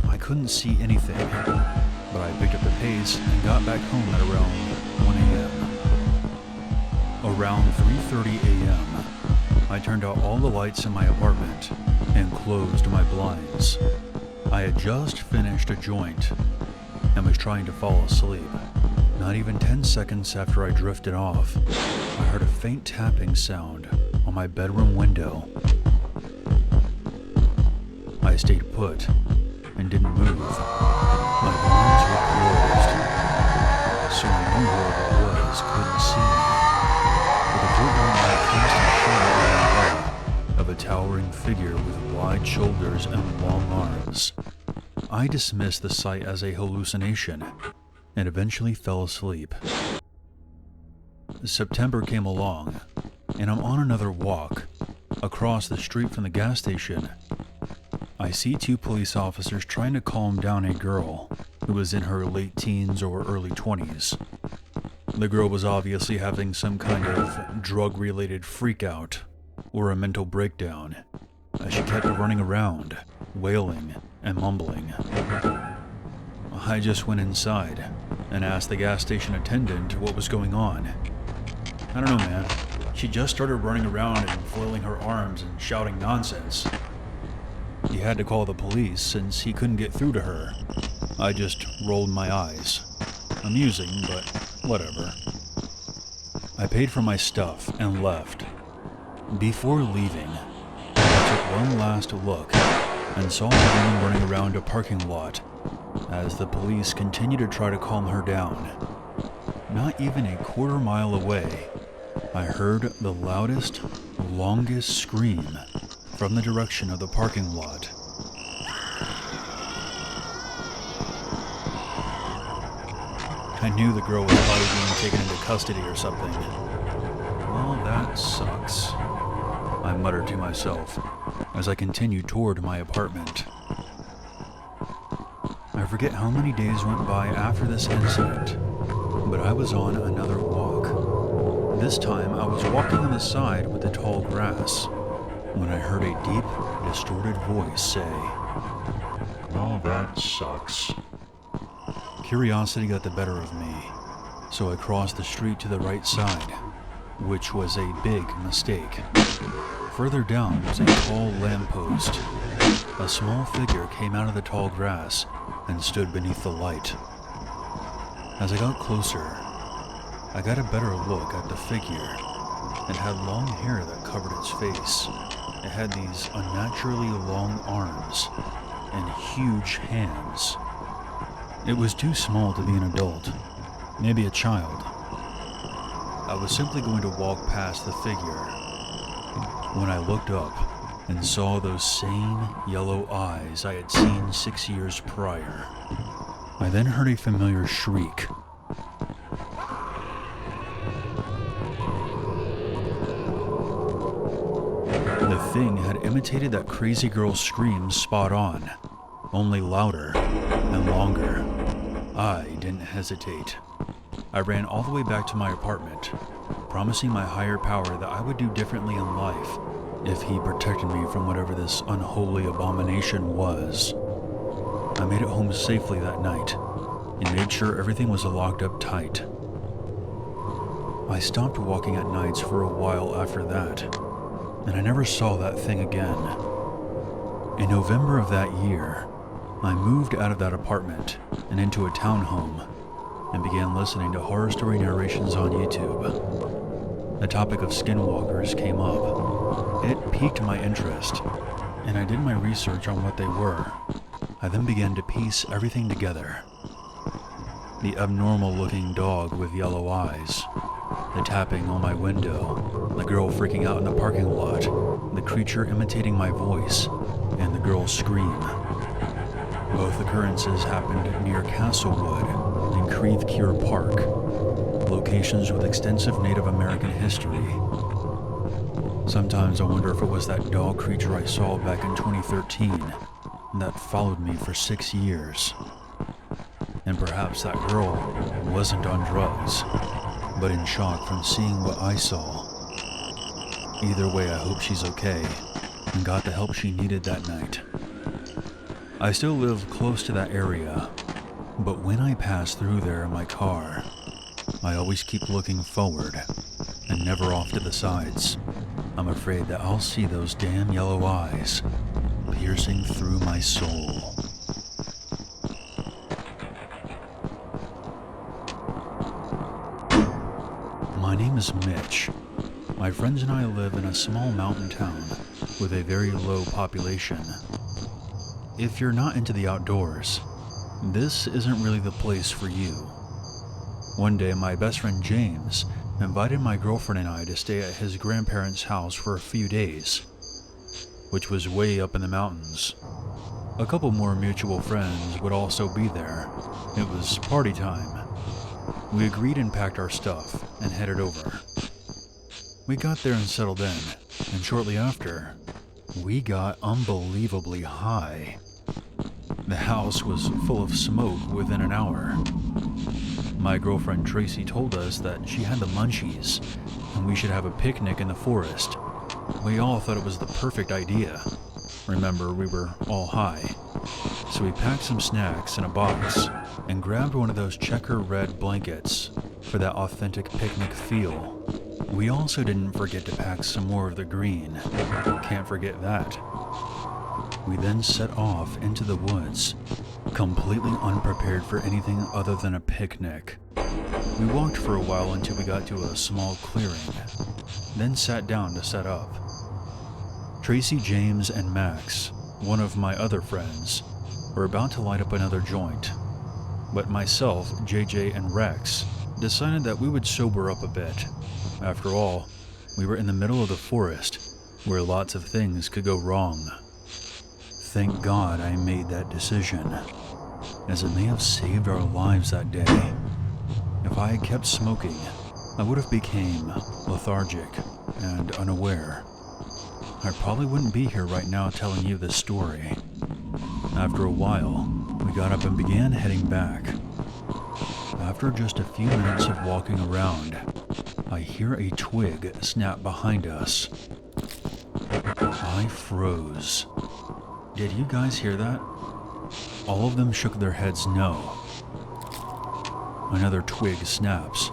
I couldn't see anything, but I picked up the pace and got back home at around 1 a.m. Around 3:30 a.m., I turned out all the lights in my apartment and closed my blinds. I had just finished a joint and was trying to fall asleep. Not even 10 seconds after I drifted off, I heard a faint tapping sound on my bedroom window. I stayed put and didn't move. My blinds were closed, so I knew whoever it was couldn't see me. But the blue light cast a shadow on my bed of a towering figure with wide shoulders and long arms. I dismissed the sight as a hallucination and eventually fell asleep. September came along, and I'm on another walk across the street from the gas station. I see 2 police officers trying to calm down a girl who was in her late teens or early 20s. The girl was obviously having some kind of drug-related freakout. or a mental breakdown, as she kept running around, wailing and mumbling. I just went inside and asked the gas station attendant what was going on. I don't know, man. She just started running around and flailing her arms and shouting nonsense. He had to call the police since he couldn't get through to her. I just rolled my eyes. Amusing, but whatever. I paid for my stuff and left. Before leaving, I took one last look and saw a woman running around a parking lot as the police continued to try to calm her down. Not even a quarter mile away, I heard the loudest, longest scream from the direction of the parking lot. I knew the girl was probably being taken into custody or something. Well, that sucks, I muttered to myself as I continued toward my apartment. I forget how many days went by after this incident, but I was on another walk. This time I was walking on the side with the tall grass when I heard a deep, distorted voice say, "Oh, that sucks." Curiosity got the better of me, so I crossed the street to the right side, which was a big mistake. Further down was a tall lamppost. A small figure came out of the tall grass and stood beneath the light. As I got closer, I got a better look at the figure. It had long hair that covered its face. It had these unnaturally long arms and huge hands. It was too small to be an adult, maybe a child. I was simply going to walk past the figure when I looked up and saw those same yellow eyes I had seen 6 years prior. I then heard a familiar shriek. The thing had imitated that crazy girl's scream spot on, only louder and longer. I didn't hesitate. I ran all the way back to my apartment, promising my higher power that I would do differently in life if he protected me from whatever this unholy abomination was. I made it home safely that night and made sure everything was locked up tight. I stopped walking at nights for a while after that, and I never saw that thing again. In November of that year, I moved out of that apartment and into a townhome and began listening to horror story narrations on YouTube. The topic of skinwalkers came up. It piqued my interest, and I did my research on what they were. I then began to piece everything together. The abnormal looking dog with yellow eyes, the tapping on my window, the girl freaking out in the parking lot, the creature imitating my voice, and the girl's scream. Both occurrences happened near Castlewood and Creve Cure Park, locations with extensive Native American history. Sometimes I wonder if it was that dog creature I saw back in 2013 that followed me for 6 years. And perhaps that girl wasn't on drugs, but in shock from seeing what I saw. Either way, I hope she's okay and got the help she needed that night. I still live close to that area, but when I pass through there in my car, I always keep looking forward and never off to the sides. I'm afraid that I'll see those damn yellow eyes piercing through my soul. My name is Mitch. My friends and I live in a small mountain town with a very low population. If you're not into the outdoors, this isn't really the place for you. One day, my best friend James invited my girlfriend and I to stay at his grandparents' house for a few days, which was way up in the mountains. A couple more mutual friends would also be there. It was party time. We agreed and packed our stuff and headed over. We got there and settled in, and shortly after, we got unbelievably high. The house was full of smoke within an hour. My girlfriend Tracy told us that she had the munchies and we should have a picnic in the forest, We all thought it was the perfect idea. Remember, we were all high. So we packed some snacks in a box and grabbed one of those checker red blankets for that authentic picnic feel. We also didn't forget to pack some more of the green. Can't forget that. We then set off into the woods, completely unprepared for anything other than a picnic. We walked for a while until we got to a small clearing, then sat down to set up. Tracy, James, and Max, one of my other friends, were about to light up another joint, but myself, JJ, and Rex decided that we would sober up a bit. After all, we were in the middle of the forest, where lots of things could go wrong. Thank God I made that decision, as it may have saved our lives that day. If I had kept smoking, I would have become lethargic and unaware. I probably wouldn't be here right now telling you this story. After a while, we got up and began heading back. After just a few minutes of walking around, I hear a twig snap behind us. I froze. Did you guys hear that? All of them shook their heads no. Another twig snaps,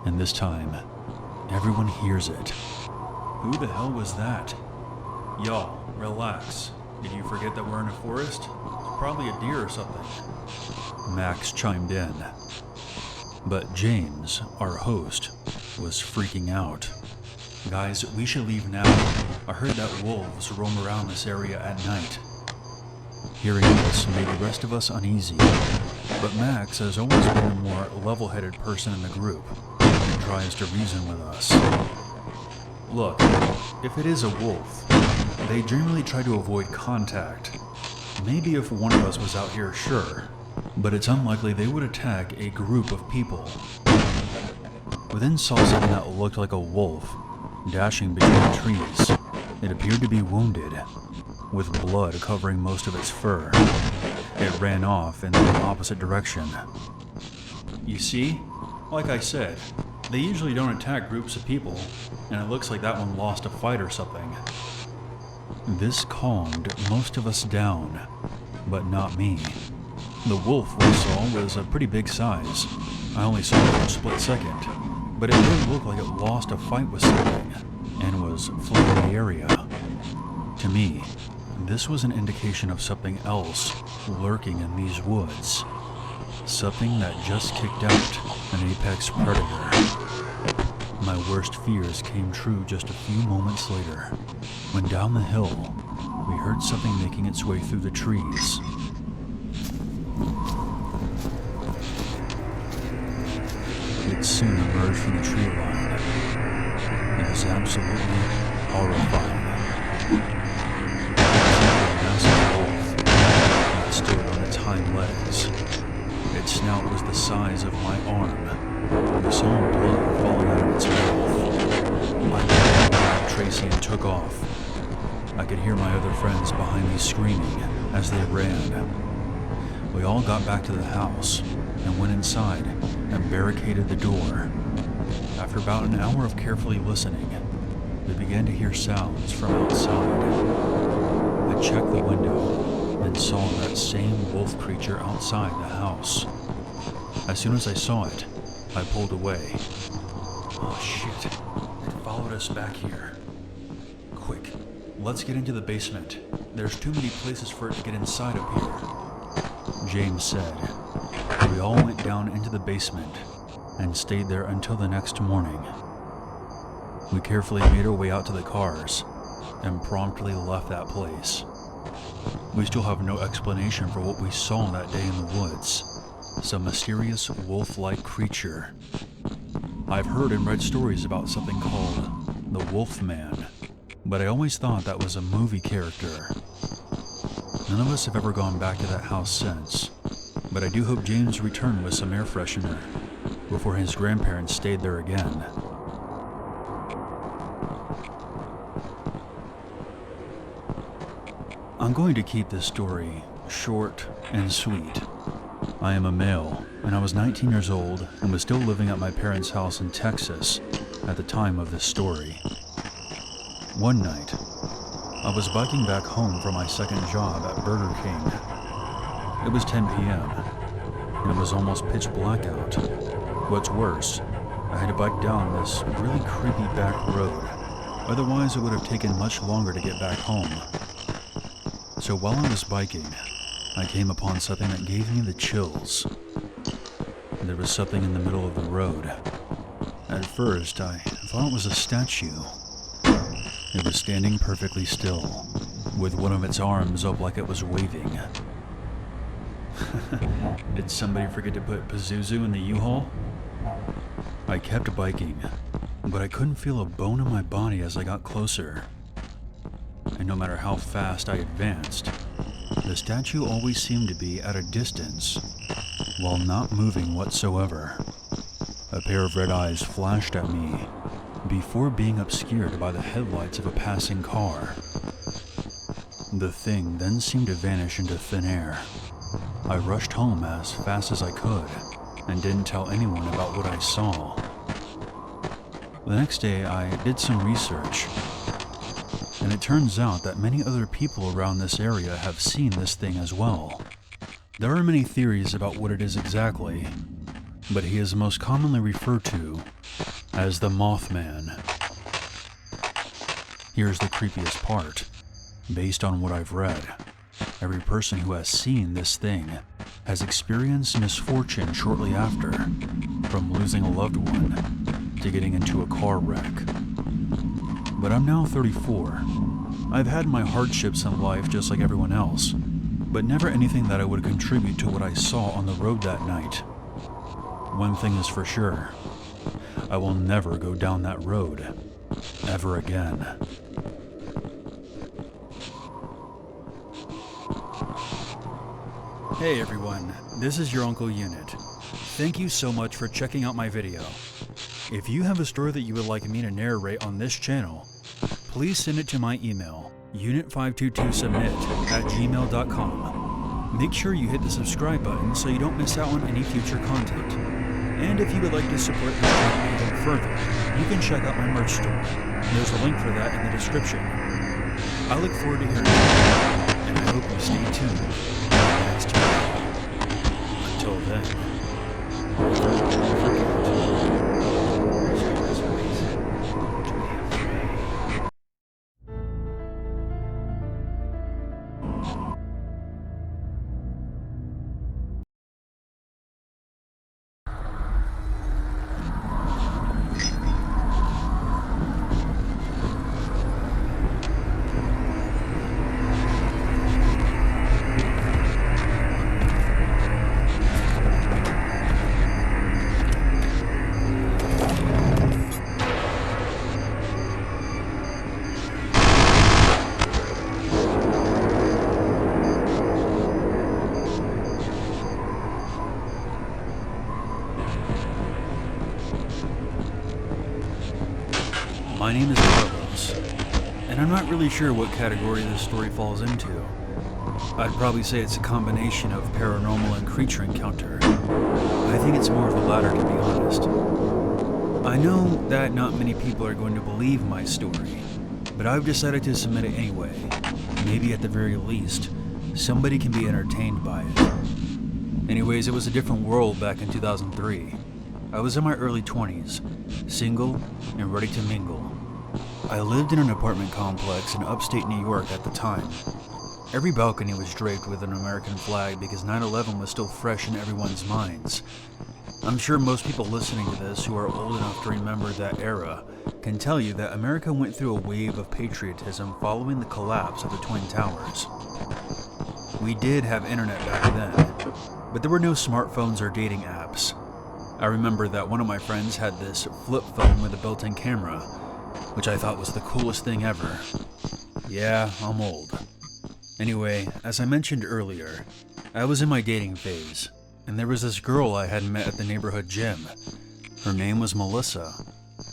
and this time, everyone hears it. Who the hell was that? Y'all, relax. Did you forget that we're in a forest? It's probably a deer or something. Max chimed in. But James, our host, was freaking out. Guys, we should leave now. I heard that wolves roam around this area at night. Hearing this made the rest of us uneasy, but Max has always been the more level-headed person in the group and tries to reason with us. Look, if it is a wolf, they generally try to avoid contact. Maybe if one of us was out here, sure, but it's unlikely they would attack a group of people. We then saw something that looked like a wolf dashing between the trees. It appeared to be wounded, with blood covering most of its fur. It ran off in the opposite direction. You see? Like I said, they usually don't attack groups of people, and it looks like that one lost a fight or something. This calmed most of us down, but not me. The wolf we saw was a pretty big size. I only saw it for a split second, but it did look like it lost a fight with something, and was fleeing the area. To me, this was an indication of something else lurking in these woods. Something that just kicked out an apex predator. My worst fears came true just a few moments later, when down the hill, we heard something making its way through the trees. It soon emerged from the tree line. It was absolutely horrifying. It stood on its hind legs. Its snout was the size of my arm. We saw blood falling out of its mouth. My dad grabbed Tracy and took off. I could hear my other friends behind me screaming as they ran. We all got back to the house and went inside and barricaded the door. After about an hour of carefully listening, we began to hear sounds from outside. I checked the window and saw that same wolf creature outside the house. As soon as I saw it, I pulled away. Oh shit, it followed us back here. Quick, let's get into the basement. There's too many places for it to get inside up here, James said. We all went down into the basement and stayed there until the next morning. We carefully made our way out to the cars and promptly left that place. We still have no explanation for what we saw that day in the woods. Some mysterious wolf-like creature. I've heard and read stories about something called the Wolfman, but I always thought that was a movie character. None of us have ever gone back to that house since, but I do hope James returned with some air freshener before his grandparents stayed there again. I'm going to keep this story short and sweet. I am a male, and I was 19 years old and was still living at my parents' house in Texas at the time of this story. One night, I was biking back home from my second job at Burger King. It was 10 p.m., and it was almost pitch black out. What's worse, I had to bike down this really creepy back road. Otherwise, it would have taken much longer to get back home. So while I was biking, I came upon something that gave me the chills. There was something in the middle of the road. At first, I thought it was a statue. It was standing perfectly still, with one of its arms up like it was waving. Did somebody forget to put Pazuzu in the U-Haul? I kept biking, but I couldn't feel a bone in my body as I got closer. And no matter how fast I advanced, the statue always seemed to be at a distance, while not moving whatsoever. A pair of red eyes flashed at me before being obscured by the headlights of a passing car. The thing then seemed to vanish into thin air. I rushed home as fast as I could and didn't tell anyone about what I saw. The next day, I did some research, and it turns out that many other people around this area have seen this thing as well. There are many theories about what it is exactly, but he is most commonly referred to as the Mothman. Here's the creepiest part. Based on what I've read, every person who has seen this thing has experienced misfortune shortly after, from losing a loved one to getting into a car wreck. But I'm now 34. I've had my hardships in life just like everyone else, but never anything that I would contribute to what I saw on the road that night. One thing is for sure, I will never go down that road ever again. Hey everyone, this is your Uncle Unit. Thank you so much for checking out my video. If you have a story that you would like me to narrate on this channel, please send it to my email, unit522submit@gmail.com. Make sure you hit the subscribe button so you don't miss out on any future content. And if you would like to support this channel even further, you can check out my merch store. There's a link for that in the description. I look forward to hearing from you, and I hope you stay tuned for the next video. Until then, don't forget to be afraid. My name is Carlos, and I'm not really sure what category this story falls into. I'd probably say it's a combination of paranormal and creature encounter. I think it's more of the latter, to be honest. I know that not many people are going to believe my story, but I've decided to submit it anyway. Maybe at the very least, somebody can be entertained by it. Anyways, it was a different world back in 2003. I was in my early 20s, single and ready to mingle. I lived in an apartment complex in upstate New York at the time. Every balcony was draped with an American flag because 9/11 was still fresh in everyone's minds. I'm sure most people listening to this who are old enough to remember that era can tell you that America went through a wave of patriotism following the collapse of the Twin Towers. We did have internet back then, but there were no smartphones or dating apps. I remember that one of my friends had this flip phone with a built-in camera, which I thought was the coolest thing ever. Yeah, I'm old. Anyway, as I mentioned earlier, I was in my dating phase, and there was this girl I had met at the neighborhood gym. Her name was Melissa.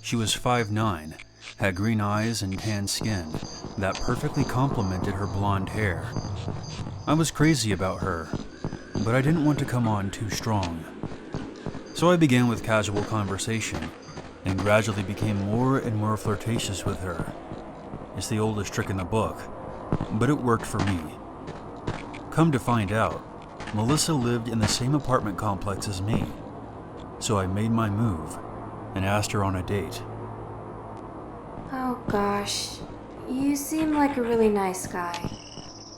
She was 5'9", had green eyes and tan skin that perfectly complemented her blonde hair. I was crazy about her, but I didn't want to come on too strong. So I began with casual conversation, and gradually became more and more flirtatious with her. It's the oldest trick in the book, but it worked for me. Come to find out, Melissa lived in the same apartment complex as me, so I made my move and asked her on a date. Oh gosh, you seem like a really nice guy.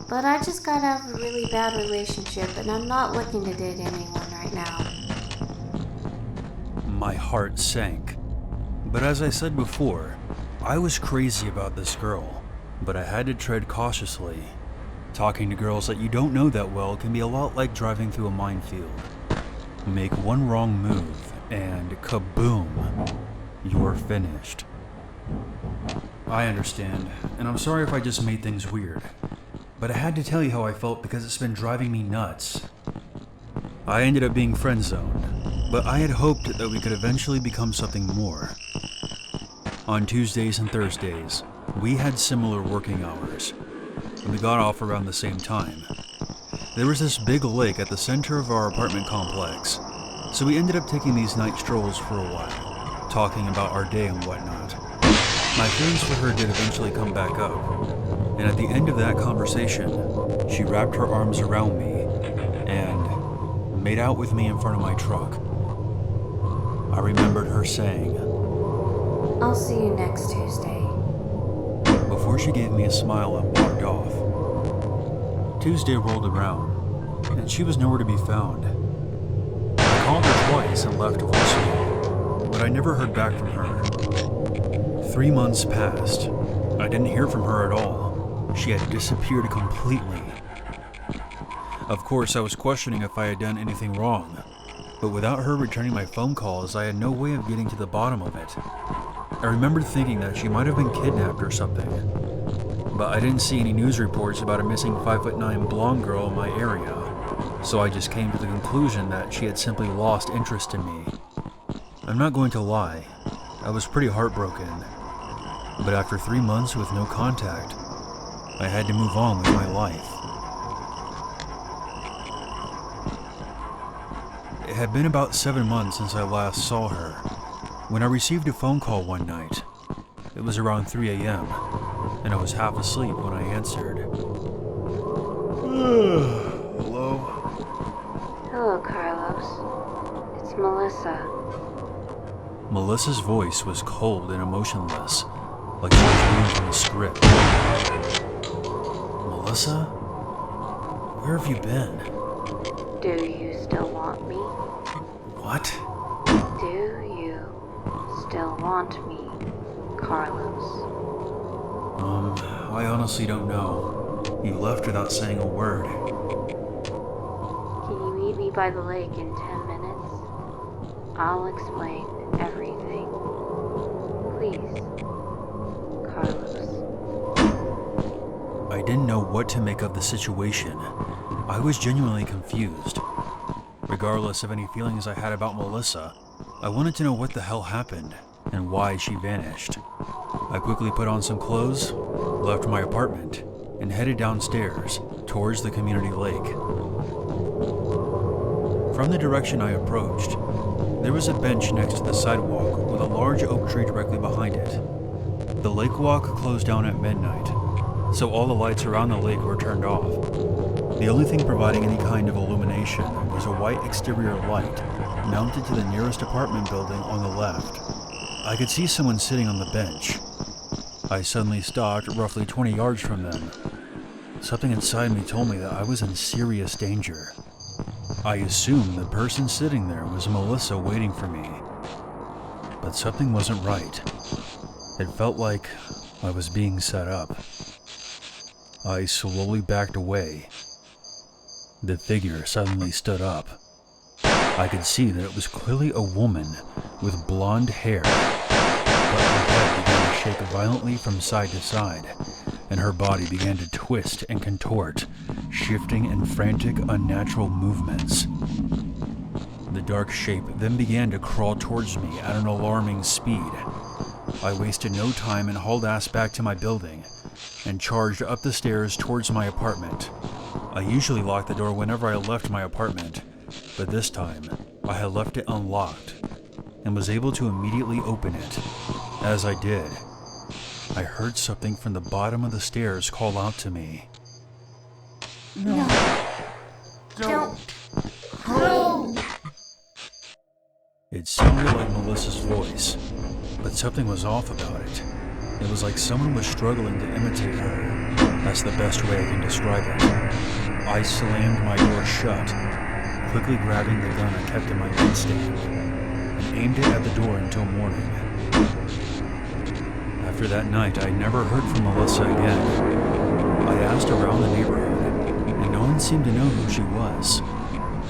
But I just got out of a really bad relationship and I'm not looking to date anyone right now. My heart sank. But as I said before, I was crazy about this girl, but I had to tread cautiously. Talking to girls that you don't know that well can be a lot like driving through a minefield. Make one wrong move and kaboom, you're finished. I understand, and I'm sorry if I just made things weird, but I had to tell you how I felt because it's been driving me nuts. I ended up being friend-zoned, but I had hoped that we could eventually become something more. On Tuesdays and Thursdays, we had similar working hours, and we got off around the same time. There was this big lake at the center of our apartment complex, so we ended up taking these night strolls for a while, talking about our day and whatnot. My feelings for her did eventually come back up, and at the end of that conversation, she wrapped her arms around me and made out with me in front of my truck. I remembered her saying, I'll see you next Tuesday. Before she gave me a smile and walked off. Tuesday rolled around, and she was nowhere to be found. I called her twice and left a voicemail, but I never heard back from her. 3 months passed. I didn't hear from her at all. She had disappeared completely. Of course, I was questioning if I had done anything wrong, but without her returning my phone calls, I had no way of getting to the bottom of it. I remembered thinking that she might have been kidnapped or something, but I didn't see any news reports about a missing 5'9" blonde girl in my area, so I just came to the conclusion that she had simply lost interest in me. I'm not going to lie, I was pretty heartbroken, but after 3 months with no contact, I had to move on with my life. It had been about 7 months since I last saw her, when I received a phone call one night. It was around 3 a.m., and I was half asleep when I answered. Hello? Hello, Carlos. It's Melissa. Melissa's voice was cold and emotionless, like she was reading from a script. Melissa? Where have you been? Do you still want me? What? Do you still want me, Carlos? I honestly don't know. You left without saying a word. Can you meet me by the lake in 10 minutes? I'll explain everything. Please, Carlos. I didn't know what to make of the situation. I was genuinely confused. Regardless of any feelings I had about Melissa, I wanted to know what the hell happened and why she vanished. I quickly put on some clothes, left my apartment, and headed downstairs towards the community lake. From the direction I approached, there was a bench next to the sidewalk with a large oak tree directly behind it. The lake walk closed down at midnight, so all the lights around the lake were turned off. The only thing providing any kind of illumination was a white exterior light mounted to the nearest apartment building on the left. I could see someone sitting on the bench. I suddenly stopped roughly 20 yards from them. Something inside me told me that I was in serious danger. I assumed the person sitting there was Melissa waiting for me. But something wasn't right. It felt like I was being set up. I slowly backed away. The figure suddenly stood up. I could see that it was clearly a woman with blonde hair, but her head began to shake violently from side to side, and her body began to twist and contort, shifting in frantic, unnatural movements. The dark shape then began to crawl towards me at an alarming speed. I wasted no time and hauled ass back to my building and charged up the stairs towards my apartment. I usually locked the door whenever I left my apartment, but this time I had left it unlocked and was able to immediately open it. As I did, I heard something from the bottom of the stairs call out to me. No. Don't. Go. It sounded like Melissa's voice, but something was off about it. It was like someone was struggling to imitate her. That's the best way I can describe it. I slammed my door shut, quickly grabbing the gun I kept in my nightstand, and aimed it at the door until morning. After that night, I never heard from Melissa again. I asked around the neighborhood, and no one seemed to know who she was.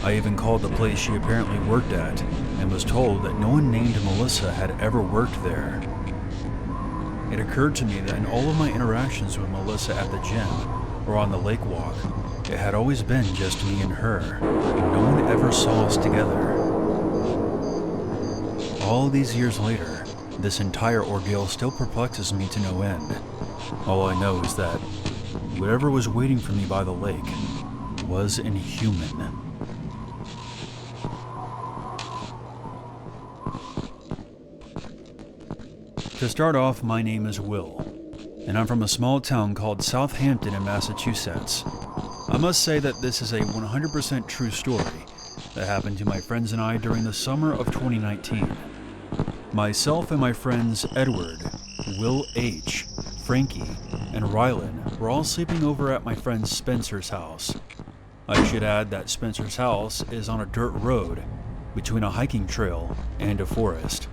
I even called the place she apparently worked at, and was told that no one named Melissa had ever worked there. It occurred to me that in all of my interactions with Melissa at the gym, or on the lake walk, it had always been just me and her. No one ever saw us together. All these years later, this entire ordeal still perplexes me to no end. All I know is that whatever was waiting for me by the lake was inhuman. To start off, my name is Will, and I'm from a small town called Southampton in Massachusetts. I must say that this is a 100% true story that happened to my friends and I during the summer of 2019. Myself and my friends Edward, Will H., Frankie, and Rylan were all sleeping over at my friend Spencer's house. I should add that Spencer's house is on a dirt road between a hiking trail and a forest.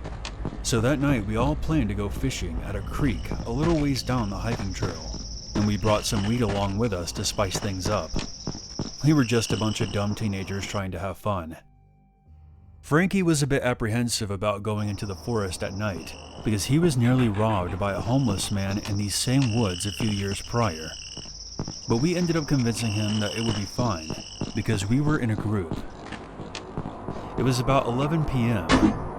So that night we all planned to go fishing at a creek a little ways down the hiking trail, and we brought some weed along with us to spice things up. We were just a bunch of dumb teenagers trying to have fun. Frankie was a bit apprehensive about going into the forest at night because he was nearly robbed by a homeless man in these same woods a few years prior. But we ended up convincing him that it would be fine because we were in a group. It was about 11 p.m.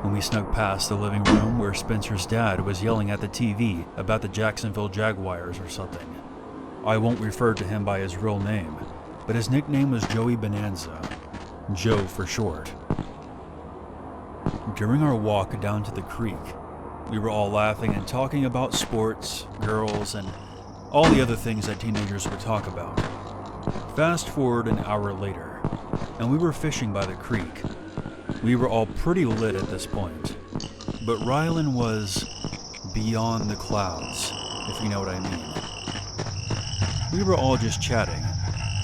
when we snuck past the living room where Spencer's dad was yelling at the TV about the Jacksonville Jaguars or something. I won't refer to him by his real name, but his nickname was Joey Bonanza, Joe for short. During our walk down to the creek, we were all laughing and talking about sports, girls, and all the other things that teenagers would talk about. Fast forward an hour later, and we were fishing by the creek. We were all pretty lit at this point, but Rylan was beyond the clouds, if you know what I mean. We were all just chatting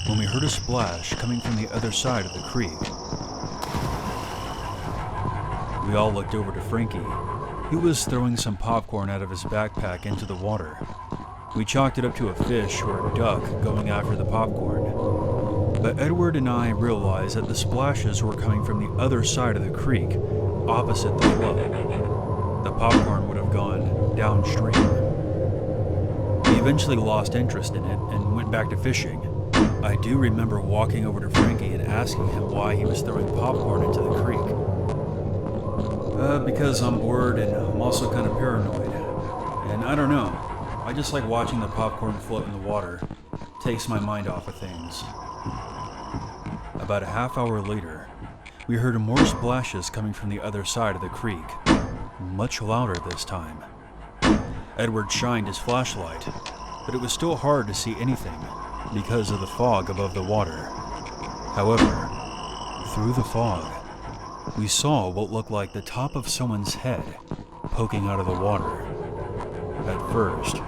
when we heard a splash coming from the other side of the creek. We all looked over to Frankie, who was throwing some popcorn out of his backpack into the water. We chalked it up to a fish or a duck going after the popcorn. But Edward and I realized that the splashes were coming from the other side of the creek, opposite the flow. The popcorn would have gone downstream. We eventually lost interest in it and went back to fishing. I do remember walking over to Frankie and asking him why he was throwing popcorn into the creek. Because I'm bored and I'm also kind of paranoid. And I don't know, I just like watching the popcorn float in the water. Takes my mind off of things. About a half hour later, we heard more splashes coming from the other side of the creek, much louder this time. Edward shined his flashlight, but it was still hard to see anything because of the fog above the water. However, through the fog, we saw what looked like the top of someone's head poking out of the water. At first,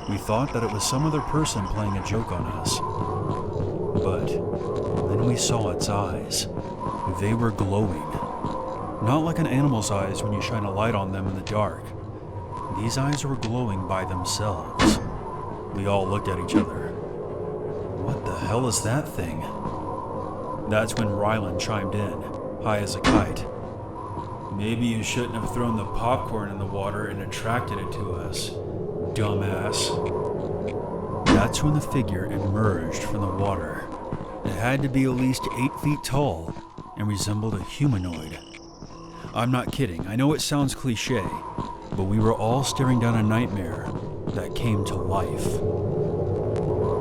we thought that it was some other person playing a joke on us. But then we saw its eyes. They were glowing. Not like an animal's eyes when you shine a light on them in the dark. These eyes were glowing by themselves. We all looked at each other. What the hell is that thing? That's when Rylan chimed in, high as a kite. Maybe you shouldn't have thrown the popcorn in the water and attracted it to us, dumbass. That's when the figure emerged from the water. It had to be at least 8 feet tall and resembled a humanoid. I'm not kidding, I know it sounds cliche, but we were all staring down a nightmare that came to life.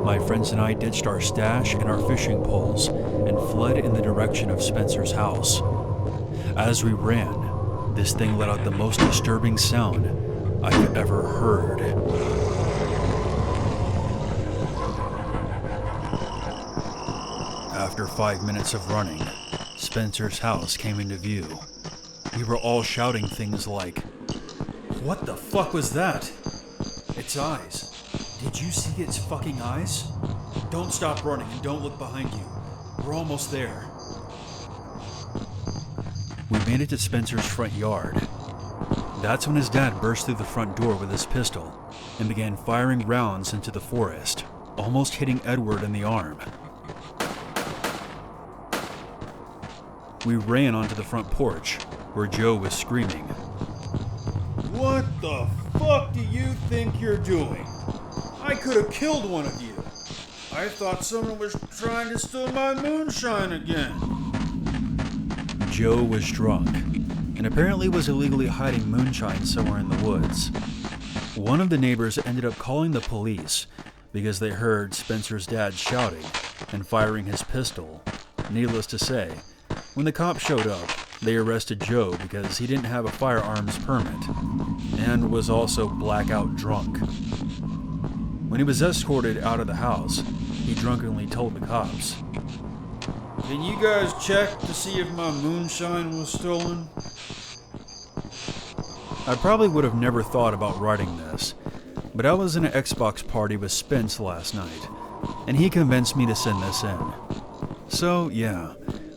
My friends and I ditched our stash and our fishing poles and fled in the direction of Spencer's house. As we ran, this thing let out the most disturbing sound I've ever heard. 5 minutes of running, Spencer's house came into view. We were all shouting things like, "What the fuck was that? Its eyes. Did you see its fucking eyes? Don't stop running and don't look behind you. We're almost there." We made it to Spencer's front yard. That's when his dad burst through the front door with his pistol and began firing rounds into the forest, almost hitting Edward in the arm. We ran onto the front porch, where Joe was screaming, "What the fuck do you think you're doing? I could have killed one of you. I thought someone was trying to steal my moonshine again." Joe was drunk, and apparently was illegally hiding moonshine somewhere in the woods. One of the neighbors ended up calling the police because they heard Spencer's dad shouting and firing his pistol. Needless to say, when the cops showed up, they arrested Joe because he didn't have a firearms permit and was also blackout drunk. When he was escorted out of the house, he drunkenly told the cops, "Can you guys check to see if my moonshine was stolen?" I probably would have never thought about writing this, but I was in an Xbox party with Spence last night, and he convinced me to send this in. So, yeah,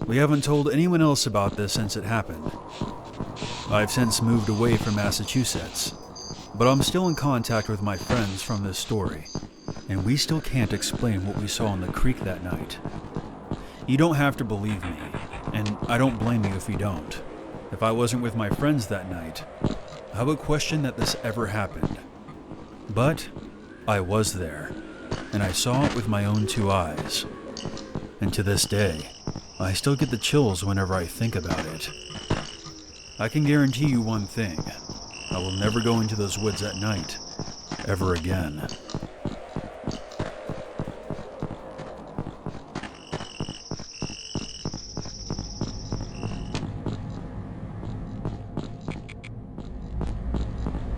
we haven't told anyone else about this since it happened. I've since moved away from Massachusetts, but I'm still in contact with my friends from this story, and we still can't explain what we saw in the creek that night. You don't have to believe me, and I don't blame you if you don't. If I wasn't with my friends that night, I would question that this ever happened. But I was there, and I saw it with my own 2 eyes. And to this day, I still get the chills whenever I think about it. I can guarantee you one thing: I will never go into those woods at night, ever again.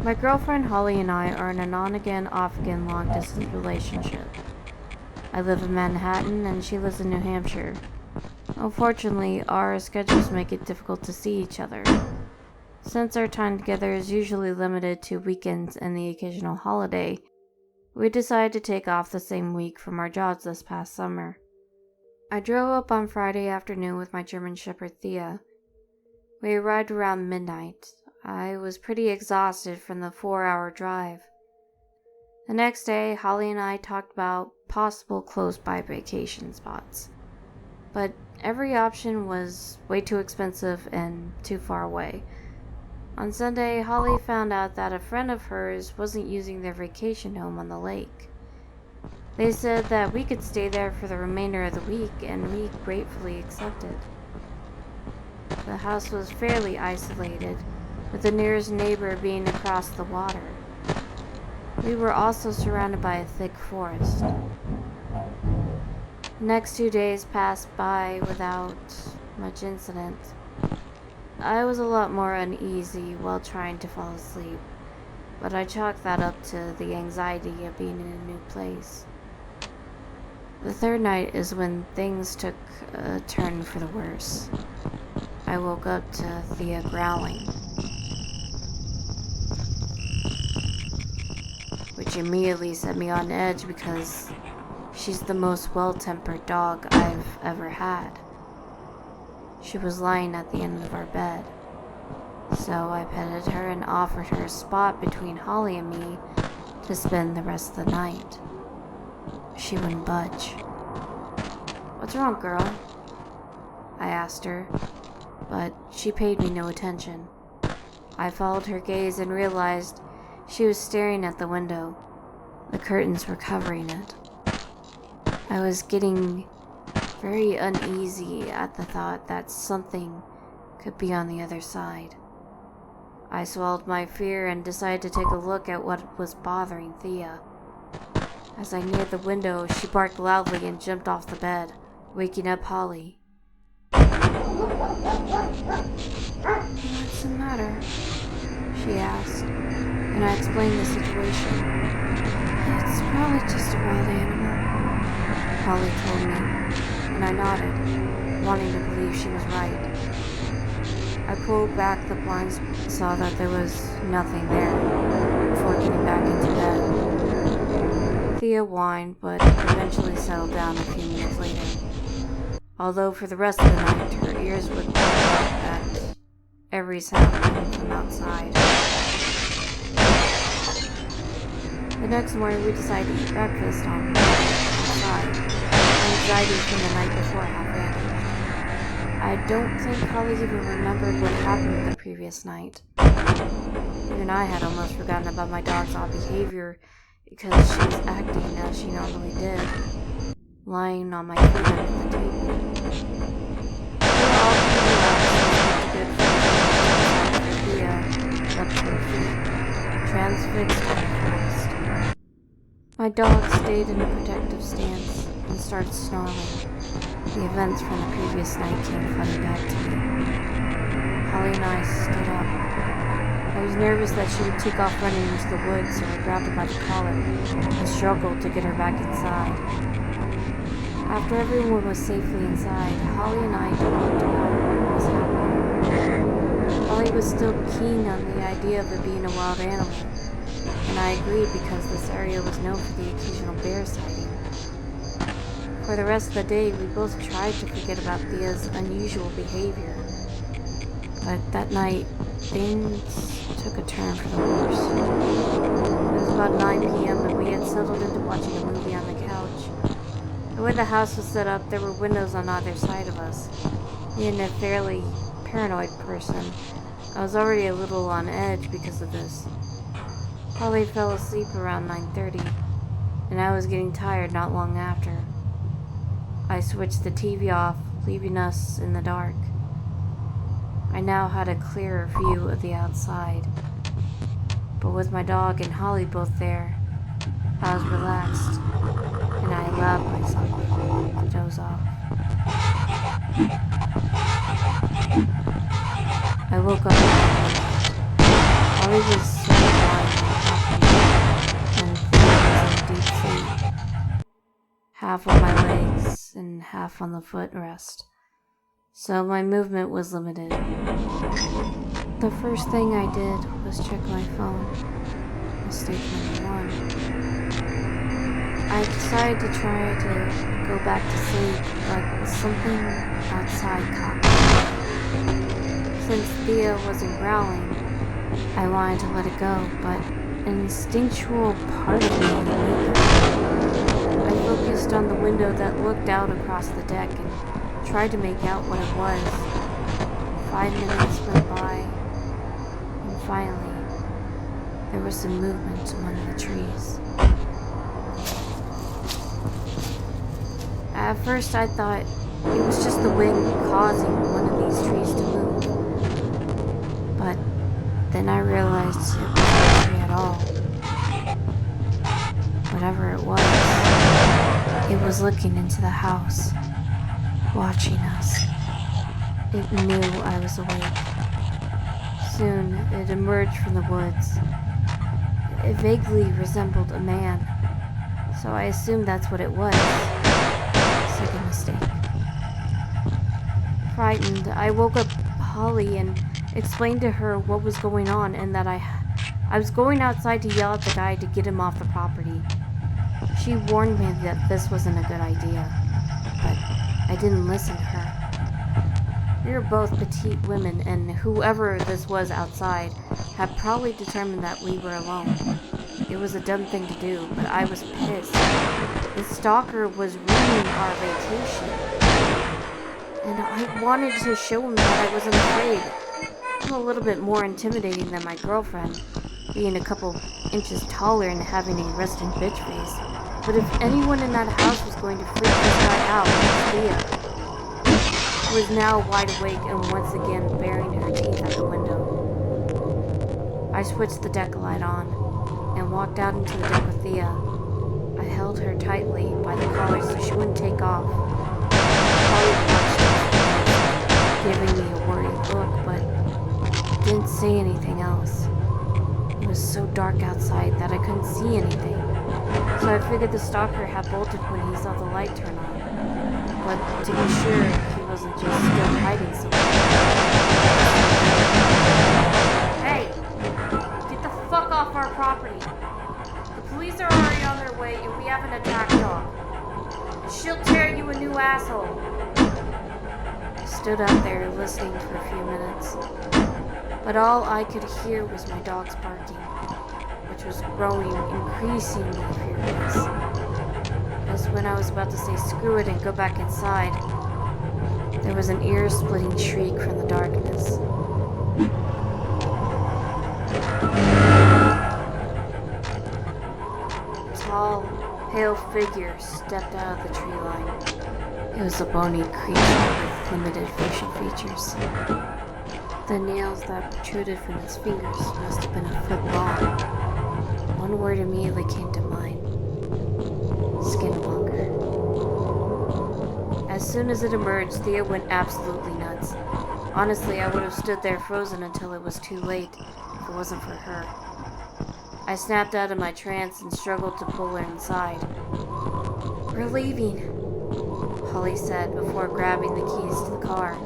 My girlfriend Holly and I are in an on-again, off-again long-distance relationship. I live in Manhattan and she lives in New Hampshire. Unfortunately, our schedules make it difficult to see each other. Since our time together is usually limited to weekends and the occasional holiday, we decided to take off the same week from our jobs this past summer. I drove up on Friday afternoon with my German Shepherd Thea. We arrived around midnight. I was pretty exhausted from the 4-hour drive. The next day, Holly and I talked about possible close-by vacation spots, but every option was way too expensive and too far away. On Sunday, Holly found out that a friend of hers wasn't using their vacation home on the lake. They said that we could stay there for the remainder of the week, and we gratefully accepted. The house was fairly isolated, with the nearest neighbor being across the water. We were also surrounded by a thick forest. The next 2 days passed by without much incident. I was a lot more uneasy while trying to fall asleep, but I chalked that up to the anxiety of being in a new place. The third night is when things took a turn for the worse. I woke up to Thea growling, which immediately set me on edge because she's the most well-tempered dog I've ever had. She was lying at the end of our bed, so I petted her and offered her a spot between Holly and me to spend the rest of the night. She wouldn't budge. "What's wrong, girl?" I asked her, but she paid me no attention. I followed her gaze and realized she was staring at the window. The curtains were covering it. I was getting very uneasy at the thought that something could be on the other side. I swallowed my fear and decided to take a look at what was bothering Thea. As I neared the window, she barked loudly and jumped off the bed, waking up Holly. "What's the matter?" she asked, and I explained the situation. "It's probably just a wild animal," Holly told me, and I nodded, wanting to believe she was right. I pulled back the blinds and saw that there was nothing there before getting back into bed. Thea whined, but eventually settled down a few minutes later. Although for the rest of the night, her ears would perk up at every sound coming from outside. The next morning, we decided to eat breakfast on the outside. Anxiety from the night before had vanished. I don't think Holly even remembered what happened the previous night. Even I had almost forgotten about my dog's odd behavior because she was acting as she normally did, lying on my feet under the table. We were all pretty relaxed and good for Thea up to her feet, transfixed and fast. My dog stayed in a protective stance and started snarling. The events from the previous night came flooding back to me. Holly and I stood up. I was nervous that she would take off running into the woods, so I grabbed her by the collar and struggled to get her back inside. After everyone was safely inside, Holly and I talked about what was happening. Holly was still keen on the idea of it being a wild animal, and I agreed because this area was known for the occasional bear sighting. For the rest of the day, we both tried to forget about Thea's unusual behavior. But that night, things took a turn for the worse. It was about 9 p.m. and we had settled into watching a movie on the couch. The way the house was set up, there were windows on either side of us. Being a fairly paranoid person, I was already a little on edge because of this. Holly fell asleep around 9:30, and I was getting tired not long after. I switched the TV off, leaving us in the dark. I now had a clearer view of the outside, but with my dog and Holly both there, I was relaxed, and I allowed myself to doze off. I woke up Holly was so blind and happy, and Thea was in deep sleep, half on my legs and half on the footrest, so my movement was limited. The first thing I did was check my phone. Mistake number 1. I decided to try to go back to sleep, but something outside caught me. Since Thea wasn't growling, I wanted to let it go, but an instinctual part of me knew. I focused on the window that looked out across the deck and tried to make out what it was. 5 minutes went by, and finally, there was some movement among the trees. At first I thought it was just the wind causing one of these trees to move. But then I realized it wasn't a tree at all. Whatever it was looking into the house, watching us. It knew I was awake. Soon it emerged from the woods. It vaguely resembled a man, so I assumed that's what it was. Second mistake. Frightened, I woke up Holly and explained to her what was going on and that I was going outside to yell at the guy to get him off the property. She warned me that this wasn't a good idea, but I didn't listen to her. We were both petite women, and whoever this was outside had probably determined that we were alone. It was a dumb thing to do, but I was pissed. The stalker was ruining our vacation, and I wanted to show him that I wasn't afraid. I'm a little bit more intimidating than my girlfriend, being a couple inches taller and having a resting bitch face. But if anyone in that house was going to freak this guy out, it was Thea. She was now wide awake and once again baring her teeth at the window. I switched the deck light on and walked out into the deck with Thea. I held her tightly by the collar so she wouldn't take off. Holly watched us, giving me a worried look, but didn't say anything else. It was so dark outside that I couldn't see anything, so I figured the stalker had bolted when he saw the light turn on. but to be sure he wasn't just still hiding somewhere. Hey! Get the fuck off our property! The police are already on their way and we have an attack dog. And she'll tear you a new asshole. I stood out there listening for a few minutes, but all I could hear was my dog's barking, which was growing increasingly furious. Just when I was about to say screw it and go back inside, there was an ear-splitting shriek from the darkness. A tall, pale figure stepped out of the tree line. It was a bony creature with limited facial features. The nails that protruded from its fingers must have been a foot long. One word immediately came to mind. Skinwalker. As soon as it emerged, Thea went absolutely nuts. Honestly, I would have stood there frozen until it was too late, if it wasn't for her. I snapped out of my trance and struggled to pull her inside. "We're leaving," Holly said before grabbing the keys to the car.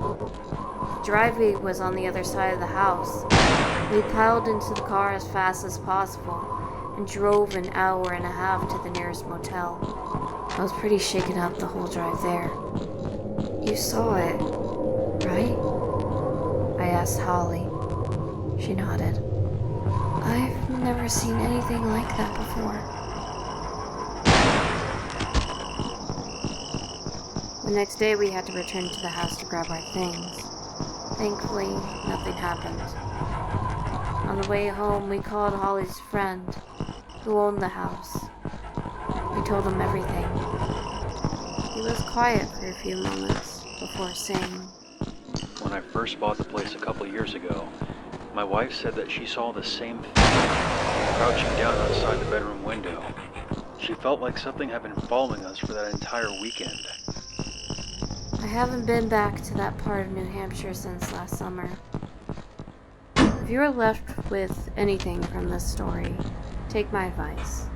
The driveway was on the other side of the house. We piled into the car as fast as possible and drove an hour and a half to the nearest motel. I was pretty shaken up the whole drive there. "You saw it, right?" I asked Holly. She nodded. "I've never seen anything like that before." The next day we had to return to the house to grab our things. Thankfully, nothing happened. On the way home, we called Holly's friend, who owned the house. We told him everything. He was quiet for a few moments before saying, When I first bought the place a couple years ago, my wife said that she saw the same thing, crouching down outside the bedroom window. She felt like something had been following us for that entire weekend. I haven't been back to that part of New Hampshire since last summer. If you are left with anything from this story, take my advice.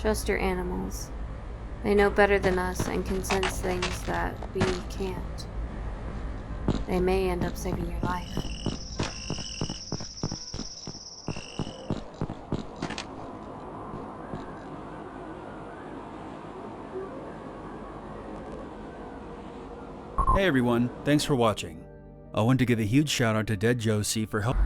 Trust your animals. They know better than us and can sense things that we can't. They may end up saving your life. Hey everyone, thanks for watching. I want to give a huge shout out to Dead Josie for helping.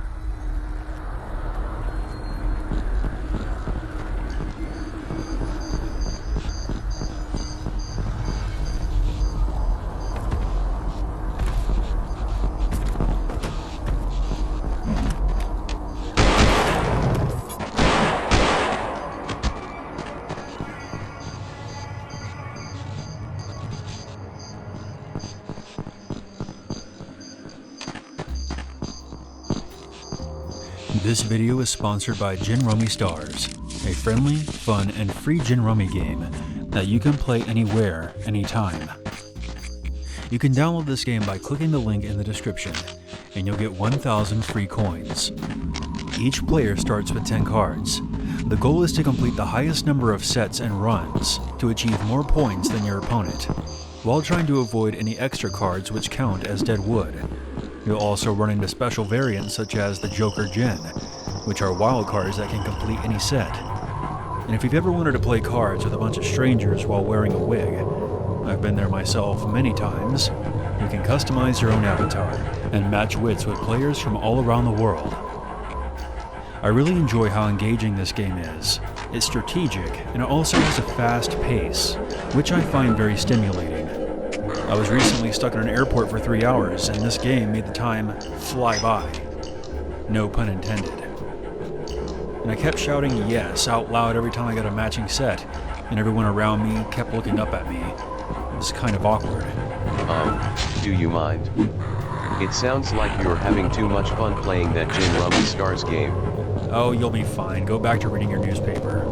This video is sponsored by Gin Rummy Stars, a friendly, fun, and free gin rummy game that you can play anywhere, anytime. You can download this game by clicking the link in the description, and you'll get 1,000 free coins. Each player starts with 10 cards. The goal is to complete the highest number of sets and runs to achieve more points than your opponent, while trying to avoid any extra cards which count as dead wood. You'll also run into special variants such as the Joker Gin, which are wild cards that can complete any set. And if you've ever wanted to play cards with a bunch of strangers while wearing a wig, I've been there myself many times, you can customize your own avatar and match wits with players from all around the world. I really enjoy how engaging this game is. It's strategic and it also has a fast pace, which I find very stimulating. I was recently stuck in an airport for 3 hours, and this game made the time fly by. No pun intended. And I kept shouting yes out loud every time I got a matching set, and everyone around me kept looking up at me. It was kind of awkward. Do you mind? It sounds like you're having too much fun playing that Gin Rummy Stars game. Oh, you'll be fine. Go back to reading your newspaper.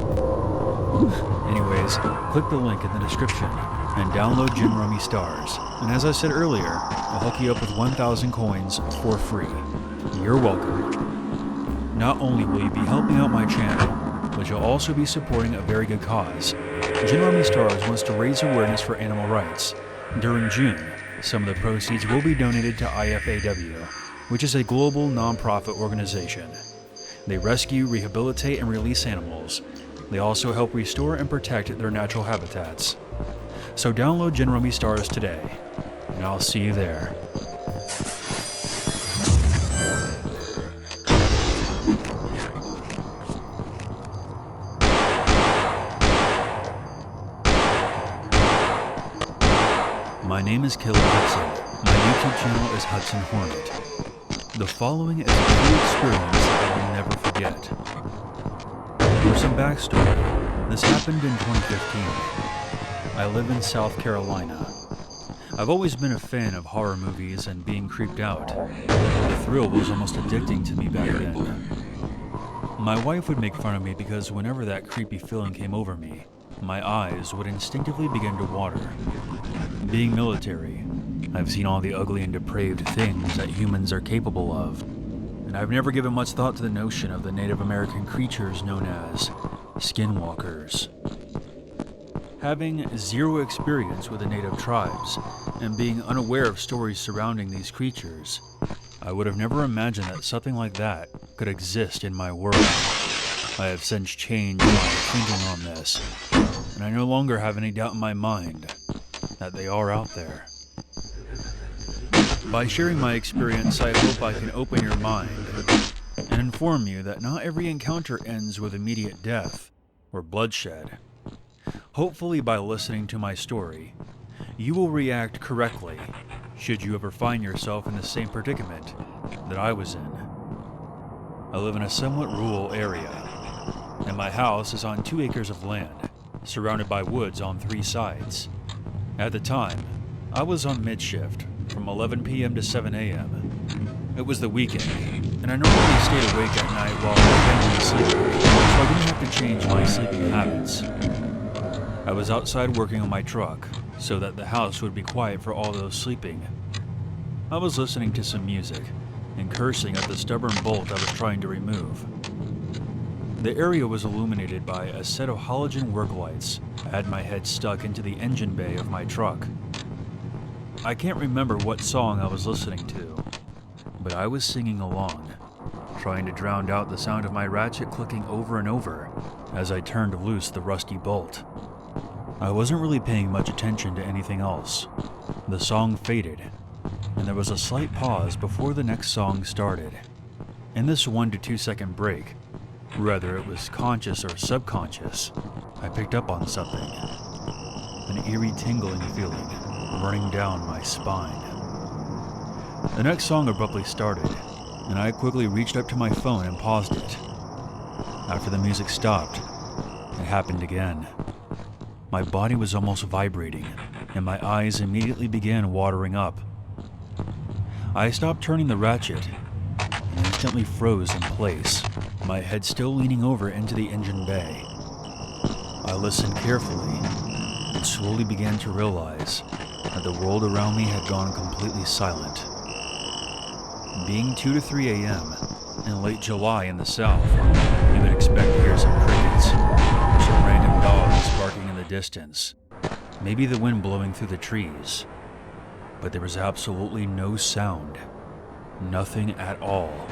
Anyways, click the link in the description and download Gin Rummy Stars. And as I said earlier, I'll hook you up with 1,000 coins for free. You're welcome. Not only will you be helping out my channel, but you'll also be supporting a very good cause. Gin Rummy Stars wants to raise awareness for animal rights, During June, some of the proceeds will be donated to IFAW, which is a global nonprofit organization. They rescue, rehabilitate, and release animals. They also help restore and protect their natural habitats. So download Gin Rummy Stars today, and I'll see you there. My name is Caleb Hudson. My YouTube channel is Hudson Hornet. The following is a true experience that I will never forget. For some backstory, this happened in 2015. I live in South Carolina. I've always been a fan of horror movies and being creeped out. The thrill was almost addicting to me back then. My wife would make fun of me because whenever that creepy feeling came over me, my eyes would instinctively begin to water. Being military, I've seen all the ugly and depraved things that humans are capable of, and I've never given much thought to the notion of the Native American creatures known as skinwalkers. Having zero experience with the native tribes, and being unaware of stories surrounding these creatures, I would have never imagined that something like that could exist in my world. I have since changed my thinking on this, and I no longer have any doubt in my mind that they are out there. By sharing my experience, I hope I can open your mind and inform you that not every encounter ends with immediate death or bloodshed. Hopefully, by listening to my story, you will react correctly should you ever find yourself in the same predicament that I was in. I live in a somewhat rural area, and my house is on 2 acres of land, surrounded by woods on 3 sides. At the time, I was on mid-shift, from 11 p.m. to 7 a.m. It was the weekend, and I normally stayed awake at night while my family was sleeping, so I didn't have to change my sleeping habits. I was outside working on my truck, so that the house would be quiet for all those sleeping. I was listening to some music, and cursing at the stubborn bolt I was trying to remove. The area was illuminated by a set of halogen work lights. I had my head stuck into the engine bay of my truck. I can't remember what song I was listening to, but I was singing along, trying to drown out the sound of my ratchet clicking over and over as I turned loose the rusty bolt. I wasn't really paying much attention to anything else. The song faded, and there was a slight pause before the next song started. In this 1 to 2 second break, whether it was conscious or subconscious, I picked up on something. An eerie tingling feeling running down my spine. The next song abruptly started, and I quickly reached up to my phone and paused it. After the music stopped, it happened again. My body was almost vibrating, and my eyes immediately began watering up. I stopped turning the ratchet and instantly froze in place, my head still leaning over into the engine bay. I listened carefully and slowly began to realize that the world around me had gone completely silent. Being 2 to 3 a.m. in late July in the South, you would expect to hear some crickets or some random dogs barking in the distance, maybe the wind blowing through the trees, but there was absolutely no sound, nothing at all.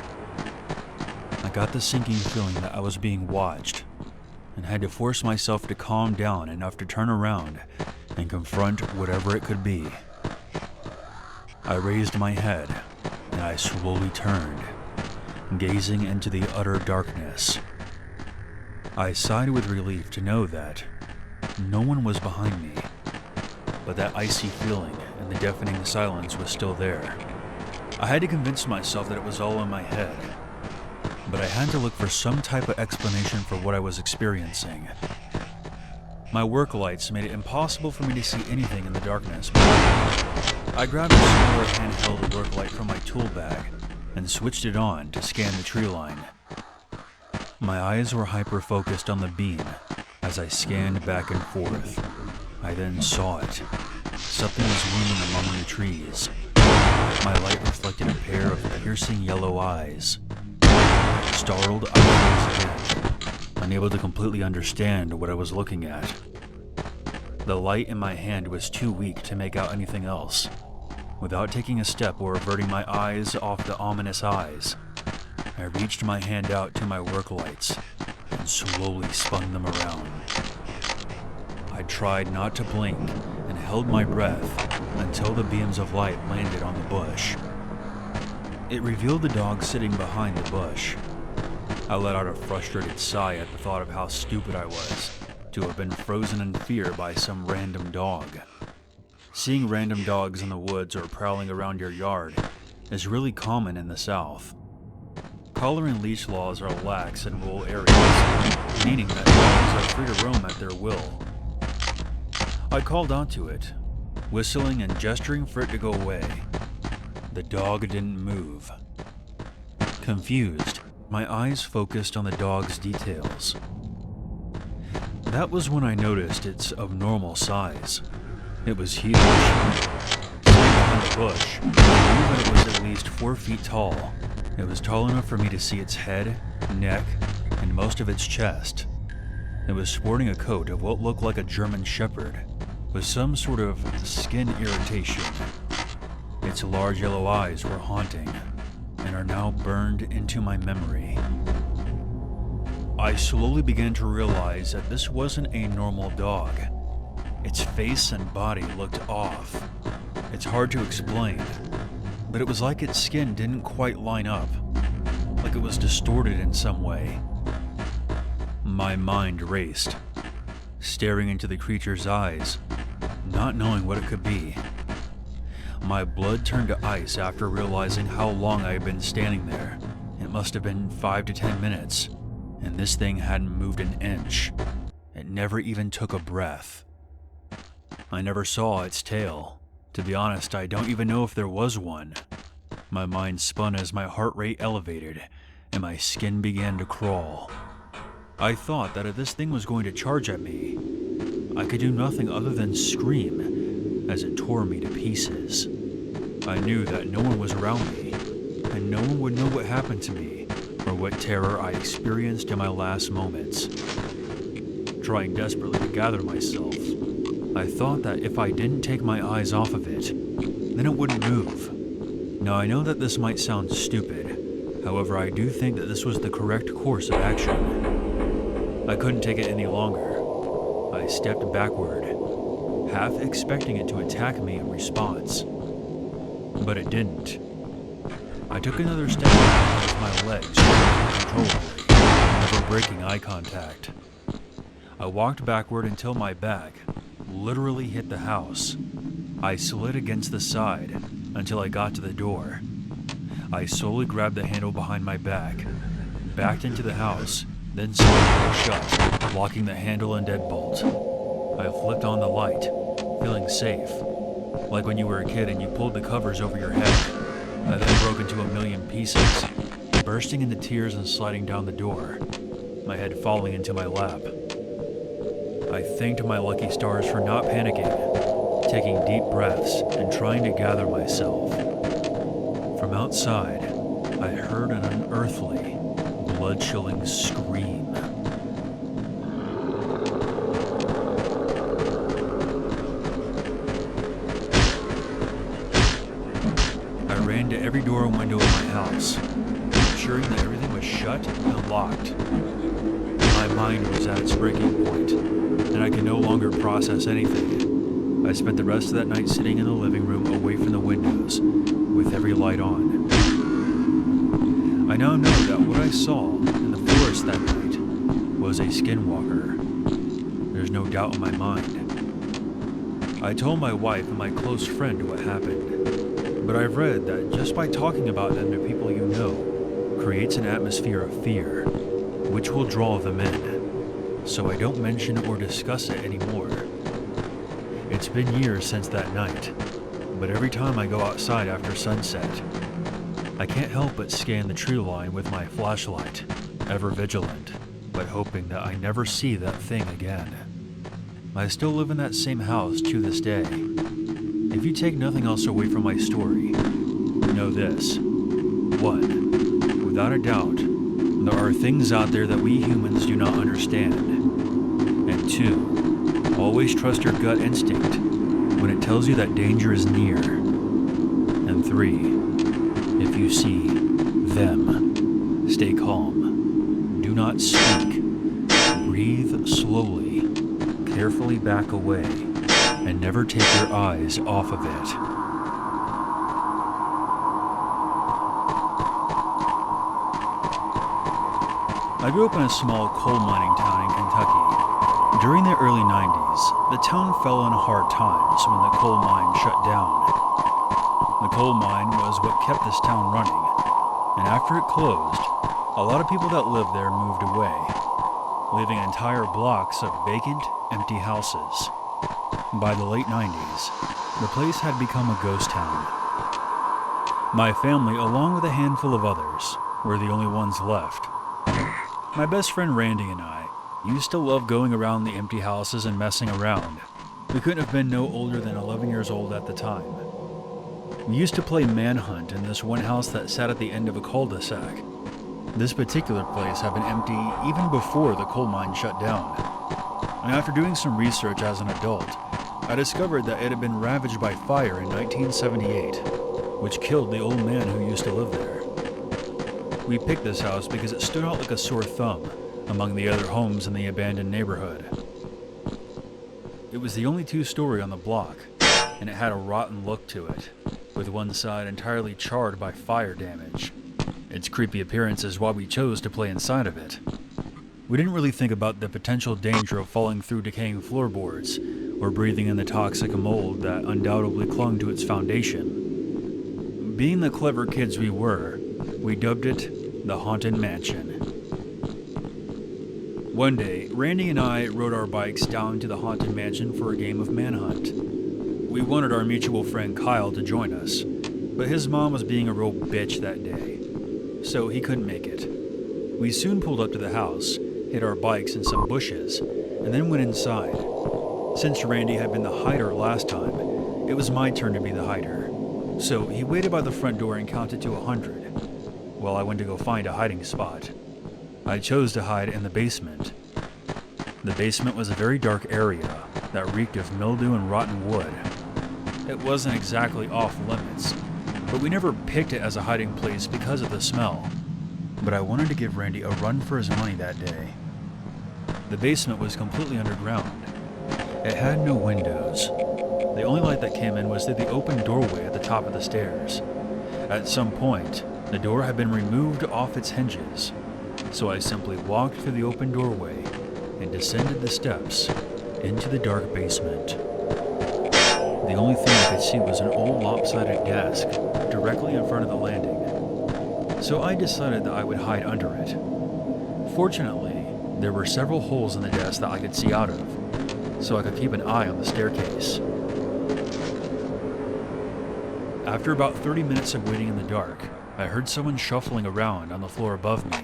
I got the sinking feeling that I was being watched, and had to force myself to calm down enough to turn around and confront whatever it could be. I raised my head, and I slowly turned, gazing into the utter darkness. I sighed with relief to know that no one was behind me, but that icy feeling and the deafening silence was still there. I had to convince myself that it was all in my head, but I had to look for some type of explanation for what I was experiencing. My work lights made it impossible for me to see anything in the darkness. I grabbed a smaller handheld work light from my tool bag and switched it on to scan the tree line. My eyes were hyper-focused on the beam as I scanned back and forth. I then saw it. Something was looming among the trees. My light reflected a pair of piercing yellow eyes. Startled, I froze again, unable to completely understand what I was looking at. The light in my hand was too weak to make out anything else. Without taking a step or averting my eyes off the ominous eyes, I reached my hand out to my work lights and slowly spun them around. I tried not to blink and held my breath until the beams of light landed on the bush. It revealed the dog sitting behind the bush. I let out a frustrated sigh at the thought of how stupid I was to have been frozen in fear by some random dog. Seeing random dogs in the woods or prowling around your yard is really common in the South. Collar and leash laws are lax in rural areas, meaning that dogs are free to roam at their will. I called onto it, whistling and gesturing for it to go away. The dog didn't move. Confused, my eyes focused on the dog's details. That was when I noticed it's of normal size. It was huge. Behind the bush, I knew that it was at least 4 feet tall. It was tall enough for me to see its head, neck, and most of its chest. It was sporting a coat of what looked like a German Shepherd, with some sort of skin irritation. Its large yellow eyes were haunting, and are now burned into my memory. I slowly began to realize that this wasn't a normal dog. Its face and body looked off. It's hard to explain, but it was like its skin didn't quite line up, like it was distorted in some way. My mind raced, staring into the creature's eyes, not knowing what it could be. My blood turned to ice after realizing how long I had been standing there. It must have been 5 to 10 minutes, and this thing hadn't moved an inch. It never even took a breath. I never saw its tail. To be honest, I don't even know if there was one. My mind spun as my heart rate elevated, and my skin began to crawl. I thought that if this thing was going to charge at me, I could do nothing other than scream as it tore me to pieces. I knew that no one was around me, and no one would know what happened to me or what terror I experienced in my last moments. Trying desperately to gather myself, I thought that if I didn't take my eyes off of it, then it wouldn't move. Now I know that this might sound stupid, however I do think that this was the correct course of action. I couldn't take it any longer. I stepped backward, half expecting it to attack me in response. But it didn't. I took another step back as my legs shook uncontrollably, never breaking eye contact. I walked backward until my back literally hit the house. I slid against the side until I got to the door. I slowly grabbed the handle behind my back, backed into the house, then slammed it shut, locking the handle and deadbolt. I flipped on the light, feeling safe, like when you were a kid and you pulled the covers over your head. I then broke into a million pieces, bursting into tears and sliding down the door, my head falling into my lap. I thanked my lucky stars for not panicking, taking deep breaths and trying to gather myself. From outside, I heard an unearthly, blood-chilling scream. I ran to every door and window in my house, ensuring that everything was shut and locked. My mind was at its breaking point, and I could no longer process anything. I spent the rest of that night sitting in the living room away from the windows, with every light on. I now know that what I saw in the forest that night was a skinwalker. There's no doubt in my mind. I told my wife and my close friend what happened, but I've read that just by talking about them to people you know creates an atmosphere of fear, which will draw them in, so I don't mention or discuss it anymore. It's been years since that night, but every time I go outside after sunset, I can't help but scan the tree line with my flashlight, ever vigilant, but hoping that I never see that thing again. I still live in that same house to this day. If you take nothing else away from my story, know this. 1. Without a doubt, there are things out there that we humans do not understand. And 2, Always trust your gut instinct when it tells you that danger is near. And 3, if you see them, stay calm. Do not speak. Breathe slowly. Carefully back away, and never take your eyes off of it. I grew up in a small coal mining town in Kentucky. During the early 90s, the town fell on hard times when the coal mine shut down. The coal mine was what kept this town running, and after it closed, a lot of people that lived there moved away, leaving entire blocks of vacant, empty houses. By the late 90s, the place had become a ghost town. My family, along with a handful of others, were the only ones left. My best friend Randy and I used to love going around the empty houses and messing around. We couldn't have been no older than 11 years old at the time. We used to play manhunt in this one house that sat at the end of a cul-de-sac. This particular place had been empty even before the coal mine shut down. And after doing some research as an adult, I discovered that it had been ravaged by fire in 1978, which killed the old man who used to live there. We picked this house because it stood out like a sore thumb among the other homes in the abandoned neighborhood. It was the only 2-story on the block, and it had a rotten look to it, with one side entirely charred by fire damage. Its creepy appearance is why we chose to play inside of it. We didn't really think about the potential danger of falling through decaying floorboards or breathing in the toxic mold that undoubtedly clung to its foundation. Being the clever kids we were, we dubbed it the Haunted Mansion. One day, Randy and I rode our bikes down to the Haunted Mansion for a game of manhunt. We wanted our mutual friend Kyle to join us, but his mom was being a real bitch that day, so he couldn't make it. We soon pulled up to the house, hid our bikes in some bushes, and then went inside. Since Randy had been the hider last time, it was my turn to be the hider. So he waited by the front door and counted to 100, while I went to go find a hiding spot. I chose to hide in the basement. The basement was a very dark area that reeked of mildew and rotten wood. It wasn't exactly off limits, but we never picked it as a hiding place because of the smell. But I wanted to give Randy a run for his money that day. The basement was completely underground. It had no windows. The only light that came in was through the open doorway at the top of the stairs. At some point, the door had been removed off its hinges, so I simply walked through the open doorway and descended the steps into the dark basement. The only thing I could see was an old lopsided desk directly in front of the landing, so I decided that I would hide under it. Fortunately, there were several holes in the desk that I could see out of, so I could keep an eye on the staircase. After about 30 minutes of waiting in the dark, I heard someone shuffling around on the floor above me,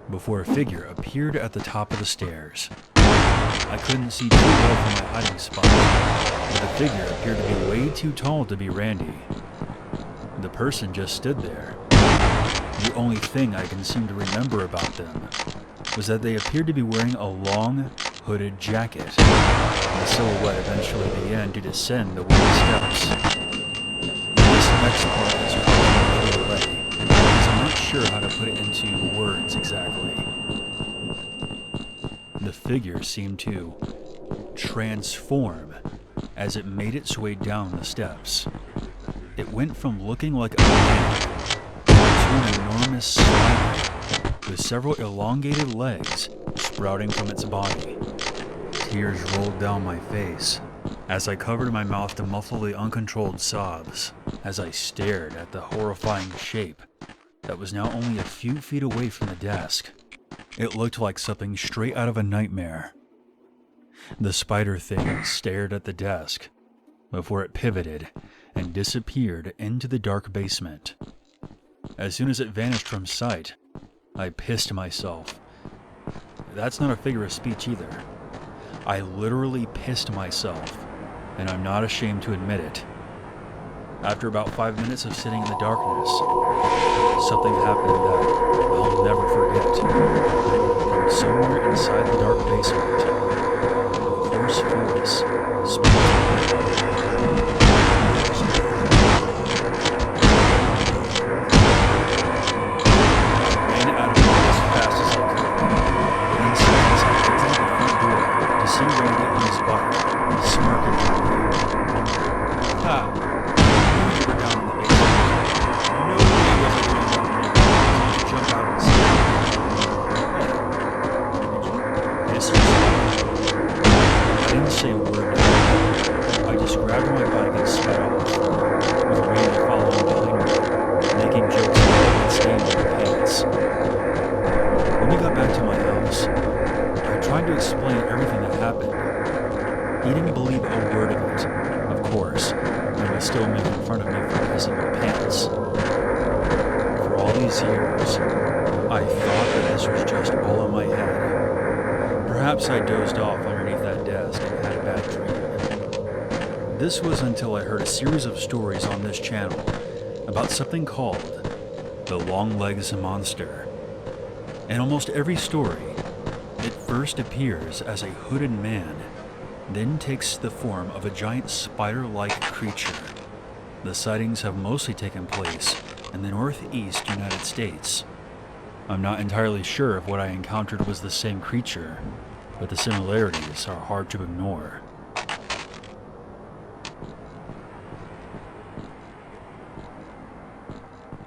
before a figure appeared at the top of the stairs. I couldn't see too well from my hiding spot, but the figure appeared to be way too tall to be Randy. The person just stood there. The only thing I can seem to remember about them was that they appeared to be wearing a long, hooded jacket. The silhouette eventually began to descend the wooden steps. This next part is really away, because I'm not sure how to put it into words exactly. The figure seemed to transform as it made its way down the steps. It went from looking like a man to an enormous spider with several elongated legs sprouting from its body. Tears rolled down my face as I covered my mouth to muffle the uncontrolled sobs as I stared at the horrifying shape that was now only a few feet away from the desk. It looked like something straight out of a nightmare. The spider thing stared at the desk before it pivoted and disappeared into the dark basement. As soon as it vanished from sight, I pissed myself. That's not a figure of speech either. I literally pissed myself, and I'm not ashamed to admit it. After about 5 minutes of sitting in the darkness, something happened that I'll never forget. From somewhere inside the dark basement, a dangerous force split. Still making fun of me for pissing my pants. For all these years, I thought that this was just all in my head. Perhaps I dozed off underneath that desk and had a bad dream. This was until I heard a series of stories on this channel about something called the Long-Legs Monster. In almost every story, it first appears as a hooded man, then takes the form of a giant spider-like creature. The sightings have mostly taken place in the northeast United States. I'm not entirely sure if what I encountered was the same creature, but the similarities are hard to ignore.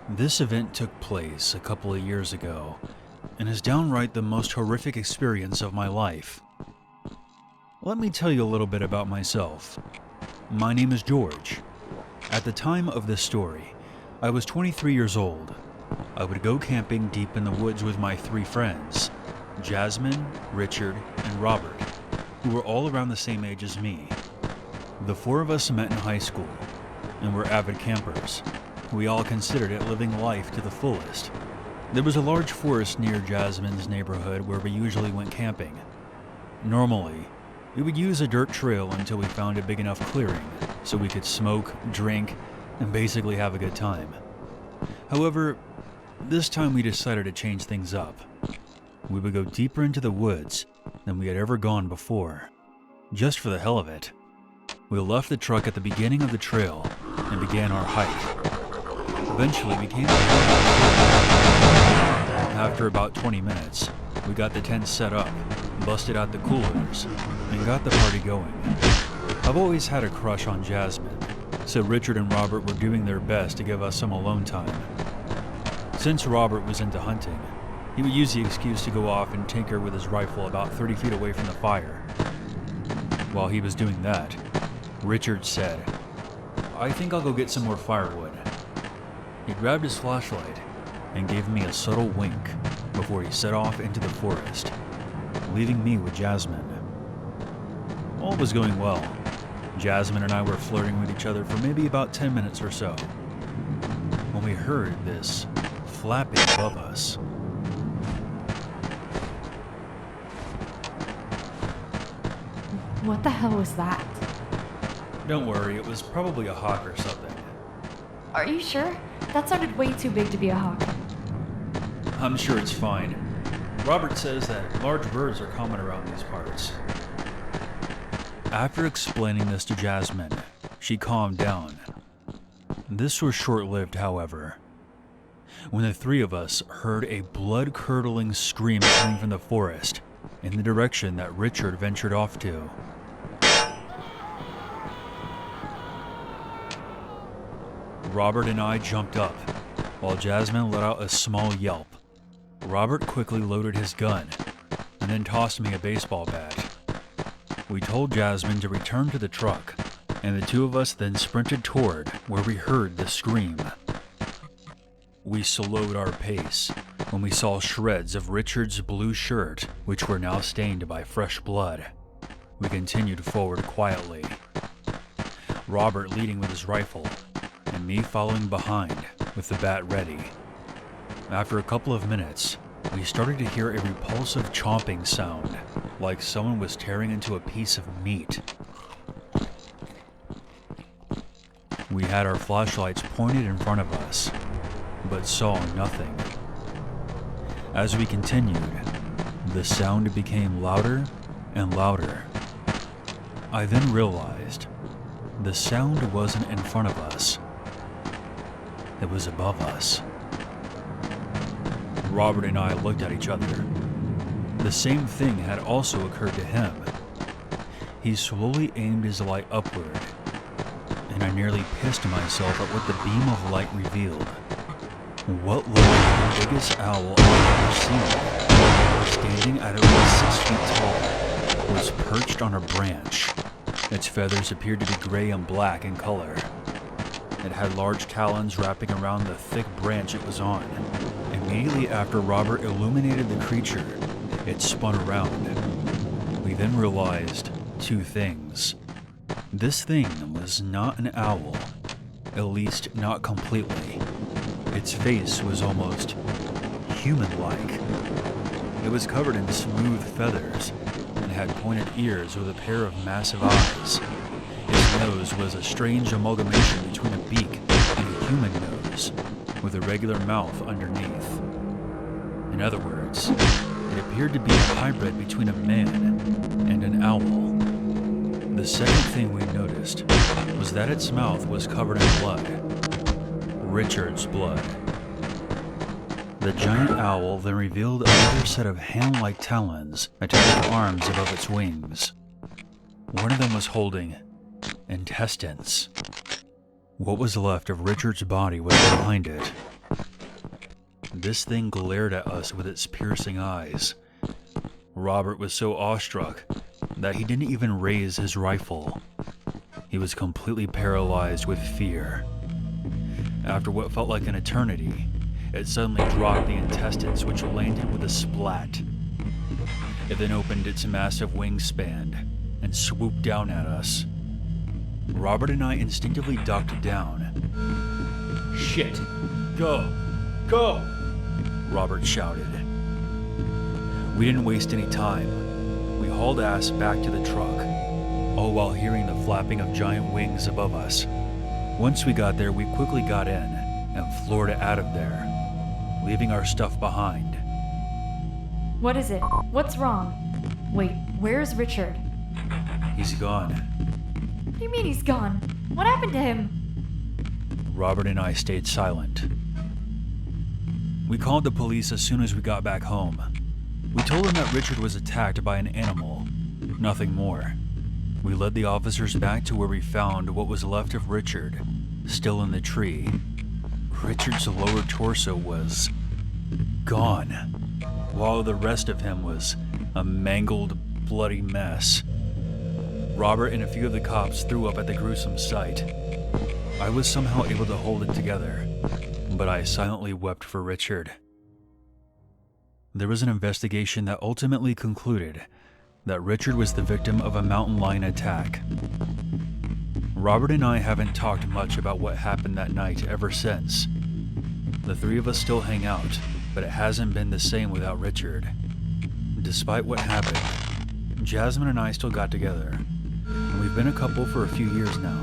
This event took place a couple of years ago, and is downright the most horrific experience of my life. Let me tell you a little bit about myself. My name is George. At the time of this story, I was 23 years old. I would go camping deep in the woods with my 3 friends, Jasmine, Richard, and Robert, who were all around the same age as me. The 4 of us met in high school, and were avid campers. We all considered it living life to the fullest. There was a large forest near Jasmine's neighborhood where we usually went camping. Normally, we would use a dirt trail until we found a big enough clearing so we could smoke, drink, and basically have a good time. However, this time we decided to change things up. We would go deeper into the woods than we had ever gone before, just for the hell of it. We left the truck at the beginning of the trail and began our hike. Eventually we came to After about 20 minutes, we got the tent set up, busted out the coolers, and got the party going. I've always had a crush on Jasmine, so Richard and Robert were doing their best to give us some alone time. Since Robert was into hunting, he would use the excuse to go off and tinker with his rifle about 30 feet away from the fire. While he was doing that, Richard said, "I think I'll go get some more firewood." He grabbed his flashlight and gave me a subtle wink before he set off into the forest, leaving me with Jasmine. All was going well. Jasmine and I were flirting with each other for maybe about 10 minutes or so, when we heard this flapping above us. What the hell was that? Don't worry, it was probably a hawk or something. Are you sure? That sounded way too big to be a hawk. I'm sure it's fine. Robert says that large birds are common around these parts. After explaining this to Jasmine, she calmed down. This was short-lived, however, when the 3 of us heard a blood-curdling scream coming from the forest in the direction that Richard ventured off to. Robert and I jumped up, while Jasmine let out a small yelp. Robert quickly loaded his gun, and then tossed me a baseball bat. We told Jasmine to return to the truck, and the 2 of us then sprinted toward where we heard the scream. We slowed our pace when we saw shreds of Richard's blue shirt, which were now stained by fresh blood. We continued forward quietly, Robert leading with his rifle, and me following behind with the bat ready. After a couple of minutes, we started to hear a repulsive chomping sound, like someone was tearing into a piece of meat. We had our flashlights pointed in front of us, but saw nothing. As we continued, the sound became louder and louder. I then realized the sound wasn't in front of us. It was above us. Robert and I looked at each other. The same thing had also occurred to him. He slowly aimed his light upward, and I nearly pissed myself at what the beam of light revealed. What looked like the biggest owl I've ever seen, standing at least 6 feet tall, was perched on a branch. Its feathers appeared to be gray and black in color. It had large talons wrapping around the thick branch it was on. Immediately after Robert illuminated the creature, it spun around. We then realized 2 things. This thing was not an owl, at least not completely. Its face was almost human-like. It was covered in smooth feathers and had pointed ears with a pair of massive eyes. Its nose was a strange amalgamation between a beak and a human nose, with a regular mouth underneath. In other words, it appeared to be a hybrid between a man and an owl. The second thing we noticed was that its mouth was covered in blood. Richard's blood. The giant owl then revealed another set of hand-like talons attached to arms above its wings. One of them was holding intestines. What was left of Richard's body was behind it. This thing glared at us with its piercing eyes. Robert was so awestruck that he didn't even raise his rifle. He was completely paralyzed with fear. After what felt like an eternity, it suddenly dropped the intestines, which landed with a splat. It then opened its massive wingspan and swooped down at us. Robert and I instinctively ducked down. "Shit! Go! Go!" Robert shouted. We didn't waste any time. We hauled ass back to the truck, all while hearing the flapping of giant wings above us. Once we got there, we quickly got in and floored it out of there, leaving our stuff behind. What is it? What's wrong? Wait, where's Richard? He's gone. What do you mean he's gone? What happened to him? Robert and I stayed silent. We called the police as soon as we got back home. We told them that Richard was attacked by an animal, nothing more. We led the officers back to where we found what was left of Richard, still in the tree. Richard's lower torso was gone, while the rest of him was a mangled, bloody mess. Robert and a few of the cops threw up at the gruesome sight. I was somehow able to hold it together, but I silently wept for Richard. There was an investigation that ultimately concluded that Richard was the victim of a mountain lion attack. Robert and I haven't talked much about what happened that night ever since. The 3 of us still hang out, but it hasn't been the same without Richard. Despite what happened, Jasmine and I still got together, and we've been a couple for a few years now.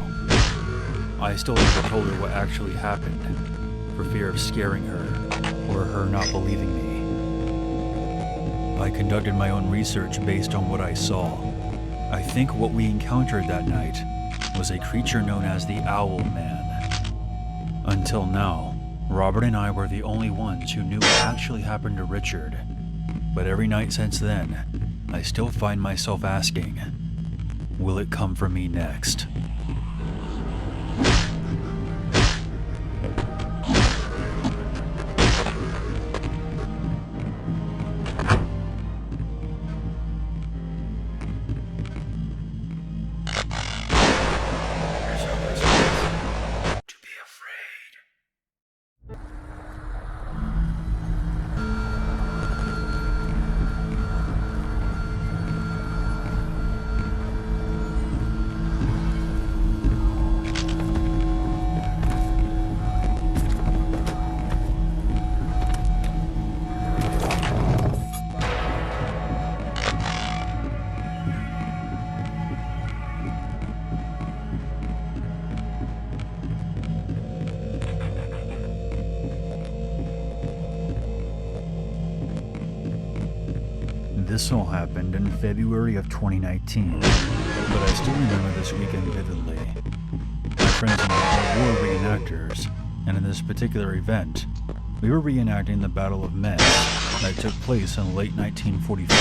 I still never told her what actually happened, for fear of scaring her, or her not believing me. I conducted my own research based on what I saw. I think what we encountered that night was a creature known as the Owl Man. Until now, Robert and I were the only ones who knew what actually happened to Richard. But every night since then, I still find myself asking, will it come for me next? This all happened in February of 2019. but I still remember this weekend vividly. My friends and I are war reenactors, and in this particular event, we were reenacting the Battle of Metz that took place in late 1944.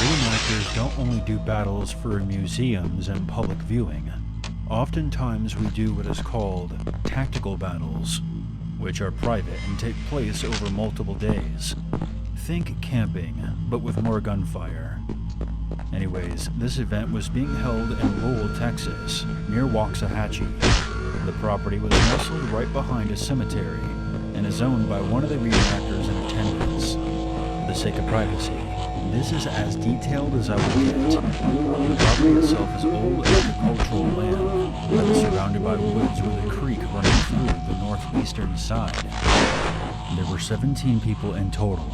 Reenactors don't only do battles for museums and public viewing. Oftentimes we do what is called tactical battles, which are private and take place over multiple days. Think camping, but with more gunfire. Anyways, this event was being held in Lowell, Texas, near Waxahachie. The property was nestled right behind a cemetery and is owned by one of the reenactors in attendance. For the sake of privacy, this is as detailed as I will get. The property itself is old agricultural land that is surrounded by woods with a creek running through the northeastern side. There were 17 people in total,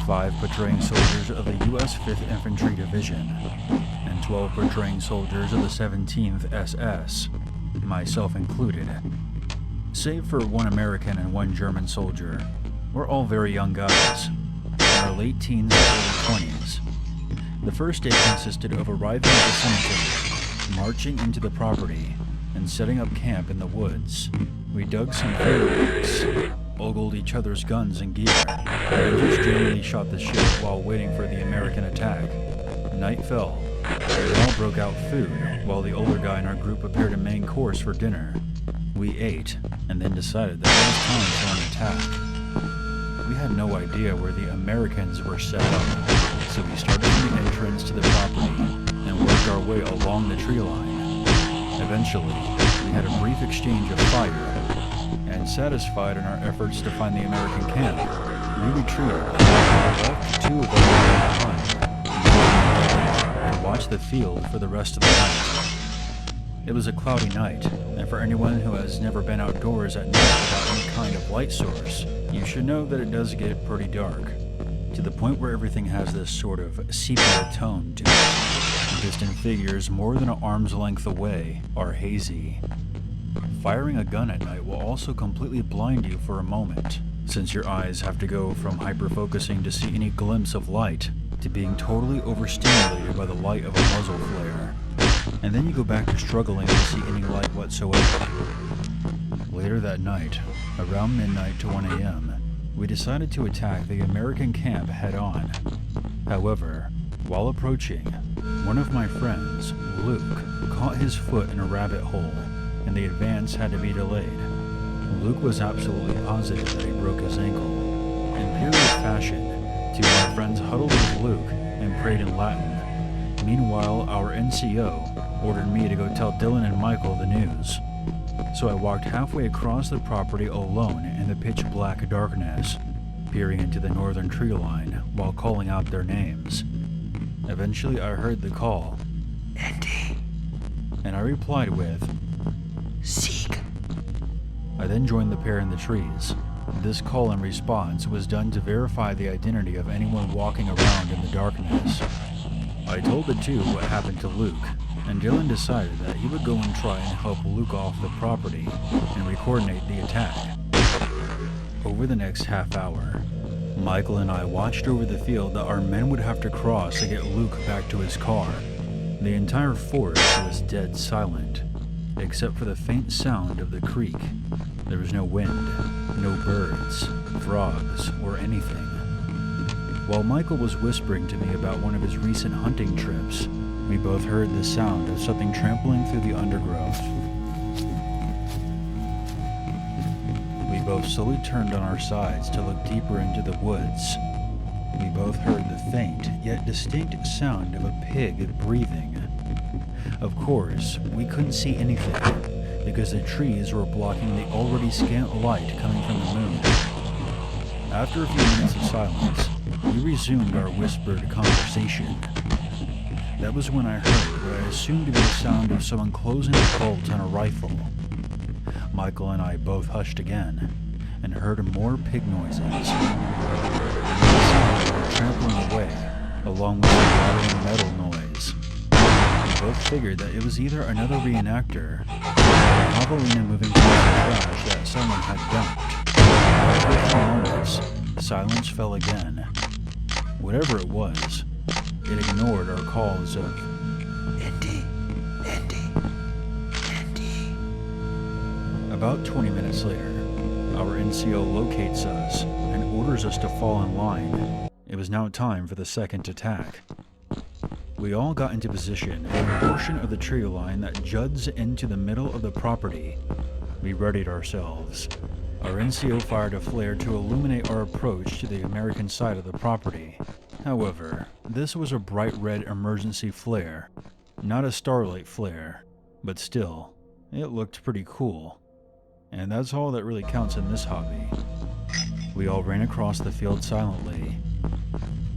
5 portraying soldiers of the U.S. 5th Infantry Division, and 12 portraying soldiers of the 17th SS, myself included. Save for one American and one German soldier, we're all very young guys, in our late teens and early 20s. The first day consisted of arriving at the cemetery, marching into the property, and setting up camp in the woods. We dug some fireworks, ogled each other's guns and gear, and just generally shot the shit while waiting for the American attack. Night fell. We all broke out food, while the older guy in our group prepared a main course for dinner. We ate, and then decided that it was time for an attack. We had no idea where the Americans were set up, so we started from the entrance to the property and worked our way along the tree line. Eventually, we had a brief exchange of fire, and satisfied in our efforts to find the American camp, we retreated, left 2 of them behind, and watched the field for the rest of the night. It was a cloudy night, and for anyone who has never been outdoors at night without any kind of light source, you should know that it does get pretty dark, to the point where everything has this sort of sepia tone to it. Distant figures more than an arm's length away are hazy. Firing a gun at night will also completely blind you for a moment, since your eyes have to go from hyper-focusing to see any glimpse of light to being totally overstimulated by the light of a muzzle flare. And then you go back to struggling to see any light whatsoever. Later that night, around midnight to 1 a.m., we decided to attack the American camp head-on. However, while approaching, one of my friends, Luke, caught his foot in a rabbit hole, and the advance had to be delayed. Luke was absolutely positive that he broke his ankle. In period fashion, 2 of my friends huddled with Luke and prayed in Latin. Meanwhile, our NCO ordered me to go tell Dylan and Michael the news. So I walked halfway across the property alone in the pitch-black darkness, peering into the northern tree line while calling out their names. Eventually I heard the call, "Andy," and I replied with, "Seek." I then joined the pair in the trees. This call and response was done to verify the identity of anyone walking around in the darkness. I told the 2 what happened to Luke, and Dylan decided that he would go and try and help Luke off the property and re-coordinate the attack. Over the next half hour, Michael and I watched over the field that our men would have to cross to get Luke back to his car. The entire forest was dead silent, except for the faint sound of the creek. There was no wind, no birds, frogs, or anything. While Michael was whispering to me about one of his recent hunting trips, we both heard the sound of something trampling through the undergrowth. We both slowly turned on our sides to look deeper into the woods. We both heard the faint yet distinct sound of a pig breathing. Of course, we couldn't see anything, because the trees were blocking the already scant light coming from the moon. After a few minutes of silence, we resumed our whispered conversation. That was when I heard what I assumed to be the sound of someone closing the bolt on a rifle. Michael and I both hushed again, and heard more pig noises. The sound of trampling away, along with the rattling metal noise. We both figured that it was either another reenactor, or a javelina moving towards the trash that someone had dumped. After a few moments, silence fell again. Whatever it was, it ignored our calls of About 20 minutes later, our NCO locates us and orders us to fall in line. It was now time for the second attack. We all got into position in a portion of the tree line that juts into the middle of the property. We readied ourselves. Our NCO fired a flare to illuminate our approach to the American side of the property. However, this was a bright red emergency flare, not a starlight flare, but still, it looked pretty cool. And that's all that really counts in this hobby. We all ran across the field silently.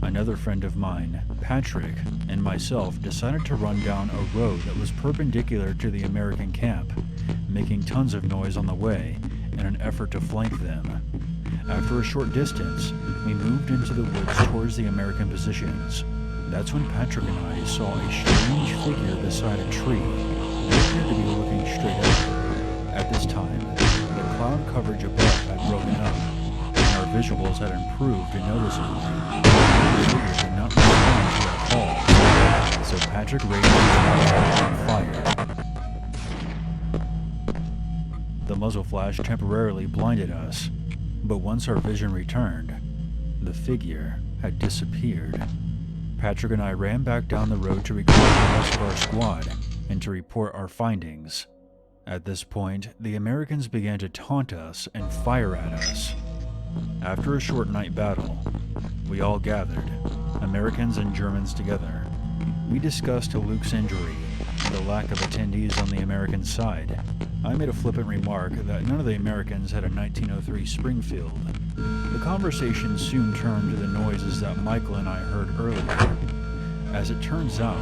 Another friend of mine, Patrick, and myself decided to run down a road that was perpendicular to the American camp, making tons of noise on the way in an effort to flank them. After a short distance, we moved into the woods towards the American positions. That's when Patrick and I saw a strange figure beside a tree. It appeared to be looking straight up. At this time, the cloud coverage above had broken up, and our visuals had improved noticeably. The figure did not respond to our call, so Patrick raised his muzzle and fired. The muzzle flash temporarily blinded us, but once our vision returned, the figure had disappeared. Patrick and I ran back down the road to record the rest of our squad and to report our findings. At this point, the Americans began to taunt us and fire at us. After a short night battle, we all gathered, Americans and Germans together. We discussed Luke's injury and the lack of attendees on the American side. I made a flippant remark that none of the Americans had a 1903 Springfield. The conversation soon turned to the noises that Michael and I heard earlier. As it turns out,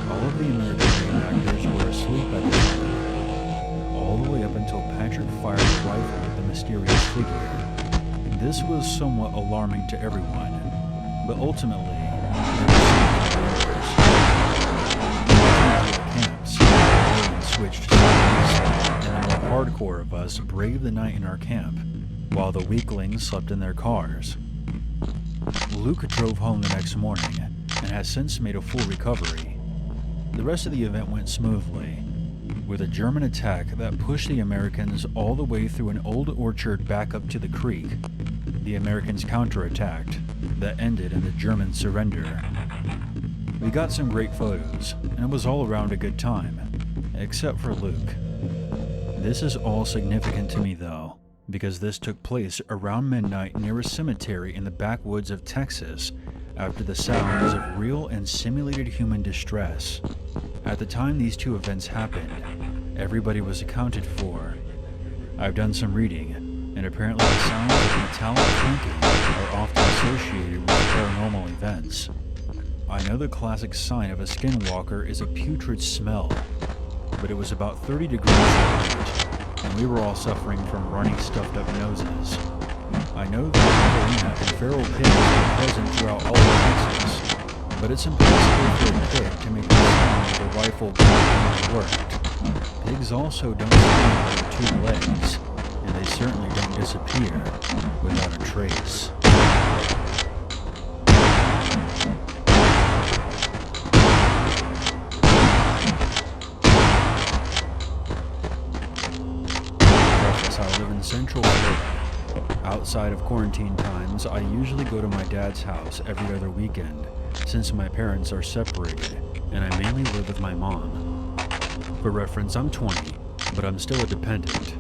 all of the American reenactors were asleep at the time, all the way up until Patrick fired a rifle at the mysterious figure. This was somewhat alarming to everyone, but ultimately, switched sides, and the more hardcore of us braved the night in our camp, while the weaklings slept in their cars. Luke drove home the next morning, and has since made a full recovery. The rest of the event went smoothly, with a German attack that pushed the Americans all the way through an old orchard back up to the creek. The Americans counterattacked, that ended in the German surrender. We got some great photos, and it was all around a good time. Except for Luke. This is all significant to me though, because this took place around midnight near a cemetery in the backwoods of Texas after the sounds of real and simulated human distress. At the time these two events happened, everybody was accounted for. I've done some reading, and apparently the sounds of metallic clinking are often associated with paranormal events. I know the classic sign of a skinwalker is a putrid smell, but it was about 30 degrees Fahrenheit, and we were all suffering from runny, stuffed-up noses. I know that Catalina and feral pigs are present throughout all of Texas, but it's impossible for a pig to make the sound of a rifle being worked. Pigs also don't stand on two legs, and they certainly don't disappear without a trace. I live in Central Florida. Outside of quarantine times, I usually go to my dad's house every other weekend, since my parents are separated, and I mainly live with my mom. For reference, I'm 20, but I'm still a dependent.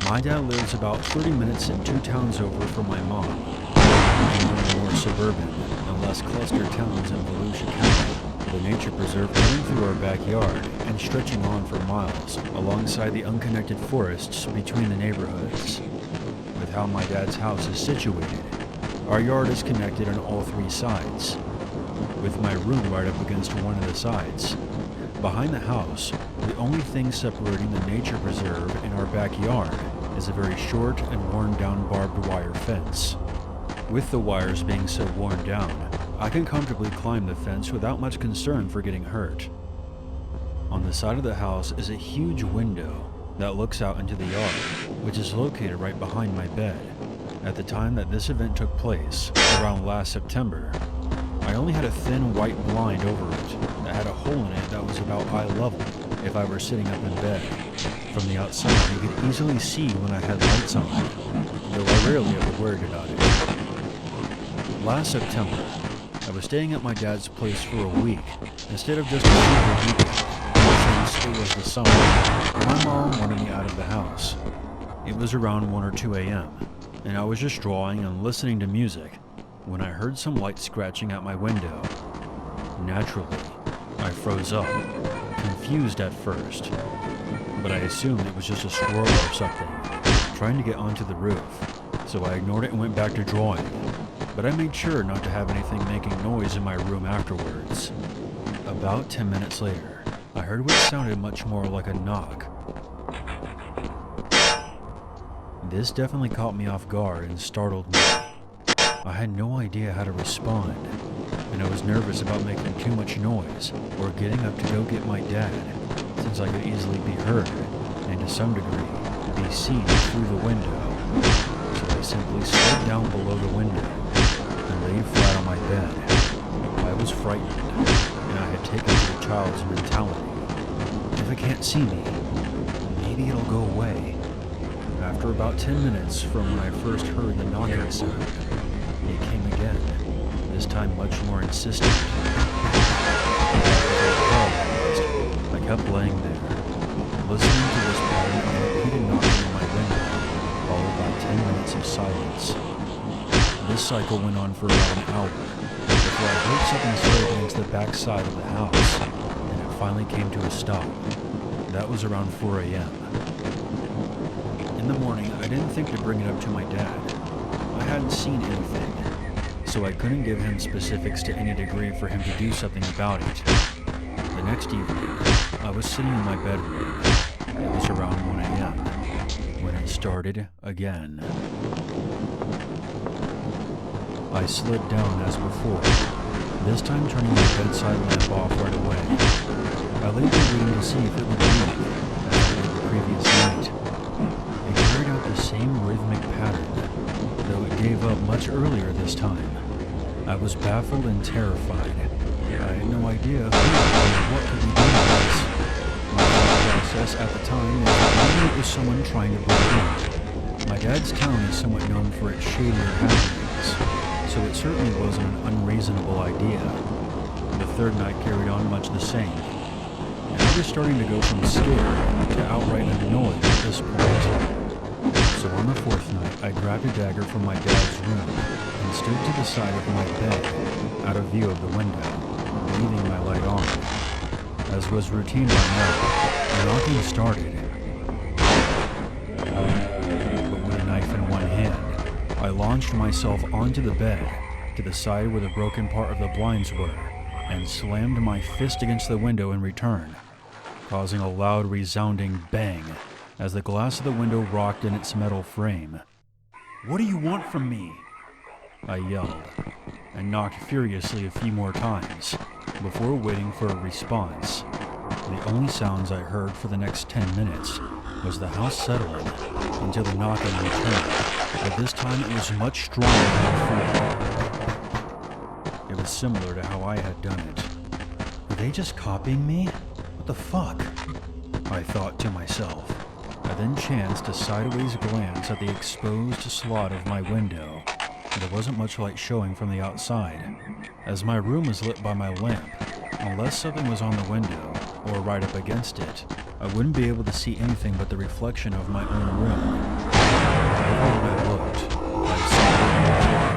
My dad lives about 30 minutes and 2 towns over from my mom, in one of the more suburban and less clustered towns in Volusia County. The nature preserve running through our backyard and stretching on for miles alongside the unconnected forests between the neighborhoods. With how my dad's house is situated, our yard is connected on all 3 sides, with my room right up against one of the sides. Behind the house, the only thing separating the nature preserve and our backyard is a very short and worn-down barbed wire fence. With the wires being so worn down, I can comfortably climb the fence without much concern for getting hurt. On the side of the house is a huge window that looks out into the yard, which is located right behind my bed. At the time that this event took place, around last September, I only had a thin white blind over it that had a hole in it that was about eye level if I were sitting up in bed. From the outside, you could easily see when I had lights on, though I rarely ever worried about it. Last September, I was staying at my dad's place for a week instead of just a single weekend, since it was the summer, and my mom wanted me out of the house. It was around 1 or 2 a.m., and I was just drawing and listening to music when I heard some light scratching at my window. Naturally, I froze up, confused at first, but I assumed it was just a squirrel or something, trying to get onto the roof, so I ignored it and went back to drawing, but I made sure not to have anything making noise in my room afterwards. About 10 minutes later, I heard what sounded much more like a knock. This definitely caught me off guard and startled me. I had no idea how to respond, and I was nervous about making too much noise or getting up to go get my dad, since I could easily be heard, and to some degree, be seen through the window. So I simply slid down below the window and laid flat on my bed. I was frightened, and I had taken to the child's mentality. If it can't see me, maybe it'll go away. After about 10 minutes from when I first heard the knocking sound, it came again, this time much more insistent. I kept laying there, listening to this pattern of repeated knocking on my window, followed by 10 minutes of silence. This cycle went on for about an hour, before I heard something slid against the back side of the house, and it finally came to a stop. That was around 4 a.m. In the morning, I didn't think to bring it up to my dad. I hadn't seen anything, so I couldn't give him specifics to any degree for him to do something about it. The next evening, I was sitting in my bedroom. It was around 1 a.m. when it started again. I slid down as before, this time turning my bedside lamp off right away. I laid there waiting to see if it would leave, as I did the previous night. It carried out the same rhythmic pattern, though it gave up much earlier this time. I was baffled and terrified. I had no idea who or what could be doing this. My thought process at the time was that maybe it was someone trying to break in. My dad's town is somewhat known for its shadier happenings, so it certainly wasn't an unreasonable idea. The third night carried on much the same, and I was starting to go from scared to outright annoyed at this point. So on the fourth night, I grabbed a dagger from my dad's room and stood to the side of my bed, out of view of the window, leaving my light on. As was routine by now, the knocking started. But with a knife in one hand, I launched myself onto the bed, to the side where the broken part of the blinds were, and slammed my fist against the window in return, causing a loud resounding bang as the glass of the window rocked in its metal frame. "What do you want from me?" I yelled, and knocked furiously a few more times, before waiting for a response. The only sounds I heard for the next 10 minutes was the house settling until the knocking returned, but this time it was much stronger than before. It was similar to how I had done it. Were they just copying me? What the fuck? I thought to myself. I then chanced a sideways glance at the exposed slot of my window. There wasn't much light showing from the outside, as my room was lit by my lamp. Unless something was on the window, or right up against it, I wouldn't be able to see anything but the reflection of my own room. However, when I looked, I saw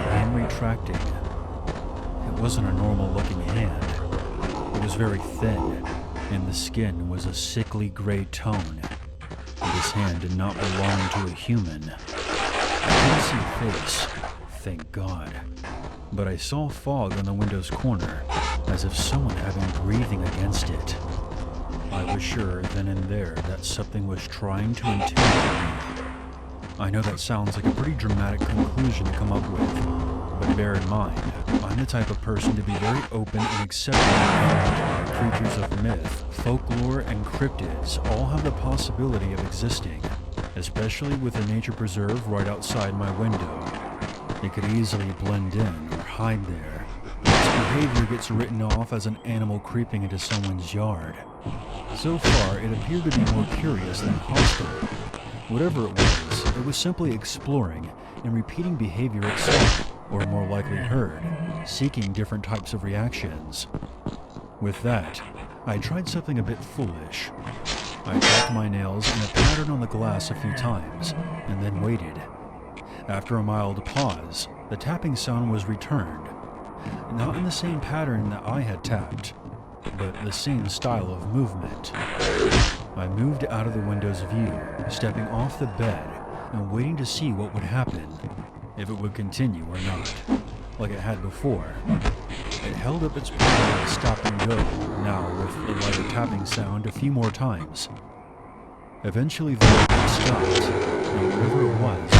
a hand retracting. It wasn't a normal-looking hand. It was very thin, and the skin was a sickly gray tone. This hand did not belong to a human. I couldn't see a face, thank God, but I saw fog on the window's corner, as if someone had been breathing against it. I was sure then and there that something was trying to intimidate me. I know that sounds like a pretty dramatic conclusion to come up with, but bear in mind, I'm the type of person to be very open and accepting of that creatures of myth, folklore, and cryptids all have the possibility of existing, especially with a nature preserve right outside my window. They could easily blend in or hide there. its behavior gets written off as an animal creeping into someone's yard. So far, it appeared to be more curious than hostile. Whatever it was simply exploring and repeating behavior itself, or more likely heard, seeking different types of reactions. With that, I tried something a bit foolish. I tapped my nails in a pattern on the glass a few times, and then waited. After a mild pause, the tapping sound was returned. Not in the same pattern that I had tapped, but the same style of movement. I moved out of the window's view, stepping off the bed and waiting to see what would happen, if it would continue or not, like it had before. It held up its pattern of stop and go, now with the lighter tapping sound a few more times. Eventually the movement stopped, and whatever it was,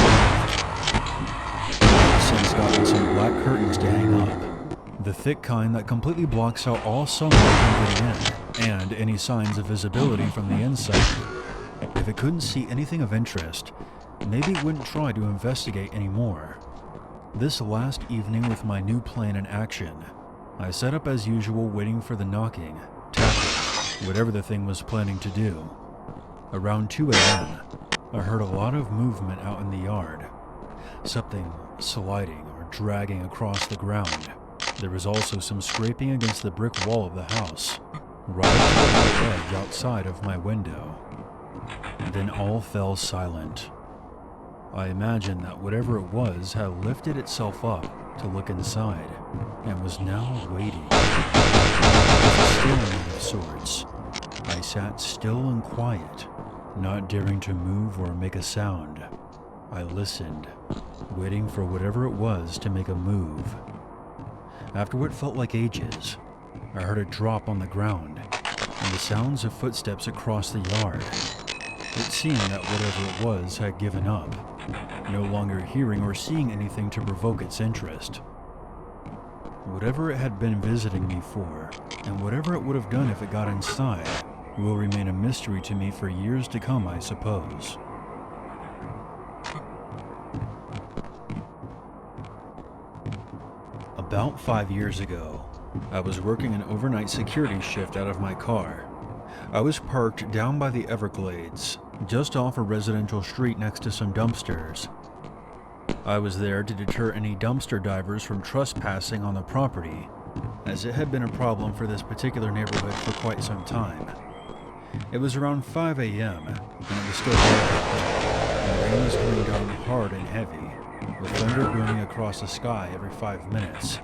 I've since gotten some black curtains to hang up. The thick kind that completely blocks out all sunlight from getting in, and any signs of visibility from the inside. If it couldn't see anything of interest, maybe it wouldn't try to investigate anymore. This last evening with my new plan in action, I set up as usual waiting for the knocking, tapping, whatever the thing was planning to do. Around 2 a.m., I heard a lot of movement out in the yard. Something sliding or dragging across the ground. There was also some scraping against the brick wall of the house, right at the edge outside of my window. Then all fell silent. I imagined that whatever it was had lifted itself up to look inside, and was now waiting. It was a stalemate of sorts. I sat still and quiet, not daring to move or make a sound. I listened, waiting for whatever it was to make a move. After what felt like ages, I heard a drop on the ground, and the sounds of footsteps across the yard. It seemed that whatever it was had given up, no longer hearing or seeing anything to provoke its interest. Whatever it had been visiting me for, and whatever it would have done if it got inside, will remain a mystery to me for years to come, I suppose. About 5 years ago, I was working an overnight security shift out of my car. I was parked down by the Everglades, just off a residential street next to some dumpsters. I was there to deter any dumpster divers from trespassing on the property, as it had been a problem for this particular neighborhood for quite some time. It was around 5 a.m., and it was still dark out, and the rain was coming down hard and heavy, with thunder booming across the sky every 5 minutes.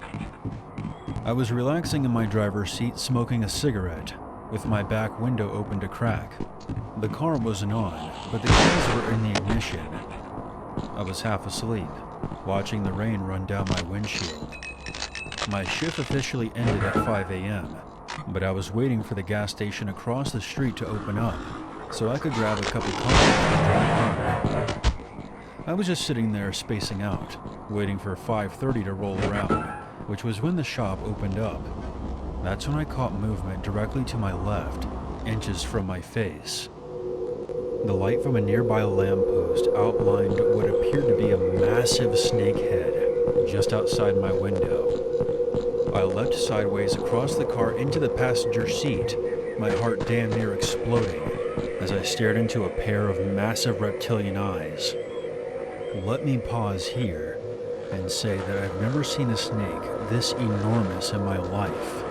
I was relaxing in my driver's seat smoking a cigarette, with my back window open to crack. The car wasn't on, but the keys were in the ignition. I was half asleep, watching the rain run down my windshield. My shift officially ended at 5 a.m., but I was waiting for the gas station across the street to open up, so I could grab a cup of coffee and drive home. I was just sitting there spacing out, waiting for 5:30 to roll around, which was when the shop opened up. That's when I caught movement directly to my left, inches from my face. The light from a nearby lamppost outlined what appeared to be a massive snake head just outside my window. I leapt sideways across the car into the passenger seat, my heart damn near exploding, as I stared into a pair of massive reptilian eyes. Let me pause here and say that I've never seen a snake this enormous in my life.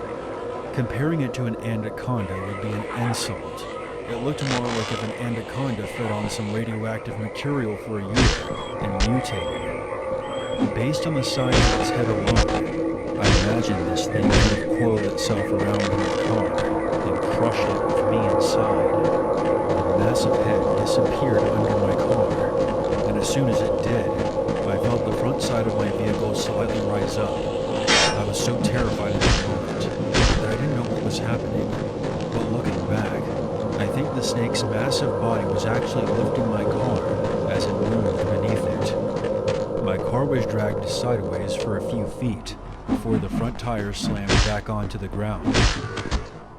Comparing it to an anaconda would be an insult. It looked more like if an anaconda fed on some radioactive material for a year and mutated. Based on the size of its head alone, I imagined this thing could have coiled itself around in the car and crushed it with me inside. The massive head disappeared under my car, and as soon as it did, I felt the front side of my vehicle slightly rise up. I was so terrified at the moment that I didn't know what was happening, but looking back, I think the snake's massive body was actually lifting my car as it moved beneath it. My car was dragged sideways for a few feet before the front tires slammed back onto the ground.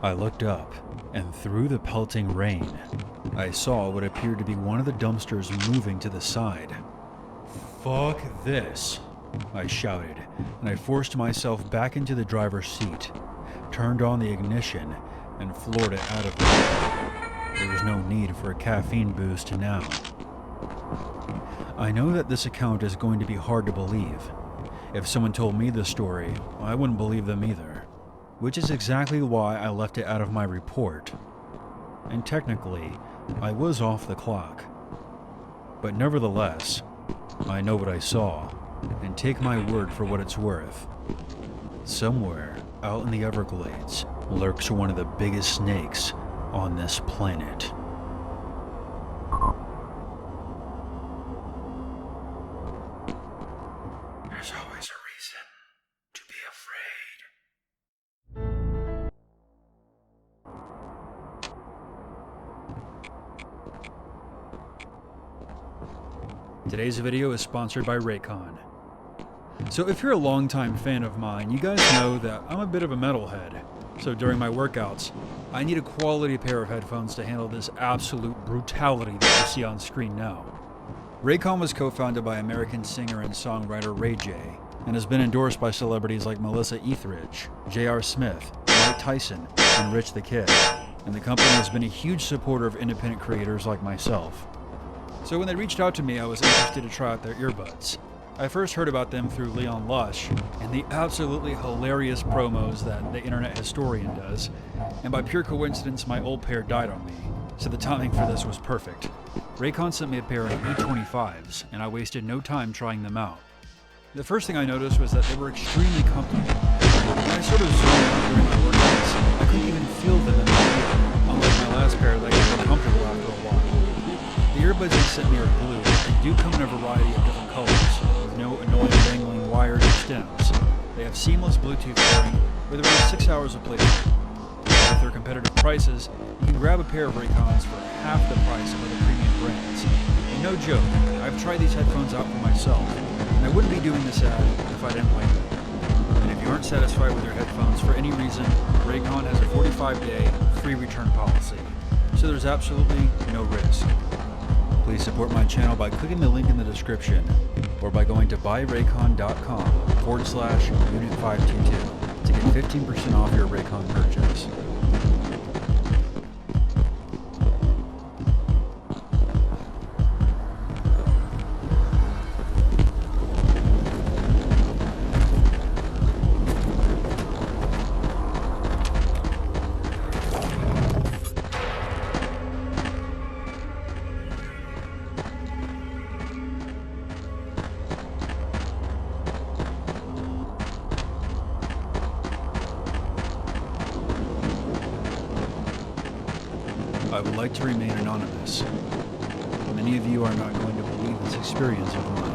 I looked up, and through the pelting rain, I saw what appeared to be one of the dumpsters moving to the side. Fuck this, I shouted, and I forced myself back into the driver's seat, turned on the ignition, and floored it out of me. There was no need for a caffeine boost now. I know that this account is going to be hard to believe. If someone told me this story, I wouldn't believe them either, which is exactly why I left it out of my report. And technically, I was off the clock. But nevertheless, I know what I saw, and take my word for what it's worth. Somewhere out in the Everglades lurks one of the biggest snakes on this planet. There's always a reason to be afraid. Today's video is sponsored by Raycon. So if you're a longtime fan of mine, you guys know that I'm a bit of a metalhead. So during my workouts, I need a quality pair of headphones to handle this absolute brutality that you see on screen now. Raycon was co-founded by American singer and songwriter Ray J, and has been endorsed by celebrities like Melissa Etheridge, J.R. Smith, Mike Tyson, and Rich the Kid. And the company has been a huge supporter of independent creators like myself. So when they reached out to me, I was interested to try out their earbuds. I first heard about them through Leon Lush and the absolutely hilarious promos that the Internet Historian does, and by pure coincidence my old pair died on me, so the timing for this was perfect. Raycon sent me a pair of E25s, and I wasted no time trying them out. The first thing I noticed was that they were extremely comfortable. When I sort of zoomed out during my workouts, I couldn't even feel them in my ear, unlike my last pair that got uncomfortable after a while. The earbuds they sent me are blue, and do come in a variety of different colors. No annoying dangling wires or stems. They have seamless Bluetooth pairing with around 6 hours of playback. With their competitive prices, you can grab a pair of Raycons for half the price of other premium brands. And no joke, I've tried these headphones out for myself, and I wouldn't be doing this ad if I didn't like them. And if you aren't satisfied with your headphones for any reason, Raycon has a 45-day free return policy, so there's absolutely no risk. Please support my channel by clicking the link in the description or by going to buyraycon.com/unit522 to get 15% off your Raycon purchase. I would like to remain anonymous. Many of you are not going to believe this experience of mine,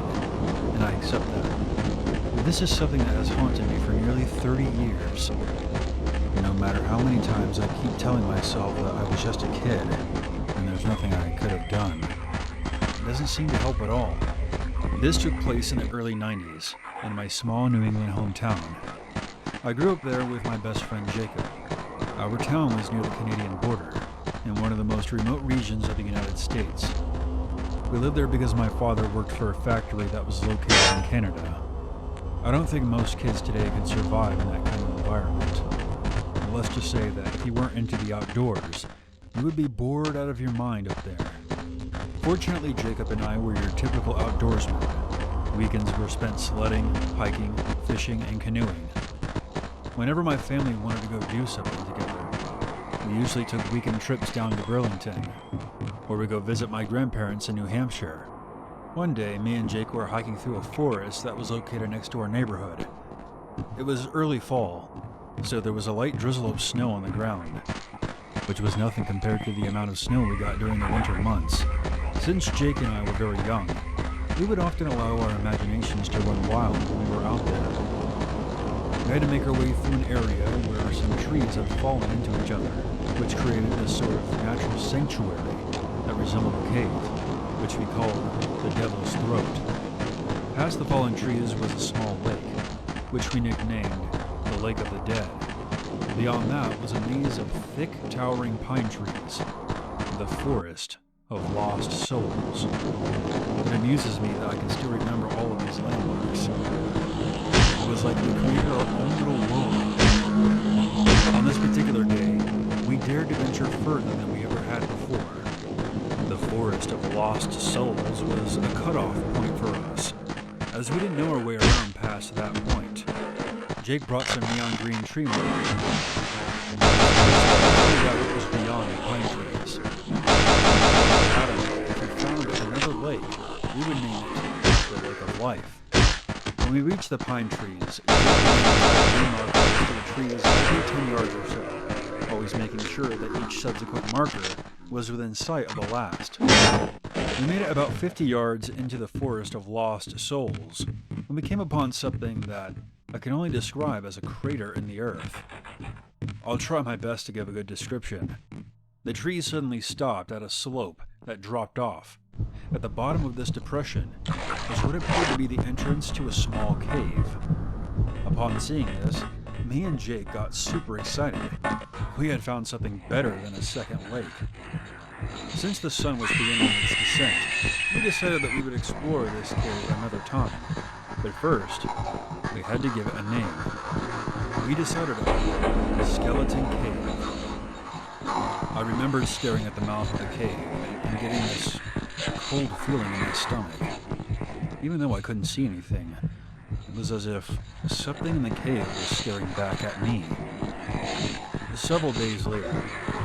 and I accept that. But this is something that has haunted me for nearly 30 years. No matter how many times I keep telling myself that I was just a kid, and there's nothing I could have done, it doesn't seem to help at all. This took place in the early 90s, in my small New England hometown. I grew up there with my best friend Jacob. Our town was near the Canadian border, in one of the most remote regions of the United States. We lived there because my father worked for a factory that was located in Canada. I don't think most kids today could survive in that kind of environment. And let's just say that if you weren't into the outdoors, you would be bored out of your mind up there. Fortunately, Jacob and I were your typical outdoorsmen. Weekends were spent sledding, hiking, fishing, and canoeing. Whenever my family wanted to go do something together, we usually took weekend trips down to Burlington, or we go visit my grandparents in New Hampshire. One day, me and Jake were hiking through a forest that was located next to our neighborhood. It was early fall, so there was a light drizzle of snow on the ground, which was nothing compared to the amount of snow we got during the winter months. Since Jake and I were very young, we would often allow our imaginations to run wild when we were out there. We had to make our way through an area where some trees had fallen into each other, which created this sort of natural sanctuary that resembled a cave, which we called the Devil's Throat. Past the fallen trees was a small lake, which we nicknamed the Lake of the Dead. Beyond that was a maze of thick, towering pine trees, the Forest of Lost Souls. It amuses me that I can still remember all of these landmarks. was like we created our own little world. On this particular day, we dared to venture further than we ever had before. The Forest of Lost Souls was a cutoff point for us, as we didn't know our way around past that point. Jake brought some neon green tree markers. What was beyond the pine trees. If we found another lake, we would name it the Lake of Life. When we reached the pine trees, Jake markers to the trees every 10 yards or so, always making sure that each subsequent marker was within sight of the last. We made it about 50 yards into the Forest of Lost Souls when we came upon something that I can only describe as a crater in the earth. I'll try my best to give a good description. The trees suddenly stopped at a slope that dropped off. At the bottom of this depression was what appeared to be the entrance to a small cave. Upon seeing this, me and Jake got super excited. We had found something better than a second lake. Since the sun was beginning its descent, we decided that we would explore this cave another time. But first, we had to give it a name. We decided on Skeleton Cave. I remembered staring at the mouth of the cave and getting this cold feeling in my stomach. Even though I couldn't see anything, it was as if something in the cave was staring back at me. Several days later,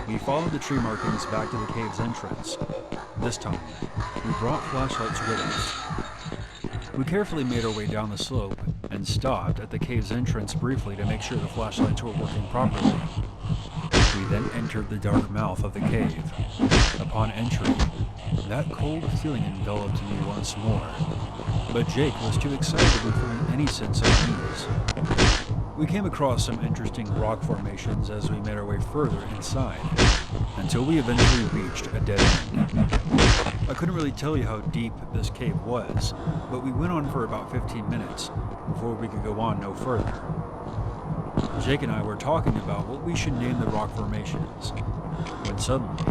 we followed the tree markings back to the cave's entrance. This time, we brought flashlights with us. We carefully made our way down the slope and stopped at the cave's entrance briefly to make sure the flashlights were working properly. We then entered the dark mouth of the cave. Upon entry, that cold feeling enveloped me once more, but Jake was too excited to be feeling any sense of ease. We came across some interesting rock formations as we made our way further inside, until we eventually reached a dead end. I couldn't really tell you how deep this cave was, but we went on for about 15 minutes before we could go on no further. Jake and I were talking about what we should name the rock formations, when suddenly,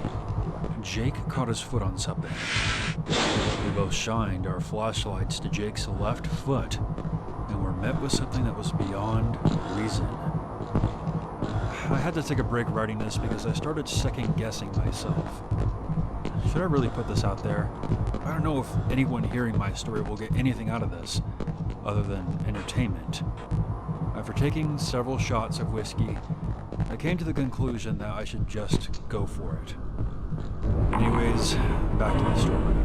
Jake caught his foot on something. We both shined our flashlights to Jake's left foot, and were met with something that was beyond reason. I had to take a break writing this because I started second-guessing myself. Should I really put this out there? I don't know if anyone hearing my story will get anything out of this, other than entertainment. After taking several shots of whiskey, I came to the conclusion that I should just go for it. Anyways, back to the story.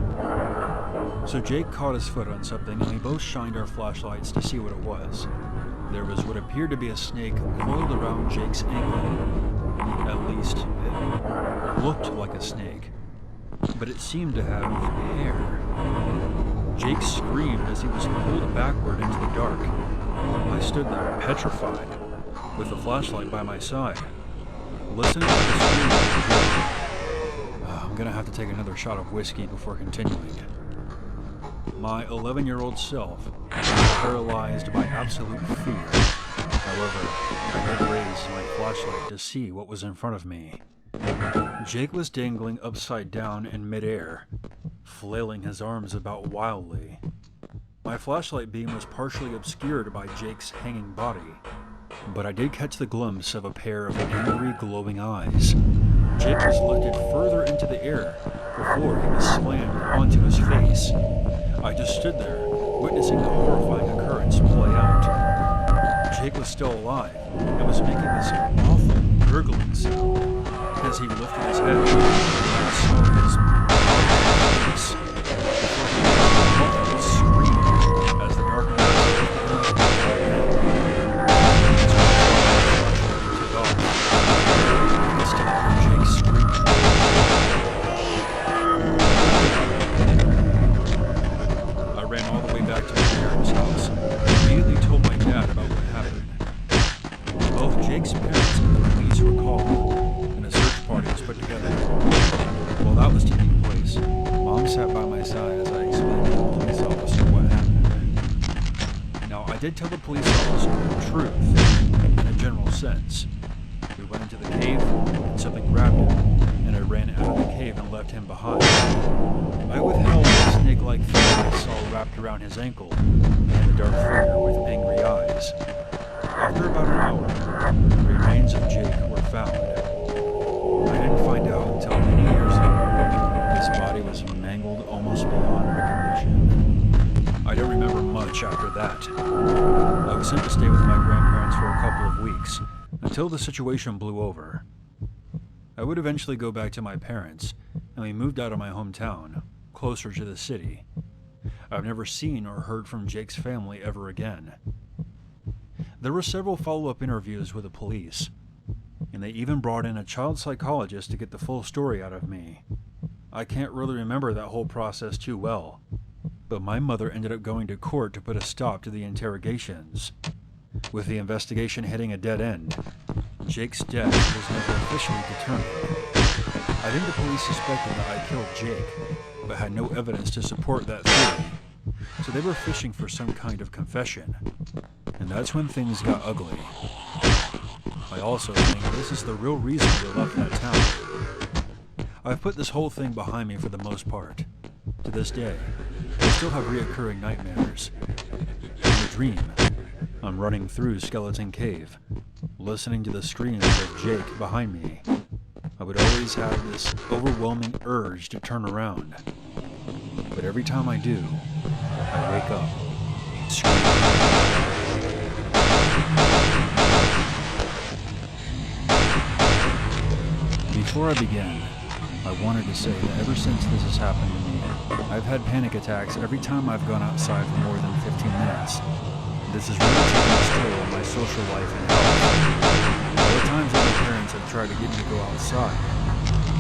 So Jake caught his foot on something and we both shined our flashlights to see what it was. There was what appeared to be a snake coiled around Jake's ankle. At least, it looked like a snake, but it seemed to have hair. Jake screamed as he was pulled backward into the dark. I stood there petrified, with the flashlight by my side, listening to the screams of Jake. I'm gonna have to take another shot of whiskey before continuing. My 11-year-old self was paralyzed by absolute fear. However, I did raise my flashlight to see what was in front of me. Jake was dangling upside down in midair, flailing his arms about wildly. My flashlight beam was partially obscured by Jake's hanging body, but I did catch the glimpse of a pair of angry, glowing eyes. Jake was lifted further into the air before he was slammed onto his face. I just stood there, witnessing the horrifying occurrence play out. Jake was still alive and was making this awful gurgling sound as he lifted his head and saw his face before he muffled scream as the darkness took off. I could still hear Jake screaming. I ran all the way back to my parents' house and immediately told my dad about what happened. Both Jake's parents and the police were called, and a search party was put together. While that was taking place, Mom sat by my side as I explained to the police officer what happened. Now, I did tell the police officer the truth, in a general sense. We went into the cave, and something grabbed him, and I ran out of the cave and left him behind. I withheld the snake-like thing I saw wrapped around his ankle and the dark figure with angry eyes. After about an hour, the remains of Jake were found. I didn't find out until many years later. His body was mangled almost beyond recognition. I don't remember much after that. I was sent to stay with my grandparents for a couple of weeks, until the situation blew over. I would eventually go back to my parents, and we moved out of my hometown, closer to the city. I've never seen or heard from Jake's family ever again. There were several follow-up interviews with the police, and they even brought in a child psychologist to get the full story out of me. I can't really remember that whole process too well, but my mother ended up going to court to put a stop to the interrogations. With the investigation hitting a dead end, Jake's death was never officially determined. I think the police suspected that I killed Jake, but had no evidence to support that theory, so they were fishing for some kind of confession, and that's when things got ugly. I also think this is the real reason they left that town. I've put this whole thing behind me for the most part. To this day, I still have reoccurring nightmares. In a dream, I'm running through Skeleton Cave, listening to the screams of Jake behind me. I would always have this overwhelming urge to turn around, but every time I do, I wake up screaming. Before I begin, I wanted to say that ever since this has happened to me, I've had panic attacks every time I've gone outside for more than 15 minutes. This has really taken its toll on my social life and health. All the times that my parents have tried to get me to go outside,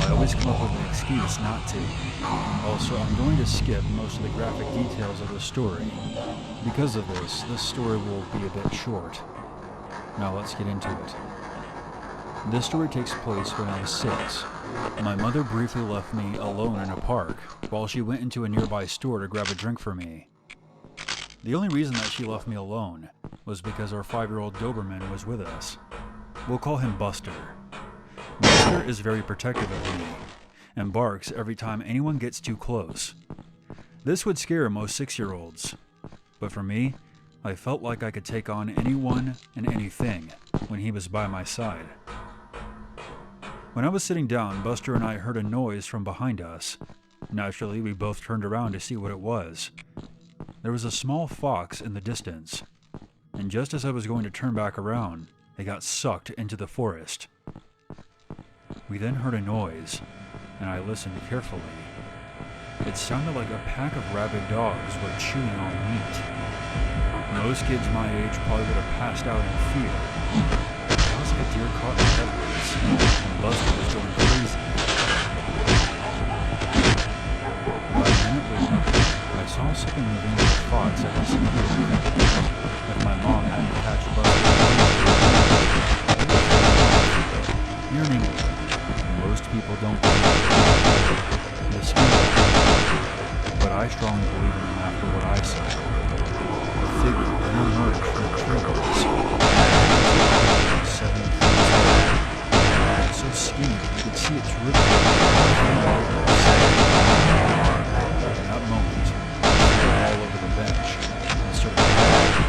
I always come up with an excuse not to. Also, I'm going to skip most of the graphic details of the story. Because of this story will be a bit short. Now let's get into it. This story takes place when I was 6. My mother briefly left me alone in a park while she went into a nearby store to grab a drink for me. The only reason that she left me alone was because our 5-year-old Doberman was with us. We'll call him Buster. Buster is very protective of me and barks every time anyone gets too close. This would scare most 6-year-olds, but for me, I felt like I could take on anyone and anything when he was by my side. When I was sitting down, Buster and I heard a noise from behind us. Naturally, we both turned around to see what it was. There was a small fox in the distance, and just as I was going to turn back around, it got sucked into the forest. We then heard a noise, and I listened carefully. It sounded like a pack of rabid dogs were chewing on meat. Most kids my age probably would have passed out in fear. That was like a deer caught in headlights, and Buster was going crazy. About a minute later, I saw something moving with the fox that disappeared. If my mom had to catch Buster, you're in England. Most people don't believe in this, but I strongly believe in them after what I saw. The figure then emerged from the trees. 7 feet tall, so skinny you could see its ribs. In that moment, I was all over the bench and started crying.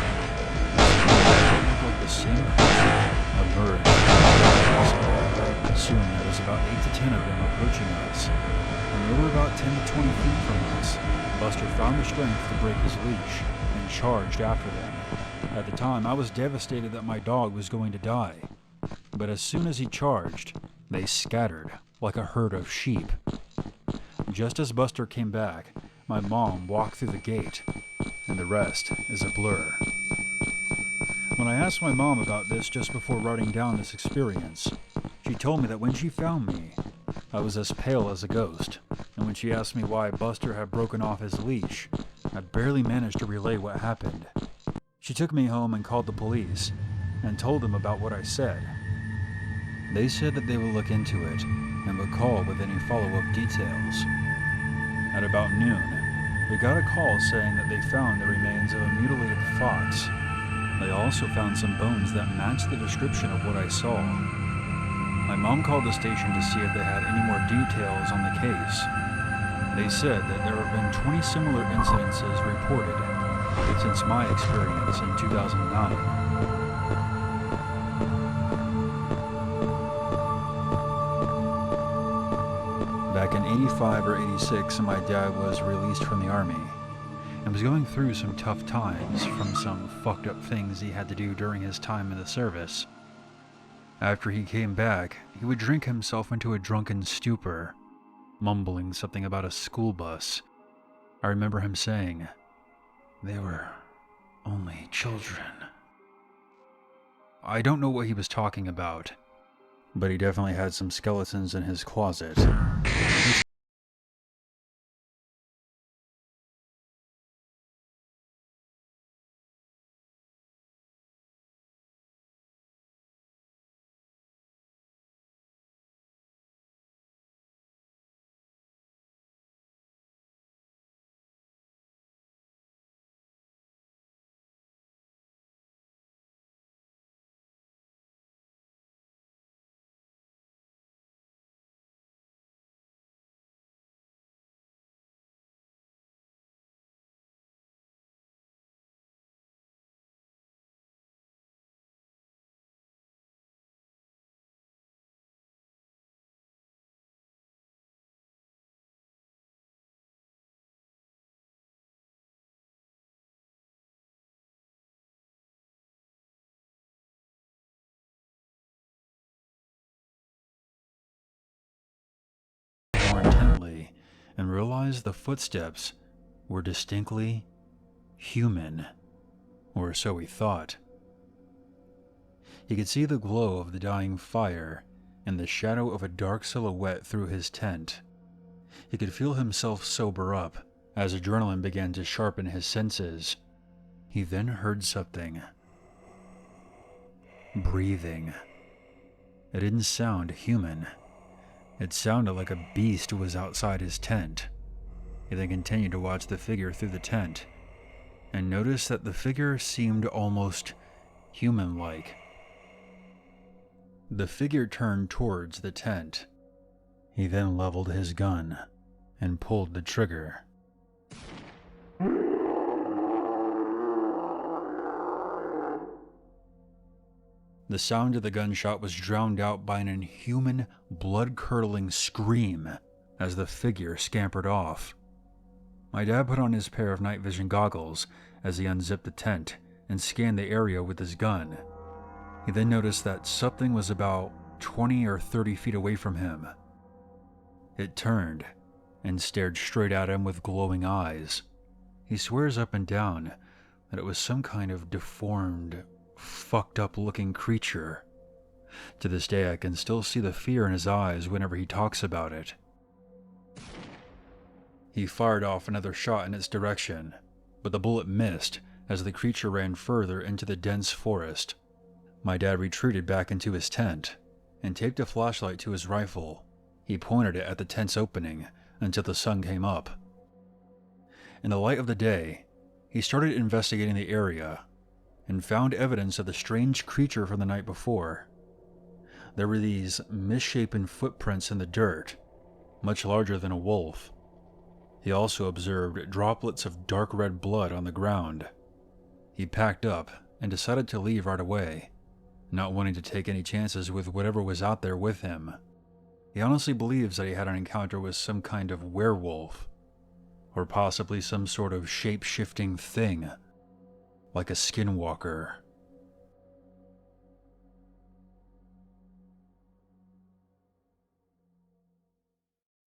It looked like the same creature emerged from the trees. Soon there was about 8 to 10 of them approaching us, and they were about 10 to 20 feet from us. Buster found the strength to break his leash and charged after them. At the time, I was devastated that my dog was going to die, but as soon as he charged, they scattered like a herd of sheep. Just as Buster came back, my mom walked through the gate, and the rest is a blur. When I asked my mom about this just before writing down this experience, she told me that when she found me, I was as pale as a ghost, and when she asked me why Buster had broken off his leash, I barely managed to relay what happened. She took me home and called the police, and told them about what I said. They said that they would look into it, and would call with any follow-up details. At about noon, we got a call saying that they found the remains of a mutilated fox. They also found some bones that matched the description of what I saw. My mom called the station to see if they had any more details on the case. They said that there have been 20 similar incidences reported since my experience in 2009. Back in 85 or 86, my dad was released from the army and was going through some tough times from some fucked up things he had to do during his time in the service. After he came back, he would drink himself into a drunken stupor, mumbling something about a school bus. I remember him saying, "They were only children." I don't know what he was talking about, but he definitely had some skeletons in his closet. More intently and realized the footsteps were distinctly human, or so he thought. He could see the glow of the dying fire and the shadow of a dark silhouette through his tent. He could feel himself sober up as adrenaline began to sharpen his senses. He then heard something. Breathing. It didn't sound human. It sounded like a beast was outside his tent. He then continued to watch the figure through the tent and noticed that the figure seemed almost human-like. The figure turned towards the tent. He then leveled his gun and pulled the trigger. The sound of the gunshot was drowned out by an inhuman, blood-curdling scream as the figure scampered off. My dad put on his pair of night vision goggles as he unzipped the tent and scanned the area with his gun. He then noticed that something was about 20 or 30 feet away from him. It turned and stared straight at him with glowing eyes. He swears up and down that it was some kind of deformed, fucked up looking creature. To this day, I can still see the fear in his eyes whenever he talks about it. He fired off another shot in its direction, but the bullet missed as the creature ran further into the dense forest. My dad retreated back into his tent and taped a flashlight to his rifle. He pointed it at the tent's opening until the sun came up. In the light of the day, he started investigating the area and found evidence of the strange creature from the night before. There were these misshapen footprints in the dirt, much larger than a wolf. He also observed droplets of dark red blood on the ground. He packed up and decided to leave right away, not wanting to take any chances with whatever was out there with him. He honestly believes that he had an encounter with some kind of werewolf, or possibly some sort of shape-shifting thing, like a skinwalker.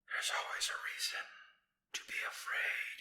There's always a reason to be afraid.